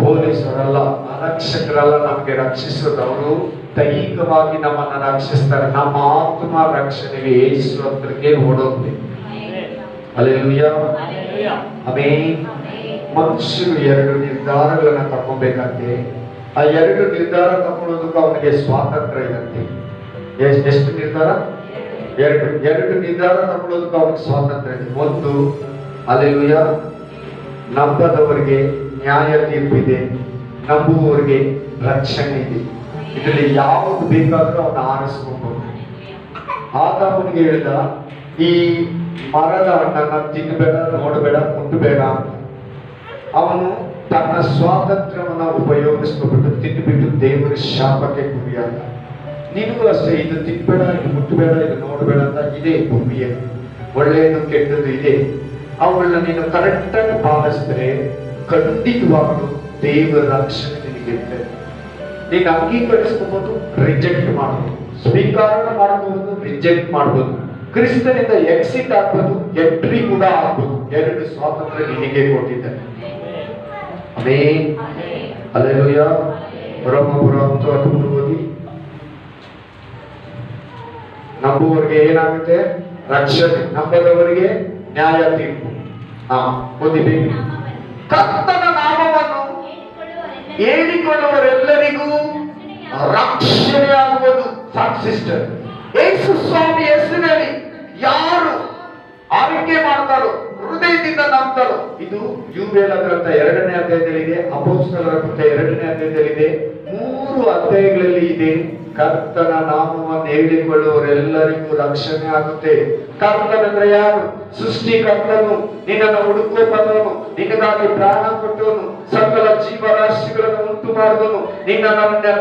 ಪೊಲೀಸರಲ್ಲ, ಆರಕ್ಷಕರಲ್ಲ ನಮಗೆ ರಕ್ಷಿಸೋದು, ಅವರು ದೈಹಿಕವಾಗಿ ನಮ್ಮನ್ನ ರಕ್ಷಿಸ್ತಾರೆ. ನಮ್ಮ ಆತ್ಮ ರಕ್ಷಣೆಗೆ ಯೇಸು ಹತ್ರಕ್ಕೆ ಓಡೋಗ್ಬೇಕು. Hallelujah, amen. ಮನುಷ್ಯರು 2 ನಿರ್ಧಾರಗಳನ್ನ ತಗೊಬೇಕಾದ್ರೆ, ಆ 2 ನಿರ್ಧಾರ ತಗೊಳ್ಳೋದಕ್ಕೆ ಅವನಿಗೆ ಸ್ವಾತಂತ್ರ್ಯ ಇರುತ್ತೆ. ಎಷ್ಟು ನಿರ್ಧಾರ? 2 ನಿರ್ಧಾರ ತಗೊಳ್ಳೋದಕ್ಕೆ ಅವನಿಗೆ ಸ್ವಾತಂತ್ರ್ಯ ಇದೆ. ಒಂದು, ಹಲ್ಲೆಲೂಯಾ, ನಂಬದವರಿಗೆ ನ್ಯಾಯ ತೀರ್ಪಿದೆ, ನಂಬುವವರಿಗೆ ರಕ್ಷಣೆ ಇದೆ. ಇದರಲ್ಲಿ ಯಾವುದು ಬೇಕಾದ್ರೂ ಅವನು ಆರಿಸ್ಕೊಂಡು. ಆದಾಮನಿಗೆ ಹೇಳಿದ, ಈ ಮರದ ಹಣ್ಣನ್ನ ತಿನ್ನಬೇಡ, ನೋಡಬೇಡ, ಮುಟ್ಟಬೇಡ ಅಂತ. ಅವನು ತನ್ನ ಸ್ವಾತಂತ್ರ್ಯವನ್ನ ಉಪಯೋಗಿಸ್ಕೊಬಿಟ್ಟು ತಿಂದುಬಿಟ್ಟು ದೇವರ ಶಾಪಕ್ಕೆ ಗುರಿಯಾದ. ನಿನಗೂ ಅಷ್ಟೇ, ಇದು ತಿನ್ಬೇಡ, ಇದು ಮುಟ್ಟಬೇಡ, ಇದು ನೋಡಬೇಡ ಅಂತ ಇದೆ ಭೂಮಿಯಲ್ಲಿ. ಒಳ್ಳೆಯದು ಕೆಟ್ಟದ್ದು ಇದೆ. ಅವುಗಳನ್ನ ನೀನು ಕರೆಕ್ಟಾಗಿ ಪಾಲಿಸಿದ್ರೆ ಖಂಡಿತವಾಗಲು ದೇವರ ರಕ್ಷಣೆ ನಿನಗೆ ಇರ್ತದೆ. ನೀನು ಅಂಗೀಕರಿಸ್ಕೋಬಹುದು, ರಿಜೆಕ್ಟ್ ಮಾಡಬಹುದು, ಸ್ವೀಕಾರ ಮಾಡಬಹುದು, ರಿಜೆಕ್ಟ್ ಮಾಡಬಹುದು, ಕ್ರಿಸ್ತನಿಂದ ಎಕ್ಸಿಟ್ ಆಗ್ಬೋದು, ಎಂಟ್ರಿ ಕೂಡ ಆಗ್ಬೋದು. ಎರಡು ಸ್ವಾತಂತ್ರ್ಯ ನಿನಗೆ ಕೊಟ್ಟಿದ್ದಾರೆ. ಆಮೆನ್. ಹಲ್ಲೆಲೂಯಾ. ರೋಮಪುರ 10:13 ಓದಿ. ನಂಬುವವರಿಗೆ ಏನಾಗುತ್ತೆ? ರಕ್ಷಣೆ. ನಂಬದವರಿಗೆ ನ್ಯಾಯ ತೀರ್ಪು. ಓದಿಬೇಕು. ಕರ್ತನ ನಾಮವನ್ನು ಹೇಳಿಕೊಳ್ಳುವವರೆಲ್ಲರಿಗೂ ರಕ್ಷಣೆ ಆಗುವುದು. ಸಿಸ್ಟರ್, ಯೇಸು ಸ್ವಾಮಿ ಹೆಸರಿನಲ್ಲಿ ಯಾರು ಆಳ್ವಿಕೆ ಮಾಡ್ತಾರೋ, ಹೃದಯದಿಂದ ನಂಬ್ತಾರೋ, ಇದು ಯೂಬೇಲ ಗ್ರಂಥ 2ನೇ ಅಧ್ಯಾಯದಲ್ಲಿದೆ, ಅಪೊಸ್ತಲರ ಕೃತ್ಯ 2ನೇ ಅಧ್ಯಾಯದಲ್ಲಿದೆ, 3 ಅಧ್ಯಾಯಗಳಲ್ಲಿ ಇದೆ. ಕರ್ತನ ನಾಮವನ್ನು ಹೇಳಿಕೊಳ್ಳುವವರೆಲ್ಲರಿಗೂ ರಕ್ಷಣೆ ಆಗುತ್ತೆ. ಕರ್ತನಂದ್ರೆ ಯಾರು? ಸೃಷ್ಟಿಕರ್ತನು, ನಿನ್ನನ್ನು ಹುಡುಕೋ ಬಂದವನು, ನಿನಗಾಗಿ ಪ್ರಾಣ ಕೊಟ್ಟವನು, ಸಕಲ ಜೀವರಾಶಿಗಳನ್ನು ಉಂಟು ಮಾಡಿದವನು, ನಿನ್ನ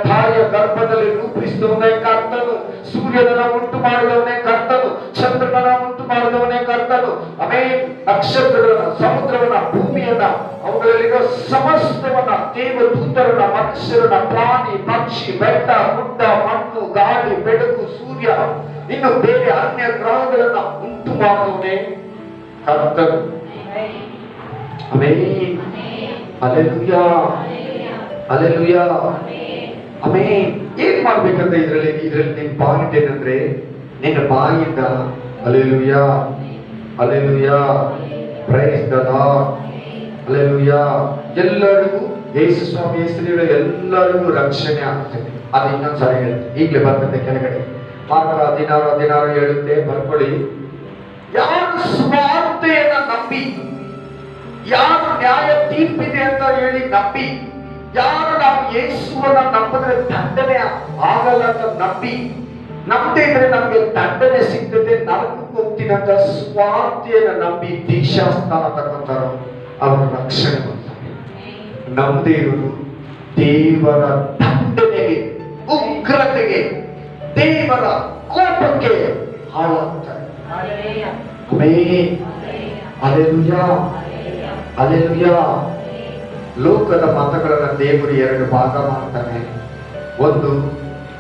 ತಾಯಿಯ ಗರ್ಭದಲ್ಲಿ ರೂಪಿಸಿದವನೇ ಕರ್ತನು, ಸೂರ್ಯನನ್ನ ಉಂಟು ಮಾಡಿದವನೇ ಕರ್ತನು, ಚಂದ್ರನ ಉಂಟು ಮಾಡಿದವನೇ ಕರ್ತನು. ಆಮೆನ್. ನಕ್ಷತ್ರಗಳನ್ನ, ಸಮುದ್ರವನ್ನ, ಭೂಮಿಯನ್ನ, ಅವುಗಳಲ್ಲಿರೋ ಸಮಸ್ತವನ್ನ, ದೇವದೂತರನ್ನ, ಮನುಷ್ಯರನ್ನ, ಪ್ರಾಣಿ ಪಕ್ಷಿ, ಬೆಟ್ಟ ಗುಡ್ಡ, ಮಣ್ಣು, ಗಾಳಿ, ಬೆಳಕು, ಸೂರ್ಯ, ಇನ್ನು ಬೇರೆ ಅನ್ಯ ಗ್ರಹಗಳನ್ನ ಉಂಟು ಮಾಡುವವನೇ ಕರ್ತನು. ಆಮೆನ್. ಹಲ್ಲೆಲೂಯಾ. ಹಲ್ಲೆಲೂಯಾ. ಆಮೆನ್. ಏನ್ ಮಾಡ್ಬೇಕಂತ ಇದರಲ್ಲಿ ನಿನ್ ಪಾಯಿಂಟ್ ಏನಂದ್ರೆ, ನಿನ್ನ ಬಾಯಿಂದ hallelujah, hallelujah, praise the Lord, hallelujah, ಎಲ್ಲರಿಗೂ ಯೇಸು ಸ್ವಾಮಿ ಹೆಸರಿನ ಎಲ್ಲರಿಗೂ ರಕ್ಷಣೆ ಆಗ್ತದೆ. ಅದು ಇನ್ನೊಂದ್ಸರಿ ಹೇಳುತ್ತೆ, ಈಗಲೇ ಬರ್ತದೆ ಕೆಳಗಡೆ. ಮಾರ್ಕ 16:16 ಹೇಳುತ್ತೆ, ಬರ್ಕೊಳ್ಳಿ. ಯಾರು ಸ್ವಾರ್ಥೆಯನ್ನ ನಂಬಿ, ಯಾರು ನ್ಯಾಯ ತೀರ್ಪಿದೆ ಅಂತ ಹೇಳಿ ನಂಬಿ, ಯಾರು ನಾವು ಯೇಸುವನ್ನ ನಂಬಿದ್ರೆ ದಂಡನೆ ಆಗಲ್ಲ ಅಂತ ನಂಬದೇ ಇದ್ರೆ ನಮಗೆ ದಂಡನೆ ಸಿಗ್ತದೆ, ನರಕಕ್ಕೆ ಹೋಗ್ತೀನಿ ಅಂತ ಸ್ವಾರ್ಥೆಯನ್ನ ನಂಬಿ ದೀಕ್ಷಾ ಸ್ಥಾನ ತಗೊಂತಾರೋ ಅವರ ರಕ್ಷಣೆ ಬರ್ತಾರೆ. ನಂಬದೇ ಇರುವುದು ದೇವರ ದಂಡನೆಗೆ, ಉಗ್ರತೆಗೆ, ದೇವರ ಕೋಪಕ್ಕೆ ಹಾಳಾಗ್ತಾರೆ. ಆಮೆನ್. ಹಲ್ಲೆಲೂಯಾ. ಹಲ್ಲೆಲೂಯಾ. ಲೋಕದ ಮತಗಳನ್ನ ದೇವರು 2 ಭಾಗ ಮಾಡ್ತಾನೆ. ಒಂದು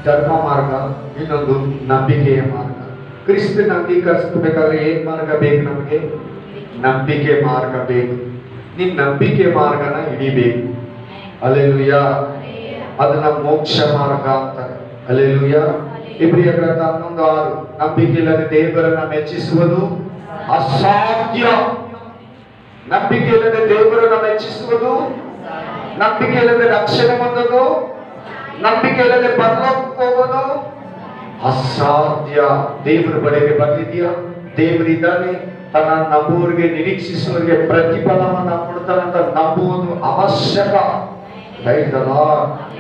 ಧರ್ಮ ಮಾರ್ಗ, ಇನ್ನೊಂದು ನಂಬಿಕೆಯ ಮಾರ್ಗ. ಕ್ರಿಸ್ತನ ಅಂಗೀಕರಿಸಬೇಕಾದ್ರೆ ಏನ್ ಮಾರ್ಗ ಬೇಕು? ನಮಗೆ ನಂಬಿಕೆ ಮಾರ್ಗ ಬೇಕು. ನೀನ್ ನಂಬಿಕೆ ಮಾರ್ಗನ ಹಿಡಿಬೇಕು. ಹಲ್ಲೆಲೂಯಾ. ಅದನ್ನ ಮೋಕ್ಷ ಮಾರ್ಗ ಅಂತಾರೆ. ಹಲ್ಲೆಲೂಯಾ. ಇಬ್ರಿಯ ಗ್ರಂಥ 11:6, ನಂಬಿಕೆ ಇಲ್ಲದೆ ದೇವರನ್ನ ಮೆಚ್ಚಿಸುವುದು ಅಸಾಧ್ಯ. ನಂಬಿಕೆ ಇಲ್ಲದೆ ದೇವರನ್ನ ಮೆಚ್ಚಿಸುವುದು, ನಂಬಿಕೆ ಇಲ್ಲದೆ ರಕ್ಷಣೆ ಹೊಂದೋದು, ನಂಬಿಕೆ ಇಲ್ಲದೆ ಪರಲೋಕಕ್ಕೆ ಹೋಗೋದು ಅಸಾಧ್ಯ. ದೇವರ ಬಳಿಗೆ ಬಂದಿದ್ಯಾ? ದೇವರಿದ್ದಾನೆ, ತನ್ನ ನಂಬುವವರಿಗೆ, ನಿರೀಕ್ಷಿಸುವವರಿಗೆ ಪ್ರತಿಫಲವನ್ನ ಕೊಡ್ತಾನಂತ ನಂಬುವುದು ಅವಶ್ಯಕ.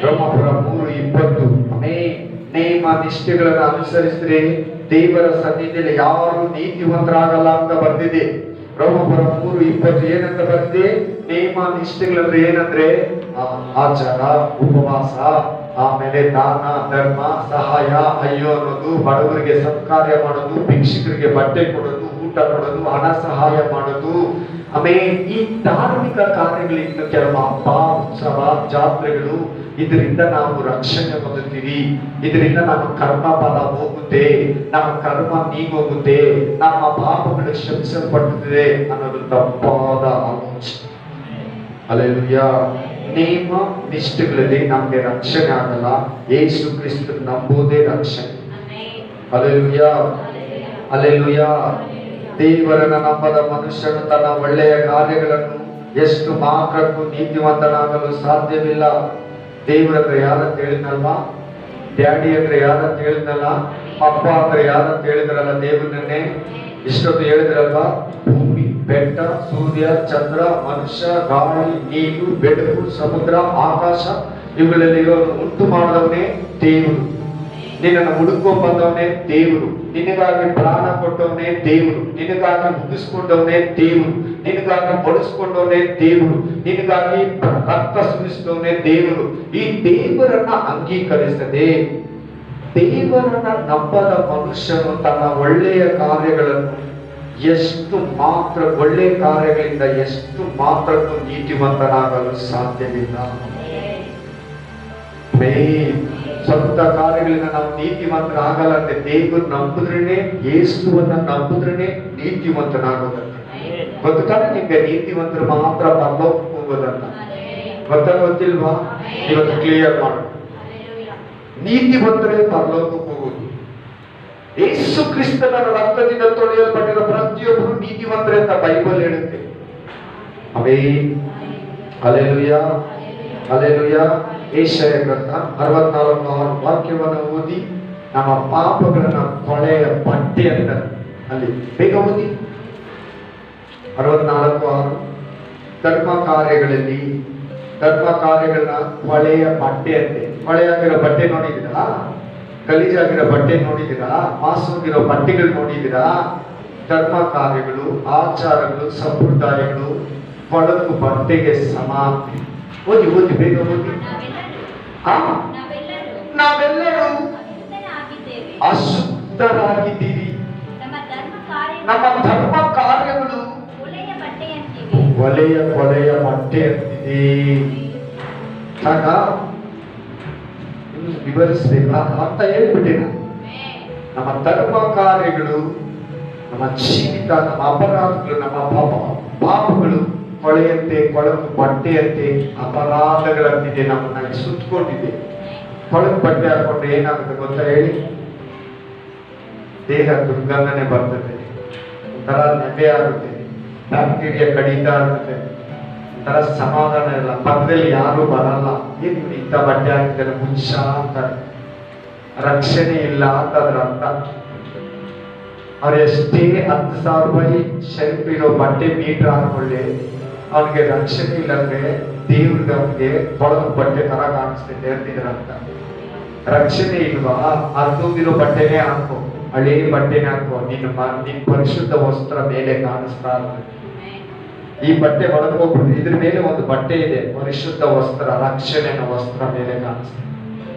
ರೋಮಪುರ 3:20. ನೇಮ ನಿಷ್ಠೆಗಳನ್ನು ಅನುಸರಿಸಿದ್ರೆ ದೇವರ ಸನ್ನಿಧಿಯಲ್ಲಿ ಯಾರು ನೀತಿವಂತರಾಗಲ್ಲ ಅಂತ ಬಂದಿದೆ. ರೋಮಪುರ 3:20 ಏನಂತ ಬಂದಿದೆ? ನೇಮ ನಿಷ್ಠೆಗಳಂದ್ರೆ ಏನಂದ್ರೆ ಆಚಾರ, ಉಪವಾಸ, ಆಮೇಲೆ ದಾನ ಧರ್ಮ, ಸಹಾಯ, ಅಯ್ಯೋ ಅನ್ನೋದು, ಬಡವರಿಗೆ ಸತ್ಕಾರ್ಯ ಮಾಡೋದು, ಭಿಕ್ಷುಕರಿಗೆ ಬಟ್ಟೆ ಕೊಡೋದು, ಊಟ ಕೊಡೋದು, ಹಣ ಸಹಾಯ ಮಾಡೋದು. ಆಮೇಲೆ ಈ ಧಾರ್ಮಿಕ ಕಾರ್ಯಗಳಿಂದ ಕೆಲವು ಹಬ್ಬ, ಉತ್ಸವ, ಜಾತ್ರೆಗಳು, ಇದರಿಂದ ನಾವು ರಕ್ಷಣೆ ಹೊಂದುತ್ತೀವಿ, ಇದರಿಂದ ನಮ್ಮ ಕರ್ಮ ಫಲ ಹೋಗುತ್ತೆ, ನಮ್ಮ ಕರ್ಮ ನೀಗೋಗುತ್ತೆ, ನಮ್ಮ ಪಾಪಗಳು ಕ್ಷಮಿಸಲ್ಪಡುತ್ತದೆ ಅನ್ನೋದು ತಪ್ಪಾದ ಆಲೋಚನೆ. ಹಲ್ಲೆಲೂಯಾ. ನೇಮ ನಿಷ್ಠೆಗಳಲ್ಲಿ ನಮಗೆ ರಕ್ಷಣೆ ಆಗಲ್ಲ. ಯೇಸು ಕ್ರಿಸ್ತ ನಂಬುವುದೇ ರಕ್ಷಣೆ. ಹಲ್ಲೆಲೂಯಾ. ಹಲ್ಲೆಲೂಯಾ. ದೇವರನ್ನ ನಂಬದ ಮನುಷ್ಯನು ತನ್ನ ಒಳ್ಳೆಯ ಕಾರ್ಯಗಳನ್ನು ಎಷ್ಟು ಮಾತ್ರಕ್ಕೂ ನೀತಿವಂತನಾಗಲು ಸಾಧ್ಯವಿಲ್ಲ. ದೇವರಂದ್ರೆ ಯಾರಂತ ಹೇಳಿದ್ನಲ್ವಾ? ಡ್ಯಾಡಿ ಅಂದ್ರೆ ಯಾರಂತ ಹೇಳಿದ್ನಲ್ಲ? ಅಪ್ಪ ಅಂದ್ರೆ ಯಾರಂತ ಹೇಳಿದ್ರಲ್ಲ? ದೇವರನ್ನೇ ಇಷ್ಟೊತ್ತು ಹೇಳಿದ್ರಲ್ವಾ? ಭೂಮಿ, ಬೆಟ್ಟ, ಸೂರ್ಯ, ಚಂದ್ರ, ಮನುಷ್ಯ, ಗಾಳಿ, ನೀರು, ಬೆಳಕು, ಸಮುದ್ರ, ಆಕಾಶ, ಇವುಗಳಲ್ಲಿ ಉಂಟು ಮಾಡಿದವನೇ ದೇವರು. ನಿನ್ನನ್ನು ಹುಡುಕೋ ಬಂದವನೇ ದೇವರು. ನಿನಗಾಗಿ ಪ್ರಾಣ ಕೊಟ್ಟವನೇ ದೇವರು. ನಿನಗಾಗಿ ಮುಗಿಸ್ಕೊಂಡವನೇ ದೇವರು. ನಿನಗಾಗಿ ಬಳಸ್ಕೊಂಡವನೇ ದೇವರು. ನಿನಗಾಗಿ ರಕ್ತ ಸುರಿಸಿದವನೇ ದೇವರು. ಈ ದೇವರನ್ನ ಅಂಗೀಕರಿಸದೆ ದೇವರನ್ನ ನಂಬದ ಮನುಷ್ಯನು ತನ್ನ ಒಳ್ಳೆಯ ಕಾರ್ಯಗಳನ್ನು ಎಷ್ಟು ಮಾತ್ರ ಒಳ್ಳೆ ಕಾರ್ಯಗಳಿಂದ ಎಷ್ಟು ಮಾತ್ರಕ್ಕೂ ನೀತಿವಂತನಾಗಲು ಸಾಧ್ಯವಿಲ್ಲ. ಸ್ವಂತ ಕಾರ್ಯಗಳಿಂದ ನಾವು ನೀತಿವಂತರಾಗಲ್ಲ ಅಂದ್ರೆ ದೇವರು ನಂಬಿದ್ರೇನೆ, ಯೇಸುವನ್ನ ನಂಬಿದ್ರೇನೆ ನೀತಿವಂತನಾಗೋದಂತ. ಗೊತ್ತಾನೆ ನಿಮ್ಗೆ ನೀತಿವಂತರು ಮಾತ್ರ ಪರಲೋಕಕ್ಕೆ ಹೋಗೋದಂತ ಗೊತ್ತಿಲ್ವಾ? ಇವತ್ತು ಕ್ಲಿಯರ್ ಮಾಡು. ನೀತಿವಂತರೇ ಪರಲೋಕಕ್ಕೆ ಹೋಗುದು. ಯೇಸು ಕ್ರಿಸ್ತನ ರಕ್ತದಿಂದ ತೊಳೆಯಲ್ಪಟ್ಟಿರೋ ಪ್ರತಿಯೊಬ್ಬರು ನೀತಿವಂತರೇ ಅಂತ ಬೈಬಲ್ ಹೇಳುತ್ತೆ. Hallelujah, hallelujah. ಯೆಶಾಯ ಗ್ರಂಥ 64:6 ವಾಕ್ಯವನ್ನು ಓದಿ. ನಮ್ಮ ಪಾಪಗಳನ್ನ ಕೊಳೆಯ ಬಟ್ಟೆ ಅಂತ ಅಲ್ಲಿ ಬೇಗ ಓದಿ. 64:6 ಧರ್ಮ ಕಾರ್ಯಗಳನ್ನ ಕೊಳೆಯ ಬಟ್ಟೆ ಅಂತೆ. ಕೊಳೆಯಾಗಿರೋ ಬಟ್ಟೆ ನೋಡಿದ್ದೀರಾ? ಗಲೀಜಾಗಿರೋ ಬಟ್ಟೆ ನೋಡಿದ್ದೀರಾ? ಮಾಸೋಗಿರೋ ಬಟ್ಟೆಗಳು ನೋಡಿದ್ದೀರಾ? ಧರ್ಮ ಕಾರ್ಯಗಳು, ಆಚಾರಗಳು, ಸಂಪ್ರದಾಯಗಳು ಕೊಳಕು ಬಟ್ಟೆಗೆ ಸಮಾನ. ಓದಿ ಓದಿ ಬೇಗ ಓದಿ. ನಾವೆಲ್ಲರೂ ಅಶುದ್ಧರಾಗಿದ್ದೀವಿ. ನಮ್ಮ ಧರ್ಮ ಕಾರ್ಯಗಳು ಕೊಳೆಯ ಬಟ್ಟೆ ಅಂತಿದೆ. ಸಾಕ ವಿವರಿಸ್ಬೇಕಾ ಅಂತ ಹೇಳ್ಬಿಟ್ಟೆ. ನಮ್ಮ ಧರ್ಮ ಕಾರ್ಯಗಳು, ನಮ್ಮ ಜೀವಿತ, ನಮ್ಮ ಅಪರಾಧಗಳು, ನಮ್ಮ ಪಾಪಗಳು ಕೊಳೆಯಂತೆ, ಕೊಳಕು ಬಟ್ಟೆಯಂತೆ, ಅಪರಾಧಗಳಂತಿದೆ. ನಮ್ಮನ್ನ ಸುತ್ತಕೊಂಡಿದೆ. ಕೊಳಕು ಬಟ್ಟೆ ಹಾಕೊಂಡ್ರೆ ಏನಾಗುತ್ತೆ ಗೊತ್ತಾ ಹೇಳಿ? ದೇಹ ದುರ್ಗಂಧನೆ ಬರ್ತದೆ, ಒಂಥರ ನೆವೆ ಆಗುತ್ತೆ, ಬ್ಯಾಕ್ಟೀರಿಯಾ ಕಡಿತಾ ಇರುತ್ತೆ, ಒಂಥರ ಸಮಾಧಾನ ಇಲ್ಲ. ಪಕ್ಕದಲ್ಲಿ ಯಾರು ಬರಲ್ಲ. ಏನು ಇಂಥ ಬಟ್ಟೆ ಹಾಕಿದರೆ ಮುಂಚ ಅಂತಾರೆ, ರಕ್ಷಣೆ ಇಲ್ಲ ಅಂತ ಅದ್ರ ಅರ್ಥ. ಅವ್ರು ಎಷ್ಟೇ 10,000 ರೂಪಾಯಿ ಶೆಲ್ಫ್ ಇರೋ ಬಟ್ಟೆ ಮೀಟರ್ ಹಾಕೊಳ್ಳಿ, ಅವನಿಗೆ ರಕ್ಷಣೆ ಇಲ್ಲ ಅಂದ್ರೆ ದೇವ್ರಿಗೆ ಅವನಿಗೆ ಕೊಳಕು ಬಟ್ಟೆ ತರ ಕಾಣಿಸ್ತೈತೆ ಅಂತಿದ್ರಂತ. ರಕ್ಷಣೆ ಇಲ್ವಾ? ಅರ್ಧೋಗಿರೋ ಬಟ್ಟೆನೇ ಹಾಕೋ, ಹಳೇ ಬಟ್ಟೆನೇ ಹಾಕೋ, ನಿನ್ ಪರಿಶುದ್ಧ ವಸ್ತ್ರ ಮೇಲೆ ಕಾಣಿಸ್ತಾ ಇರ್ತದೆ. ಈ ಬಟ್ಟೆ ಒಳಗೋಗ್ಬಿಡು. ಇದ್ರ ಮೇಲೆ ಒಂದು ಬಟ್ಟೆ ಇದೆ, ಪರಿಶುದ್ಧ ವಸ್ತ್ರ, ರಕ್ಷಣೆಯ ವಸ್ತ್ರ ಮೇಲೆ ಕಾಣಿಸ್ತದೆ.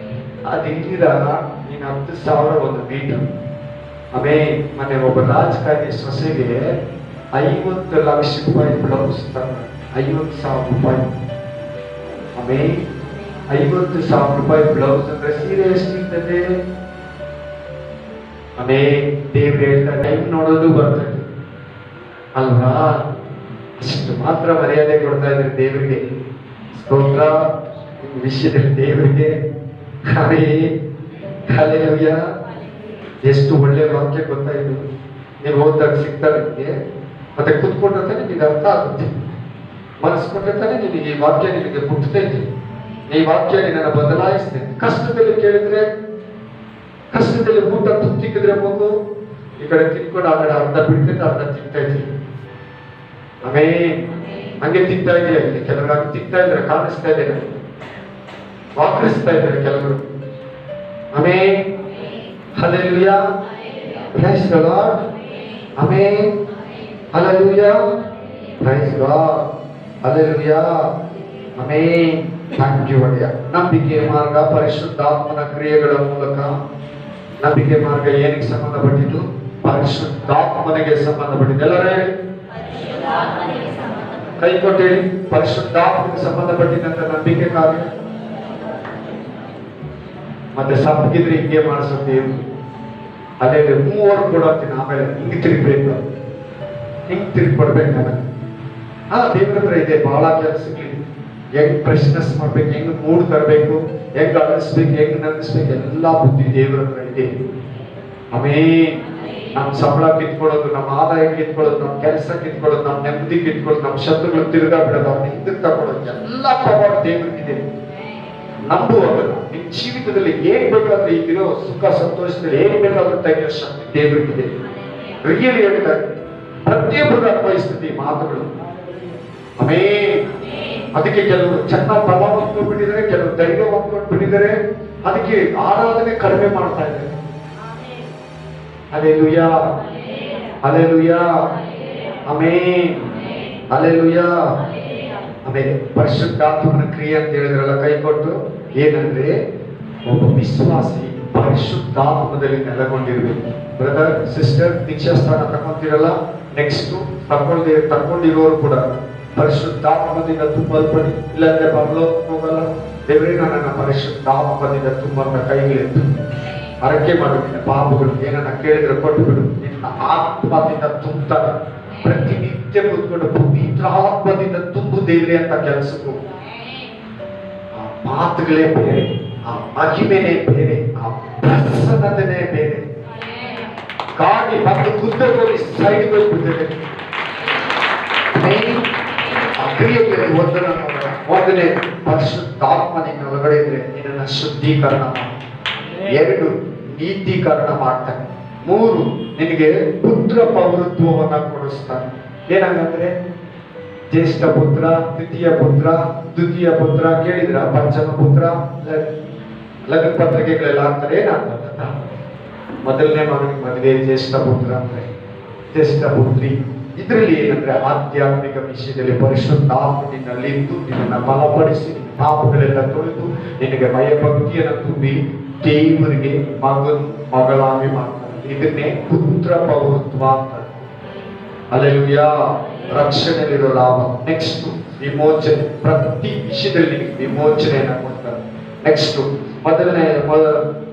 ಅದಿಲ್ಲ ನೀನ್ 10,000 ಒಂದು ಮೀಟರ್. ಮೊನ್ನೆ ಒಬ್ಬ ರಾಜಕಾರಣಿ ಸೊಸೆಗೆ 50 ಲಕ್ಷ ರೂಪಾಯಿ ಬ್ಲೌಸ್ ತಂದ. 50,000 ರೂಪಾಯಿ. 50,000 ರೂಪಾಯಿ ಬ್ಲೌಸ್ ಅಂದ್ರೆ ಸೀರೆ ಎಷ್ಟಿರ್ತದೆ? ದೇವ್ರು ಹೇಳ್ತಾರೆ ಟೈಮ್ ನೋಡೋದು ಬರ್ತದೆ ಅಲ್ವಾ? ಅಷ್ಟು ಮಾತ್ರ ಮರ್ಯಾದೆ ಕೊಡ್ತಾ ಇದ್ರೆ ದೇವರಿಗೆ. ಸ್ತೋತ್ರ. ವಿಷಯದಲ್ಲಿ ದೇವರಿಗೆ ಹಲ್ಲೆಲೂಯಾ. ಎಷ್ಟು ಒಳ್ಳೆ ವಾಕ್ಯ ಗೊತ್ತಾ ಇದು? ನೀವು ಓದಿದಾಗ ಸಿಗ್ತಾರೆ ನಿಮಗೆ. ಮತ್ತೆ ಕೂತ್ಕೊಂಡ್ರೆ ತಾನೆ ನಿಮಗೆ ಅರ್ಥ ಆಗುತ್ತೆ. ಮನಸ್ಸು ಕೊಟ್ಟರೆ ತಾನೆ ನಿನಗೆ ಈ ವಾಕ್ಯ ನಿನಗೆ ಮುಟ್ತೈತಿ. ಈ ವಾಕ್ಯ ನಿನ್ನನ್ನು ಬದಲಾಯಿಸ್ತೇನೆ. ಕಷ್ಟದಲ್ಲಿ ಕೇಳಿದ್ರೆ, ಕಷ್ಟದಲ್ಲಿ ಊಟ ತುತ್ತಿಕ್ಕಿದ್ರೆ ಮಗು ಈ ಕಡೆ ತಿನ್ಕೊಂಡು ಆ ಕಡೆ ಅರ್ಧ ಬಿಡ್ತೈತೆ, ಅರ್ಧ ತಿಂತೈತಿ. ಹಂಗೆ ತಿಂತಾ ಇದೆಯಾ? ಕೆಲವರು ಹಂಗೆ ತಿಂತಾ ಇದ್ರೆ ಕಾಣಿಸ್ತಾ ಇದೆ, ವಾಕರಿಸ್ತಾ ಇದ್ದಾರೆ ಕೆಲವರು. Hallelujah. Praise the Lord. Hallelujah. Praise God. Hallelujah. Thank you ಒಡೆಯ. ನಂಬಿಕೆಯ ಮಾರ್ಗ ಪರಿಶುದ್ಧಾತ್ಮನ ಕ್ರಿಯೆಗಳ ಮೂಲಕ. ನಂಬಿಕೆ ಮಾರ್ಗ ಏನಕ್ಕೆ ಸಂಬಂಧಪಟ್ಟಿದ್ದು? ಪರಿಶುದ್ಧಾತ್ಮನಿಗೆ ಸಂಬಂಧಪಟ್ಟಿದ್ದು. ಎಲ್ಲರೂ ಹೇಳಿ, ಕೈ ಕೊಟ್ಟು ಹೇಳಿ. ಪರಿಶುದ್ಧಾತ್ಮನಿಗೆ ಸಂಬಂಧಪಟ್ಟಿದ್ದಂತ ನಂಬಿಕೆ ಕಾರ್ಯ. ಮತ್ತೆ ಸಪ್ಪಗಿದ್ರೆ ಹಿಂಗೆ ಮಾಡಿಸುತ್ತೆ. ಅದೇ 3 ಕೊಡತ್ತೀನಿ, ಆಮೇಲೆ ಹಿಂಗೆ ತಿರುಗ್ಬೇಕು, ಹಿಂಗೆ ತಿರುಗಿ ಕೊಡ್ಬೇಕು. ನನಗೆ ದೇವ್ರ ಹತ್ರ ಇದೆ ಬಹಳ ಕೆಲಸಗಳಿದೆ. ಹೆಂಗ್ ಫ್ರೆಶ್ನೆಸ್ ಮಾಡ್ಬೇಕು, ಹೆಂಗ್ ಮೂಡ್ ತರಬೇಕು, ಹೆಂಗ್ ಅಳಿಸ್ಬೇಕು, ಹೆಂಗ್ ನಗಿಸ್ಬೇಕು, ಎಲ್ಲಾ ಬುದ್ಧಿ ದೇವ್ರ ಹತ್ರ ಇದೆ. ನಮ್ ಸಂಬಳ ಕಿತ್ಕೊಳ್ಳೋದು, ನಮ್ಮ ಆದಾಯ ಕಿತ್ಕೊಳ್ಳೋದು, ನಮ್ ಕೆಲಸ ಕಿತ್ಕೊಳ್ಳೋದು, ನಮ್ ನೆಮ್ಮದಿ ಕಿತ್ಕೊಳ್ಳೋದು, ನಮ್ ಶತ್ರುಗಳು ತಿರುಗಾ ಬಿಡೋದು, ಅವ್ನ ಹಿಂದಕ್ಕೆ ತಗೊಳ್ಳೋದು, ಎಲ್ಲಾ ಪವರ್ ದೇವ್ರಿಗಿದೆ. ನಂಬುವಾಗ ನಿಮ್ ಜೀವಿತದಲ್ಲಿ ಏನ್ ಬೇಕಾದ್ರೆ ಈಗಿರೋ ಸುಖ ಸಂತೋಷದಲ್ಲಿ ಏನ್ ಬೇಕಾದ್ರೂ ತೆಗೆಯೋ ಶಕ್ತಿ ದೇವ್ರಿಗಿದೆ. ರಿಯಲಿ ಹೇಳ್ತಾರೆ, ಪ್ರತಿಯೊಬ್ಬರು ಅನ್ವಯಿಸ್ತದೆ ಈ ಮಾತುಗಳು. ಅದಕ್ಕೆ ಕೆಲವರು ಚೆನ್ನಾಗಿ ಬಲ ಹೊಂದ್ಕೊಂಡ್ಬಿಟ್ಟಿದ್ದಾರೆ, ಕೆಲವರು ಧೈರ್ಯ ಹೊಂದ್ಕೊಂಡ್ಬಿಟ್ಟಿದ್ದಾರೆ. ಅದಕ್ಕೆ ಆರಾಧನೆ ಕಡಿಮೆ ಮಾಡ್ತಾ ಇದ್ದಾರೆ. ಹಲ್ಲೆಲೂಯಾ. ಹಲ್ಲೆಲೂಯಾ. ಹಲ್ಲೆಲೂಯಾ. ಆಮೇಲೆ ಪರಿಶುದ್ಧಾತ್ಮನ ಕ್ರಿಯೆ ಅಂತ ಹೇಳಿದ್ರಲ್ಲ, ಕೈ ಕೊಟ್ಟು. ಏನಂದ್ರೆ ಒಬ್ಬ ವಿಶ್ವಾಸಿ ಪರಿಶುದ್ಧಾತ್ಮದಲ್ಲಿ ನೆಲೆಗೊಂಡಿರ್ಬೇಕು. ಬ್ರದರ್ ಸಿಸ್ಟರ್ ದೀಕ್ಷಾ ಸ್ಥಾನ ತಗೊಂತೀರಲ್ಲ, ನೆಕ್ಸ್ಟ್ ತಗೊಂಡಿರೋರು ಕೂಡ ಪರಿಶುದ್ಧಾತ್ಮದಿಂದ ತುಂಬಲ್ಪಡಿ, ಇಲ್ಲಾಂದ್ರೆ ಪರಲೋಕಕ್ಕೆ ಹೋಗಲ್ಲ. ದೇವರೇ ನನ್ನ ಪರಿಶುದ್ಧಾತ್ಮದಿಂದ ತುಂಬಂತ ಕೈಗಳಿತ್ತು ಅರಕೆ ಮಾಡು. ನಿನ್ನ ಪಾಪಗಳು ಏನನ್ನ ಕೇಳಿದ್ರೆ ಕೊಟ್ಟು ಬಿಡು. ನಿನ್ನ ಆತ್ಮದಿಂದ ತುಂಬುತ್ತಾರೆ. ಪ್ರತಿನಿತ್ಯ ಕೂತ್ಕೊಂಡು ಪವಿತ್ರಾತ್ಮದಿಂದ ತುಂಬು ದೇವ್ರೆ ಅಂತ ಕೆಲಸಕ್ಕೂ ಆ ಮಾತುಗಳೇ ಬೇರೆ, ಆ ಮಹಿಮೆನೇ ಬೇರೆ, ಆ ಪ್ರಸನ್ನತೆನೇ ಬೇರೆ. ಗಾಡಿ ಮತ್ತು ಕುದುರೆಗೋಗಿ ಸೈಡ್ ಹೋಗ್ಬಿಡ್ತದೆ. ಕ್ರಿಯೆಗಳಲ್ಲಿ ಒಂದನೇ ಪರಿಶುದ್ಧಾತ್ಮ ನಿನ್ನ ಒಳಗಡೆ ಇದ್ರೆ ನಿನ್ನನ್ನು ಶುದ್ಧೀಕರಣ ಮಾಡಿ. 2 ನೀತೀಕರಣ ಮಾಡ್ತಾನೆ. 3 ನಿನಗೆ ಪುತ್ರ ಪೌರತ್ವವನ್ನ ಕೊಡಿಸ್ತಾನೆ. ಏನಂದ್ರೆ ಜ್ಯೇಷ್ಠ ಪುತ್ರ, ದ್ವಿತೀಯ ಪುತ್ರ ಕೇಳಿದ್ರ, ಪಂಚಮ ಪುತ್ರ, ಲಗ್ನ ಪತ್ರಿಕೆಗಳೆಲ್ಲ ಆಗ್ತಾರೆ. ಏನಾಗ್ತದ ಮೊದಲನೇ ಮಗನಿಗೆ ಮದುವೆ ಜ್ಯೇಷ್ಠ ಪುತ್ರ ಅಂದ್ರೆ ಜ್ಯೇಷ್ಠ ಪುತ್ರಿ. ಇದರಲ್ಲಿ ಏನಂದ್ರೆ ಆಧ್ಯಾತ್ಮಿಕ ವಿಷಯದಲ್ಲಿ ಪರಿಶುದ್ಧಾತ್ಮನಿಂದಲ್ಲಿದ್ದು ನಿನ್ನನ್ನು ಬಲಪಡಿಸಿ ನಿನ್ನ ಪಾಪಗಳೆಲ್ಲ ತೊಳೆದು ನಿನಗೆ ಭಯಭಕ್ತಿಯನ್ನು ತುಂಬಿ ದೇವರಿಗೆ ಮಗಳಾಗಿ ಮಾಡ್ತಾರೆ. ಇದನ್ನೇ ಪುತ್ರ ಪೌರತ್ವ ಅಂತಾರೆ. ಅಲ್ಲೆಲೂಯಾ. ರಕ್ಷಣೆಯಲ್ಲಿರೋ ಲಾಭ. ನೆಕ್ಸ್ಟ್ ವಿಮೋಚನೆ. ಪ್ರತಿ ವಿಷಯದಲ್ಲಿ ವಿಮೋಚನೆಯನ್ನ ಕೊಡ್ತಾರೆ. ನೆಕ್ಸ್ಟ್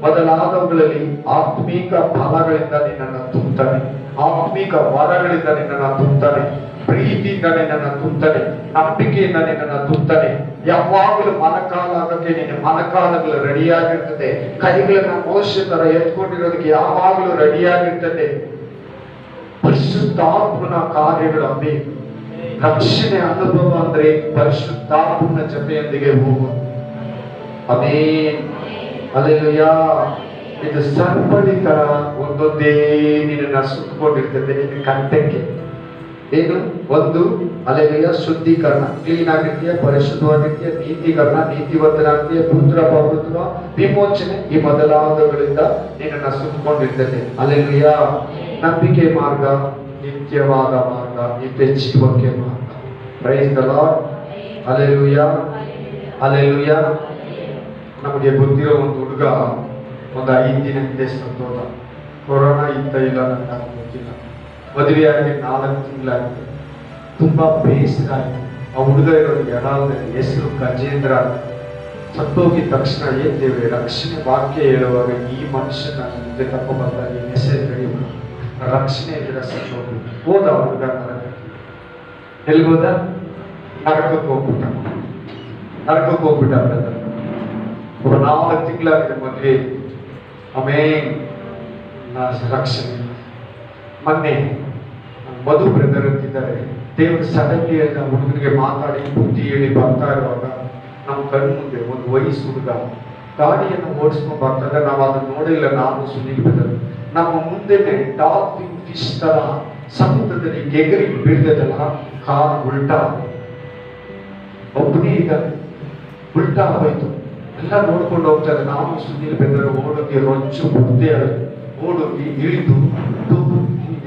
ಮೊದಲಾದವುಗಳಲ್ಲಿ ಆತ್ಮೀಕ ಫಲಗಳಿಂದ ನಿನ್ನನ್ನು ತುಂಬುತ್ತಾನೆ. ಆತ್ಮೀಕ ವರಗಳಿಂದ ನಿನ್ನನ್ನು ತುಂಬುತ್ತಾನೆ. ಪ್ರೀತಿಯಿಂದ ನಿನ್ನನ್ನು ತುಂಬುತ್ತಾನೆ. ನಂಬಿಕೆಯಿಂದ ನಿನ್ನನ್ನು ತುಂಬುತ್ತಾನೆ. ಯಾವಾಗಲೂ ಮೊಣಕಾಲಾಗಕ್ಕೆ ನಿನ್ನ ಮೊಣಕಾಲಗಳು ರೆಡಿಯಾಗಿರ್ತದೆ. ಕೈಗಳನ್ನ ಮೋಶ ತರ ಎತ್ಕೊಂಡಿರೋದಕ್ಕೆ ಯಾವಾಗಲೂ ರೆಡಿಯಾಗಿರ್ತದೆ. ಪರಿಶುದ್ಧಾತ್ಮನ ಕಾರ್ಯಗಳು ಅದೇ. ರಕ್ಷಣೆ ಅನುಭವ ಅಂದ್ರೆ ಪರಿಶುದ್ಧಾತ್ಮನ ಜೊತೆಯೊಂದಿಗೆ ಹೋಗು. ಆಮೆನ್. ಹಲ್ಲೆಲೂಯಾ. ಇದು ಸರ್ಪಣಿ ತರ ಒಂದೊಂದೇ ನಿನ್ನ ಸುತ್ತಕೊಂಡಿರ್ತದೆ ನಿನ್ನ ಕಂಠಕ್ಕೆ. ಏನು? ಒಂದು ಹಲ್ಲೆಲೂಯಾ ಶುದ್ಧೀಕರಣ, ಕ್ಲೀನ್ ಆಗಿರ್ತೀಯ, ಪರಿಶುದ್ಧವಾಗಿರ್ತೀಯ, ನೀತೀಕರಣ, ನೀತಿವಂತನಾಗ್ತೀಯ, ಪುತ್ರ ಪೌರತ್ವ, ವಿಮೋಚನೆ, ಈ ಮೊದಲಾದವುಗಳಿಂದ ನಿನ್ನನ್ನು ಸುತ್ತಕೊಂಡಿರ್ತದೆ. ಹಲ್ಲೆಲೂಯಾ. ನಂಬಿಕೆ ಮಾರ್ಗ, ನಿತ್ಯವಾದ ಮಾರ್ಗ, ನಿತ್ಯ ಜೀವಕ್ಕೆ ಮಾರ್ಗ. Price the Lord. Hallelujah. Hallelujah. ನಮಗೆ ಗೊತ್ತಿರೋ ಒಂದು ಹುಡುಗ ಒಂದು 5 ದಿನ ಹಿಂದೆ ಸತ್ತೋದ. ಕೊರೋನಾ ಇತ್ತ ಇಲ್ಲ ನನಗೆ ಗೊತ್ತಿಲ್ಲ. ಮದುವೆಯಾಗಿ 4 ತಿಂಗಳಾಗಿದೆ. ತುಂಬಾ ಬೇಸರ ಆಯಿತು. ಆ ಹುಡುಗ ಇರೋದು ಎಡಾಲ್ದಲ್ಲಿ, ಹೆಸರು ಗಜೇಂದ್ರ. ಸತ್ತೋಗಿದ ತಕ್ಷಣ ಏನ್ ದೇವ್ರೆ ರಕ್ಷಣೆ ವಾಕ್ಯ ಹೇಳುವಾಗ ಈ ಮನುಷ್ಯನ ಮುಂದೆ ತಗೊಂಡ್ಬಂದಾಗ ಈ ಮೆಸೇಜ್ ರೆಡಿ ಮಾಡಿ ರಕ್ಷಣೆ ಇದ್ರೆ ಸತ್ತೋಗಿ ಹೋದ ಹುಡುಗ. ಎಲ್ಲಿ ಹೋದ? ನರಕಕ್ಕೆ ಹೋಗ್ಬಿಟ್ಟ. ಬ್ರದರ್. 4 ತಿಂಗಳಾಗಿದೆ ಮದುವೆ. ಆಮೇನ್. ರಕ್ಷಣೆ. ಮೊನ್ನೆ ಮಧು ಬ್ರದರ್ ಅಂತಿದ್ದಾರೆ. ದೇವರು ಸಡನ್ಲಿ ಹೇಳಿದ ಹುಡುಗನಿಗೆ ಮಾತಾಡಿ ಬುದ್ಧಿ ಹೇಳಿ ಬರ್ತಾ ಇರುವಾಗ ನಮ್ಮ ಕಣ್ಣು ಮುಂದೆ ಒಂದು ವಯಸ್ಸು ಹುಡುಗ ಗಾಡಿಯನ್ನು ಓಡಿಸ್ಕೊಂಡು ಬರ್ತಾರೆ. ನಾವು ಅದನ್ನು ನೋಡಿಲ್ಲ. ನಾನು ಸುನೀಲ್ ಬ್ರದರ್ ನಮ್ಮ ಮುಂದೆನೆ ಡಾಲ್ಫಿನ್ ಫಿಶ್ ತರ ಸಮುದ್ರದಲ್ಲಿ ಗೆಗರಿ ಬೀಳ್ತದಲ್ಲ, ಕಾರ್ ಉಲ್ಟಾ. ಒಬ್ಬನೇ ಇದ್ದಾನೆ, ಉಲ್ಟಾ ಹೋಯ್ತು. ಎಲ್ಲ ನೋಡ್ಕೊಂಡು ಹೋಗ್ತಾರೆ. ನಾವು ಸುನೀಲ್ ಬ್ರದರ್ ಓಡೋಗಿ ರೊಚ್ಚು ಬುದ್ಧಿ ಓಡೋಗಿ ಇಳಿದು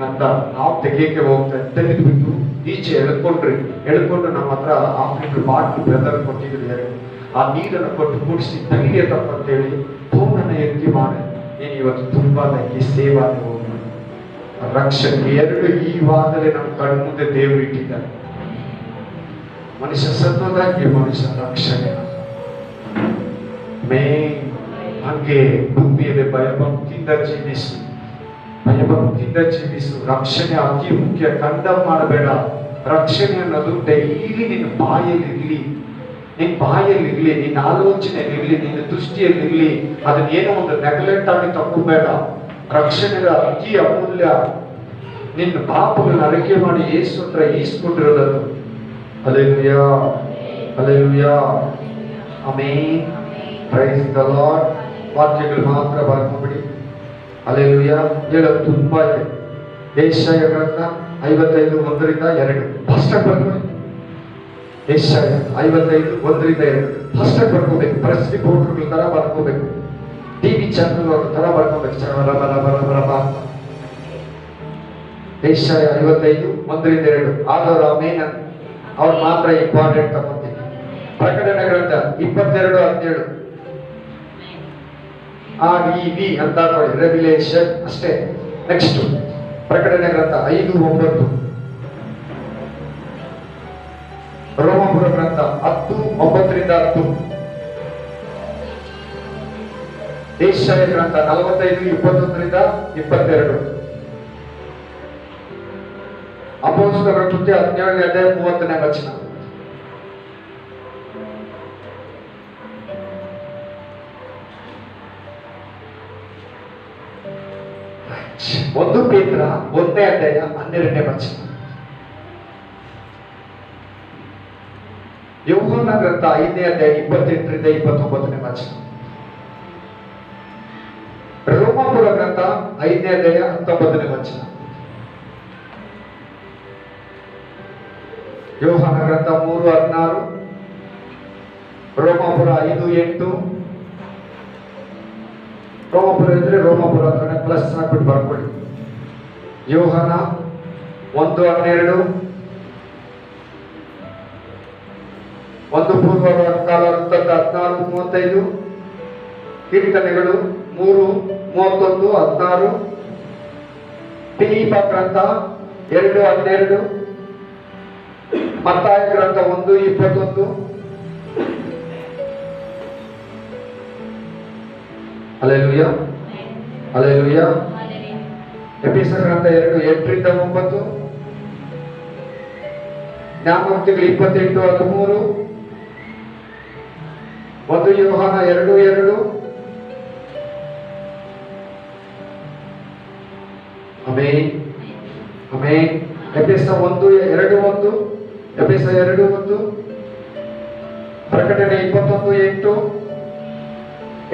ಅಂತ ನಾವು ತೆಗಿಯಕ್ಕೆ ಹೋಗ್ತಾರೆ. ತೆಗೆದುಬಿಟ್ಟು ಈಚೆ ಎಳ್ಕೊಂಡು ನಮ್ಮ ಹತ್ರ ಆಫ್ರಿಕನ್ ಬಾಟ್ಲು ಬ್ರದರ್ ಕೊಟ್ಟಿದ್ದಾರೆ. ಆ ನೀರನ್ನು ಕೊಟ್ಟು ಕುಡಿಸಿ ಧೈರ್ಯ ತಪ್ಪಂತೇಳಿ ಫೋನನ್ನು ಎತ್ತಿ ಮಾಡಿ ನೀನು ಇವತ್ತು ತುಂಬಾ ನನಗೆ ಸೇವಾ ಹೋಗಿ ರಕ್ಷಣೆ 2 ಈ ವಾರದಲ್ಲಿ ನಮ್ಮ ಕಣ್ಣು ಮುಂದೆ ದೇವರು ಇಟ್ಟಿದ್ದಾರೆ. ಮನುಷ್ಯ ಸತ್ತೋದಾಗಿ ಮನುಷ್ಯ ರಕ್ಷಣೆ. ಹಂಗೆ ಭೂಮಿಯಲ್ಲಿ ಭಯಭಕ್ತಿಯಿಂದ ಜೀವಿಸು. ರಕ್ಷಣೆ ಅತಿ ಮುಖ್ಯ. ಕಂಡಮ್ ಮಾಡಬೇಡ. ರಕ್ಷಣೆ ಅನ್ನೋದು ಡೈಲಿ ನಿನ್ನ ಬಾಯಲ್ಲಿರ್ಲಿ, ನಿನ್ನ ಆಲೋಚನೆಯಲ್ಲಿರ್ಲಿ, ನಿನ್ನ ದೃಷ್ಟಿಯಲ್ಲಿರ್ಲಿ. ಅದನ್ನೇನೋ ಒಂದು ನೆಗ್ಲೆಕ್ಟ್ ಆಗಿ ತಗೋಬೇಡ. ರಕ್ಷಣೆಯ ಅತಿ ಅಮೂಲ್ಯ. ನಿನ್ನ ಪಾಪಗಳನ್ನ ಅರಿಕೆ ಮಾಡಿ ಯೇಸು ಹತ್ರ ಈಸ್ಕೊಂಡಿರೋದದು. Hallelujah. Hallelujah. Amen. Praise the Lord. ವಾಕ್ಯಗಳು ಮಾತ್ರ ಬರ್ಕೊಂಡ್ಬಿಡಿ. ಹಲ್ಲೆಲೂಯಾ. ಹೇಳೋದು ತುಂಬಾ ಇದೆ. ಯೆಶಾಯ ಗ್ರಂಥ 55:1-2 ಫಸ್ಟ್ ಬರ್ಕೊಳ್ಳಿ. ಯೆಶಾಯ 55:1-2 ಫಸ್ಟ್ ಬರ್ಕೋಬೇಕು. ಪ್ರೆಸ್ ರಿಪೋರ್ಟರ್ಗಳ ತರ ಬರ್ಕೋಬೇಕು. ಟಿವಿ ಚಾನಲ್ ಅವ್ರ ತರ ಬರ್ಕೋಬೇಕು. ಯೆಶಾಯ 55:1-2 ಆದವರು ಆಮೇನ್ ಅವ್ರು ಮಾತ್ರ ಇಂಪಾರ್ಟೆಂಟ್ ತಗೊಂತೀನಿ. ಪ್ರಕಟಣೆ ಗ್ರಂಥ 22:17 REV ಅಂತ ರೆವಿಲೇಷನ್ ಅಷ್ಟೇ. ನೆಕ್ಸ್ಟ್ ಪ್ರಕಟಣೆ ಗ್ರಂಥ 5:9, ರೋಮಾಪುರ ಗ್ರಂಥ 10:9-10, ಏಷಯ ಗ್ರಂಥ 45:21-22, ಅಪೊಸ್ತಲರ ಕೃತ್ಯ 17:30. ಒಂದು ಪೇತ್ರ 1:12. ಯೋಹಾನ ಗ್ರಂಥ 5:28-29. ರೋಮಾಪುರ ಗ್ರಂಥ 5:19. ಯೋಹಾನ ಗ್ರಂಥ 3:16, ರೋಮಾಪುರ 5:8. ರೋಮಾಪುರ ಇದ್ರೆ ರೋಮಾಪುರ ಅಂತ ಪ್ಲಸ್ ಹಾಕ್ಬಿಟ್ಟು ಬರ್ಕೊಳ್ಳಿ. ಯೋಹಾನ 1:12, ಒಂದು ಪೂರ್ವಕಾಲ ವೃತ್ತಾಂತ 14:35, ಕೀರ್ತನೆಗಳು 3:31-16, ಫಿಲಿಪ್ಪ ಗ್ರಂಥ 2:12, ಮತ್ತಾಯ ಗ್ರಂಥ 1:21. Hallelujah, hallelujah. ಎಫೆಸ ಗ್ರಂಥ 2:8-9, ಜ್ಞಾನೋಕ್ತಿಗಳು 28:13, 1 ಯೋಹಾನ 2:2. Amen, amen. ಎಫೆಸ 1:2-1, ಎಫೆಸ 2:1, ಪ್ರಕಟಣೆ 21:8,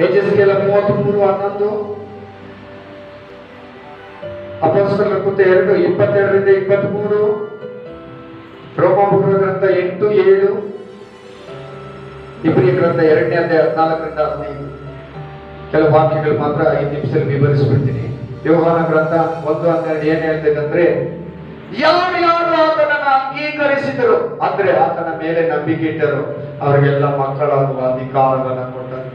ಎಜೆಸ್ಕೇಲ 33:11, ಅಪೊಸ್ತಲರ ಕೃತ್ಯ 2:22-23, ರೋಮಾಪುರ ಗ್ರಂಥ 8:7, ಇಬ್ರಿಯ ಗ್ರಂಥ 2:14-15. ಕೆಲವು ವಾಕ್ಯಗಳು ಮಾತ್ರ 5 ನಿಮಿಷದಲ್ಲಿ ವಿವರಿಸ್ಬಿಡ್ತೀನಿ. ಯೋಹಾನ ಗ್ರಂಥ 1:12 ಏನ್ ಹೇಳ್ತೈತೆ ಅಂದ್ರೆ, ಯಾರು ಆತನನ್ನು ಅಂಗೀಕರಿಸಿದರು ಅಂದ್ರೆ ಆತನ ಮೇಲೆ ನಂಬಿಕೆ ಇಟ್ಟರು ಅವರಿಗೆಲ್ಲ ಮಕ್ಕಳಾಗುವ ಅಧಿಕಾರವನ್ನು ಕೊಟ್ಟರು.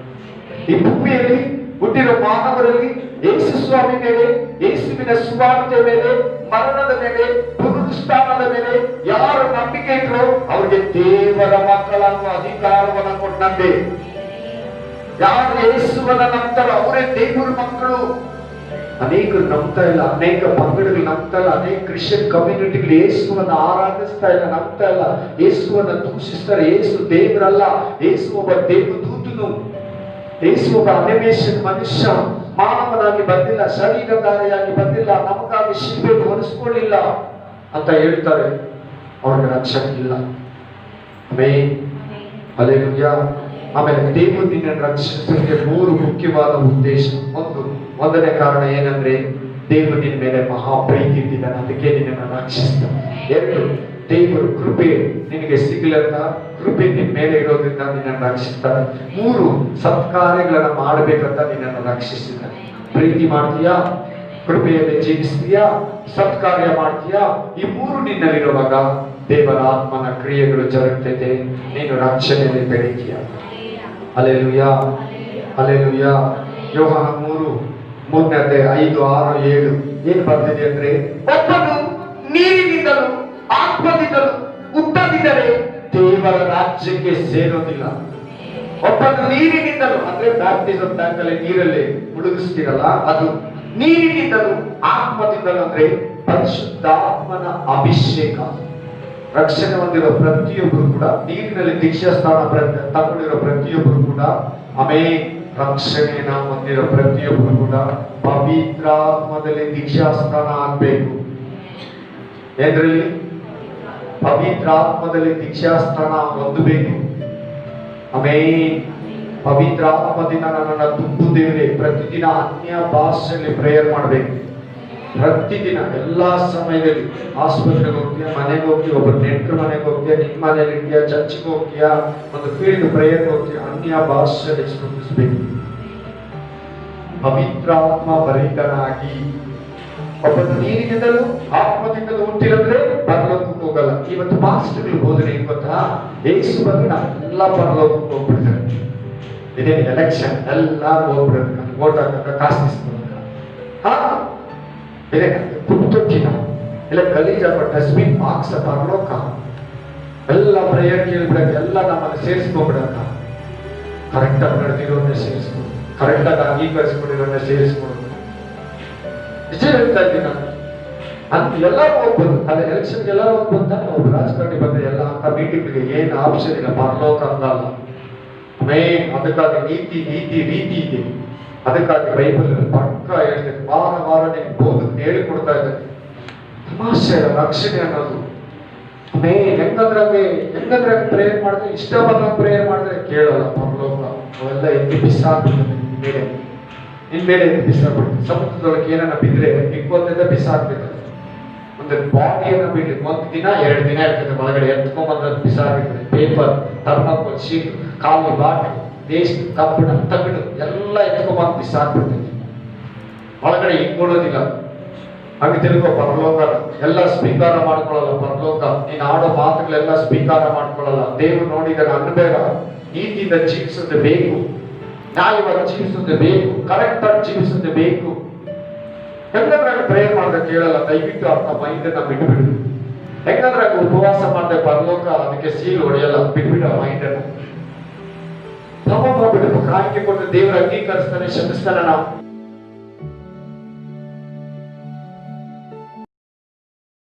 ಈ ಭೂಮಿಯಲ್ಲಿ ಹುಟ್ಟಿರೋ ಮಾನವರಲ್ಲಿ ಯೇಸು ಸ್ವಾಮಿ ಮೇಲೆ, ಯೇಸುವಿನ ಸುವಾರ್ತೆಯ ಮೇಲೆ, ಮರಣದ ಮೇಲೆ, ಪುನರುತ್ಥಾನದ ಮೇಲೆ ಯಾರು ನಂಬಿಕೆ ಇಟ್ಟರು ಅವರಿಗೆ ದೇವರ ಮಕ್ಕಳಾಗುವ ಅಧಿಕಾರವನ್ನು ಕೊಟ್ಟಂತೆ. ಯಾರು ಯೇಸುವನ್ನ ನಂಬ್ತಾರೋ ಅವರೇ ದೇವರ ಮಕ್ಕಳು. ಅನೇಕರು ನಂಬ್ತಾ ಇಲ್ಲ, ಅನೇಕ ಪಂಗಡಗಳು ನಂಬ್ತಾ ಇಲ್ಲ, ಅನೇಕ ಕ್ರಿಶ್ಚಿಯನ್ ಕಮ್ಯುನಿಟಿಗಳು ಯೇಸುವನ್ನ ಆರಾಧಿಸ್ತಾ ಇಲ್ಲ, ನಂಬ್ತಾ ಇಲ್ಲ, ಯೇಸುವನ್ನ ದೂಷಿಸ್ತಾರೆ. ಯೇಸು ದೇವರಲ್ಲ, ಯೇಸು ಒಬ್ಬ ದೇವದೂತನು, ಯೇಸು ಒಬ್ಬ ಅನಿಮೇಷನ್ ಮನುಷ್ಯ, ಮಾನವನಾಗಿ ಬಂದಿಲ್ಲ, ಶರೀರಧಾರಿಯಾಗಿ ಬಂದಿಲ್ಲ, ನಮಗಾಗಿ ಶಿಲ್ಪೆ ಹೊರಿಸ್ಕೊಳ್ಳಿಲ್ಲ ಅಂತ ಹೇಳ್ತಾರೆ. ಅವ್ರಿಗೆ ರಕ್ಷಣೆ ಇಲ್ಲ. Amen, hallelujah. ಆಮೇಲೆ ದೇವರು ನಿನ್ನನ್ನು ರಕ್ಷಿಸಲಿಕ್ಕೆ 3 ಮುಖ್ಯವಾದ ಉದ್ದೇಶ. ಒಂದನೇ ಕಾರಣ ಏನಂದ್ರೆ ದೇವರು ನಿನ್ನ ಮೇಲೆ ಮಹಾ ಪ್ರೀತಿ ಇಟ್ಟಿದ್ದಾನೆ, ಅದಕ್ಕೆ ನಿನ್ನನ್ನು ರಕ್ಷಿಸ್ತಾನೆ. 2, ದೇವರು ಕೃಪೆ ನಿನಗೆ ಸಿಗಲಂತ ಕೃಪೆ ನಿನ್ನ ಮೇಲೆ ಇರೋದ್ರಿಂದ ನಿನ್ನನ್ನು ರಕ್ಷಿಸ್ತಾನೆ. 3, ಸತ್ಕಾರ್ಯಗಳನ್ನ ಮಾಡಬೇಕಂತ ನಿನ್ನನ್ನು ರಕ್ಷಿಸಿದ್ದಾನೆ. ಪ್ರೀತಿ ಮಾಡ್ತೀಯಾ, ಕೃಪೆಯಲ್ಲಿ ಜೀವಿಸ್ತೀಯಾ, ಸತ್ಕಾರ್ಯ ಮಾಡ್ತೀಯಾ, ಈ 3 ನಿನ್ನಲ್ಲಿರುವಾಗ ದೇವರ ಆತ್ಮನ ಕ್ರಿಯೆಗಳು ಜರುಗ್ತೈತೆ, ನೀನು ರಕ್ಷಣೆಯಲ್ಲಿ ಬೆಳೀತೀಯ. Hallelujah, hallelujah. ಯೋಹಾನ 3:5, 6, 7 ಏನ್ ಬರ್ತಿದೆ ಅಂದ್ರೆ, ಒಬ್ಬನು ನೀರಿನಿಂದಲೂ ಆತ್ಮದಿಂದಲೂ ಹುಟ್ಟದಿದ್ದರೆ ದೇವರ ರಾಜ್ಯಕ್ಕೆ ಸೇರೋದಿಲ್ಲ. ಒಬ್ಬನು ನೀರಿನಿಂದಲೂ ಅಂದ್ರೆ ಬ್ಯಾಪ್ಟಿಸಮ್ ಟ್ಯಾಂಕಲ್ಲಿ ನೀರಲ್ಲಿ ಮುಳುಗಿಸ್ತೀರಲ್ಲ, ಅದು ನೀರಿನಿಂದಲೂ ಆತ್ಮದಿಂದಲೂ ಅಂದ್ರೆ ಪರಿಶುದ್ಧಾತ್ಮನ ಅಭಿಷೇಕ. ರಕ್ಷಣೆ ಹೊಂದಿರೋ ಪ್ರತಿಯೊಬ್ಬರು ಕೂಡ, ನೀರಿನಲ್ಲಿ ದೀಕ್ಷಾಸ್ಥಾನ ತಗೊಂಡಿರೋ ಪ್ರತಿಯೊಬ್ಬರು ಕೂಡ, ಆಮೇಲೆ ರಕ್ಷಣೆಯನ್ನ ಹೊಂದಿರೋ ಪ್ರತಿಯೊಬ್ಬರು ಕೂಡ ಪವಿತ್ರಾತ್ಮದಲ್ಲಿ ದೀಕ್ಷಾಸ್ಥಾನ ಆಗ್ಬೇಕು. ಏನ್ರಲ್ಲಿ? ಪವಿತ್ರಾತ್ಮದಲ್ಲಿ ದೀಕ್ಷಾಸ್ಥಾನ ಹೊಂದಬೇಕು. ಆಮೇನ್. ಪವಿತ್ರಾತ್ಮದಿಂದ ನನ್ನನ್ನು ತುಂಬು ದೇವರೇ. ಪ್ರತಿದಿನ ಅನ್ಯ ಭಾಷೆಯಲ್ಲಿ ಪ್ರೇಯರ್ ಮಾಡಬೇಕು. ಪ್ರತಿದಿನ ಎಲ್ಲಾ ಸಮಯದಲ್ಲಿ ಆಸ್ಪತ್ರೆಗೆ ಹೋಗ್ತೀಯ, ಮನೆಗೆ ಹೋಗ್ತೀಯ, ಒಬ್ಬ ನೆಂಟರ ಮನೆಗೆ ಹೋಗ್ತೀಯ, ನಿಮ್ಮ ಮನೇಲಿ ಇರ್ತೀಯ, ಚರ್ಚ್ಗೆ ಹೋಗ್ತೀಯ, ಒಂದು ಫೀಲ್ಡ್ ಪ್ರೇಯರ್ ಹೋಗ್ತೀಯ, ಅನ್ಯ ಭಾಷೆಯಲ್ಲಿ ಸ್ತುತಿಸಬೇಕು. ಪವಿತ್ರಾತ್ಮ ಭರಿತನಾಗಿ. ಒಬ್ಬನು ನೀರಿನಿಂದಲೂ ಆತ್ಮದಿಂದಲೂ ಹುಟ್ಟಿರಂದ್ರೆ ಪರಲೋಕಕ್ಕೆ ಹೋಗಲ್ಲ. ಇವತ್ತು ಪಾಸ್ಟರ್ಗಳು ಬೋಧನೆ ಏನ್ ಗೊತ್ತಾ, ಯೇಸು ಬಂದ್ರೆ ನಾವೆಲ್ಲ ಪರಲೋಕಕ್ಕೆ ಹೋಗ್ಬಿಡ್ತಾರೆ. ಇದೇನು ಎಲೆಕ್ಷನ್, ಎಲ್ಲಾರು ಹೋಗ್ಬಿಡ್ತಾರೆ, ಓಟ್ ಹಾಕಕ್ಕ, ಕಾಸು ಇಸ್ಕೊಳಕ. ಇದೆ ಕುತ್ತೊಟ್ಟಿನ ಇಲ್ಲ ಗಲೀಜಾಗ ಡಸ್ಟ್ಬಿನ್ ಬಾಕ್ಸ್ ಪರಲೋಕ ಎಲ್ಲ ಪ್ರೇಯರ್ ಕೇಳ್ಬಿಡಕ ಎಲ್ಲ ನಮ್ಮನ್ನು ಸೇರಿಸ್ಕೊಂಡ್ಬಿಡಕ ಕರೆಕ್ಟಾಗಿ ನಡೆದಿರೋನ್ನ ಸೇರಿಸ್ಕೊಂಡು ಕರೆಕ್ಟಾಗಿ ಅಂಗೀಕರಿಸ್ಕೊಂಡಿರೋನ್ನ ಸೇರಿಸ್ಕೊಂಡು ಇಷ್ಟೇ ಹೇಳ್ತಾ ಇದ್ದೀನಿ ನಾನು. ಅಂತ ಎಲ್ಲರೂ ಹೋಗ್ಬೋದು, ಅದೇ ಎಲೆಕ್ಷನ್ಗೆ ಎಲ್ಲರೂ ಹೋಗ್ಬೋದು ತಾನೆ. ಒಬ್ಬ ರಾಜಕಾರಣಿ ಬಂದ್ರೆ ಎಲ್ಲ ಅಂತ ಮೀಟಿಂಗ್ಗೆ ಏನು ಆಪ್ಷನ್ ಇಲ್ಲ, ಪರಲೋಕ ಅಂತಲ್ಲ. ಮೇನ್ ಅದಕ್ಕಾಗಿ ನೀತಿ ನೀತಿ ರೀತಿ ಇದೆ. ಅದಕ್ಕಾಗಿ ಬೈಬಲ್ ಪಕ್ಕ ಹೇಳ್ತೇನೆ, ವಾರ ವಾರ ನಿಮ್ಗೆ ಬೋಧನೆ ಹೇಳಿಕೊಡ್ತಾ ಇದ್ದಾರೆ. ತಮಾಷೆ ರಕ್ಷಣೆ ಅನ್ನೋದು ಹೆಂಗಂದ್ರೆ ಪ್ರೇಯರ್ ಮಾಡಿದ್ರೆ ಇಷ್ಟ ಬಂದ ಪ್ರೇಯರ್ ಮಾಡಿದ್ರೆ ಕೇಳಲ್ಲ ಪರಲೋಕ. ಅವೆಲ್ಲ ಎತ್ತಿ ಬಿಸಾಕ್ಬಿಡ್ತದೆ ನಿನ್ ಮೇಲೆ ಎತ್ತಿ ಬಿಸಾಕ್ಬಿಡ್ತದೆ. ಸಮುದ್ರದೊಳಗೆ ಏನನ್ನ ಬಿದ್ರೆ ಇಕ್ಕೊಂದಿಂದ ಬಿಸಾಕ್ಬಿಡ್ತದೆ. ಒಂದು ಬಾಡಿಯನ್ನು ಬಿಡ್ಲಿ 1 ದಿನ 2 ದಿನ ಇರ್ತದೆ ಒಳಗಡೆ, ಎತ್ಕೊಂಡ್ಬಂದ್ರೆ ಬಿಸಾಕಿರ್ತದೆ. ಪೇಪರ್, ಥರ್ಮಾಕೋಲ್ ಶೀಟ್, ಕಾಲು ಬಾಟಲ್, ವೇಸ್ಟ್, ಕಬ್ಬಿಣ, ತಗಡು ಎಲ್ಲ ಎತ್ಕೊಂಡ್ಬಂದು ಬಿಸಾಕ್ಬಿಡ್ತದೆ. ಒಳಗಡೆ ಇಟ್ಕೊಳ್ಳೋದಿಲ್ಲ. ಹಾಗೆ ತಿರುಗೋ ಪರಲೋಕ ಎಲ್ಲ ಸ್ವೀಕಾರ ಮಾಡ್ಕೊಳ್ಳಲ್ಲ. ಪರಲೋಕ ನೀನು ಆಡೋ ಮಾತುಗಳೆಲ್ಲ ಸ್ವೀಕಾರ ಮಾಡ್ಕೊಳ್ಳಲ್ಲ. ದೇವರು ನೋಡಿದಾಗ ಅನ್ಬೇಡ, ನೀತಿಯಿಂದ ಜೀವಿಸೋದು ಬೇಕು, ನ್ಯಾಯವಾಗಿ ಜೀವಿಸೋದು ಬೇಕು, ಕರೆಕ್ಟ್ ಆಗಿ ಜೀವಿಸೋದು ಬೇಕು. ಹೆಂಗಂದ್ರೆ ಪ್ರೇಯರ್ ಮಾಡಿದ್ರೆ ಕೇಳಲ್ಲ. ದಯವಿಟ್ಟು ಅರ್ಥ ಮೈಂಡನ್ನ ಬಿಟ್ಬಿಡು. ಹೆಂಗಂದ್ರೆ ಉಪವಾಸ ಮಾಡಿದ್ರೆ ಪರಲೋಕ ಅದಕ್ಕೆ ಸೀಲ್ ಹೊಡೆಯಲ್ಲ. ಬಿಟ್ಬಿಡು ಆ ಮೈಂಡನ್ನ. ತಮ್ಮ ಬಿಡಬೇಕು. ಕಾಣಿಕೆ ಕೊಟ್ಟು ದೇವರ ಅಂಗೀಕರಿಸ್ತಾನೆ, ಕ್ಷಮಿಸ್ತಾನೆ. ನಾವು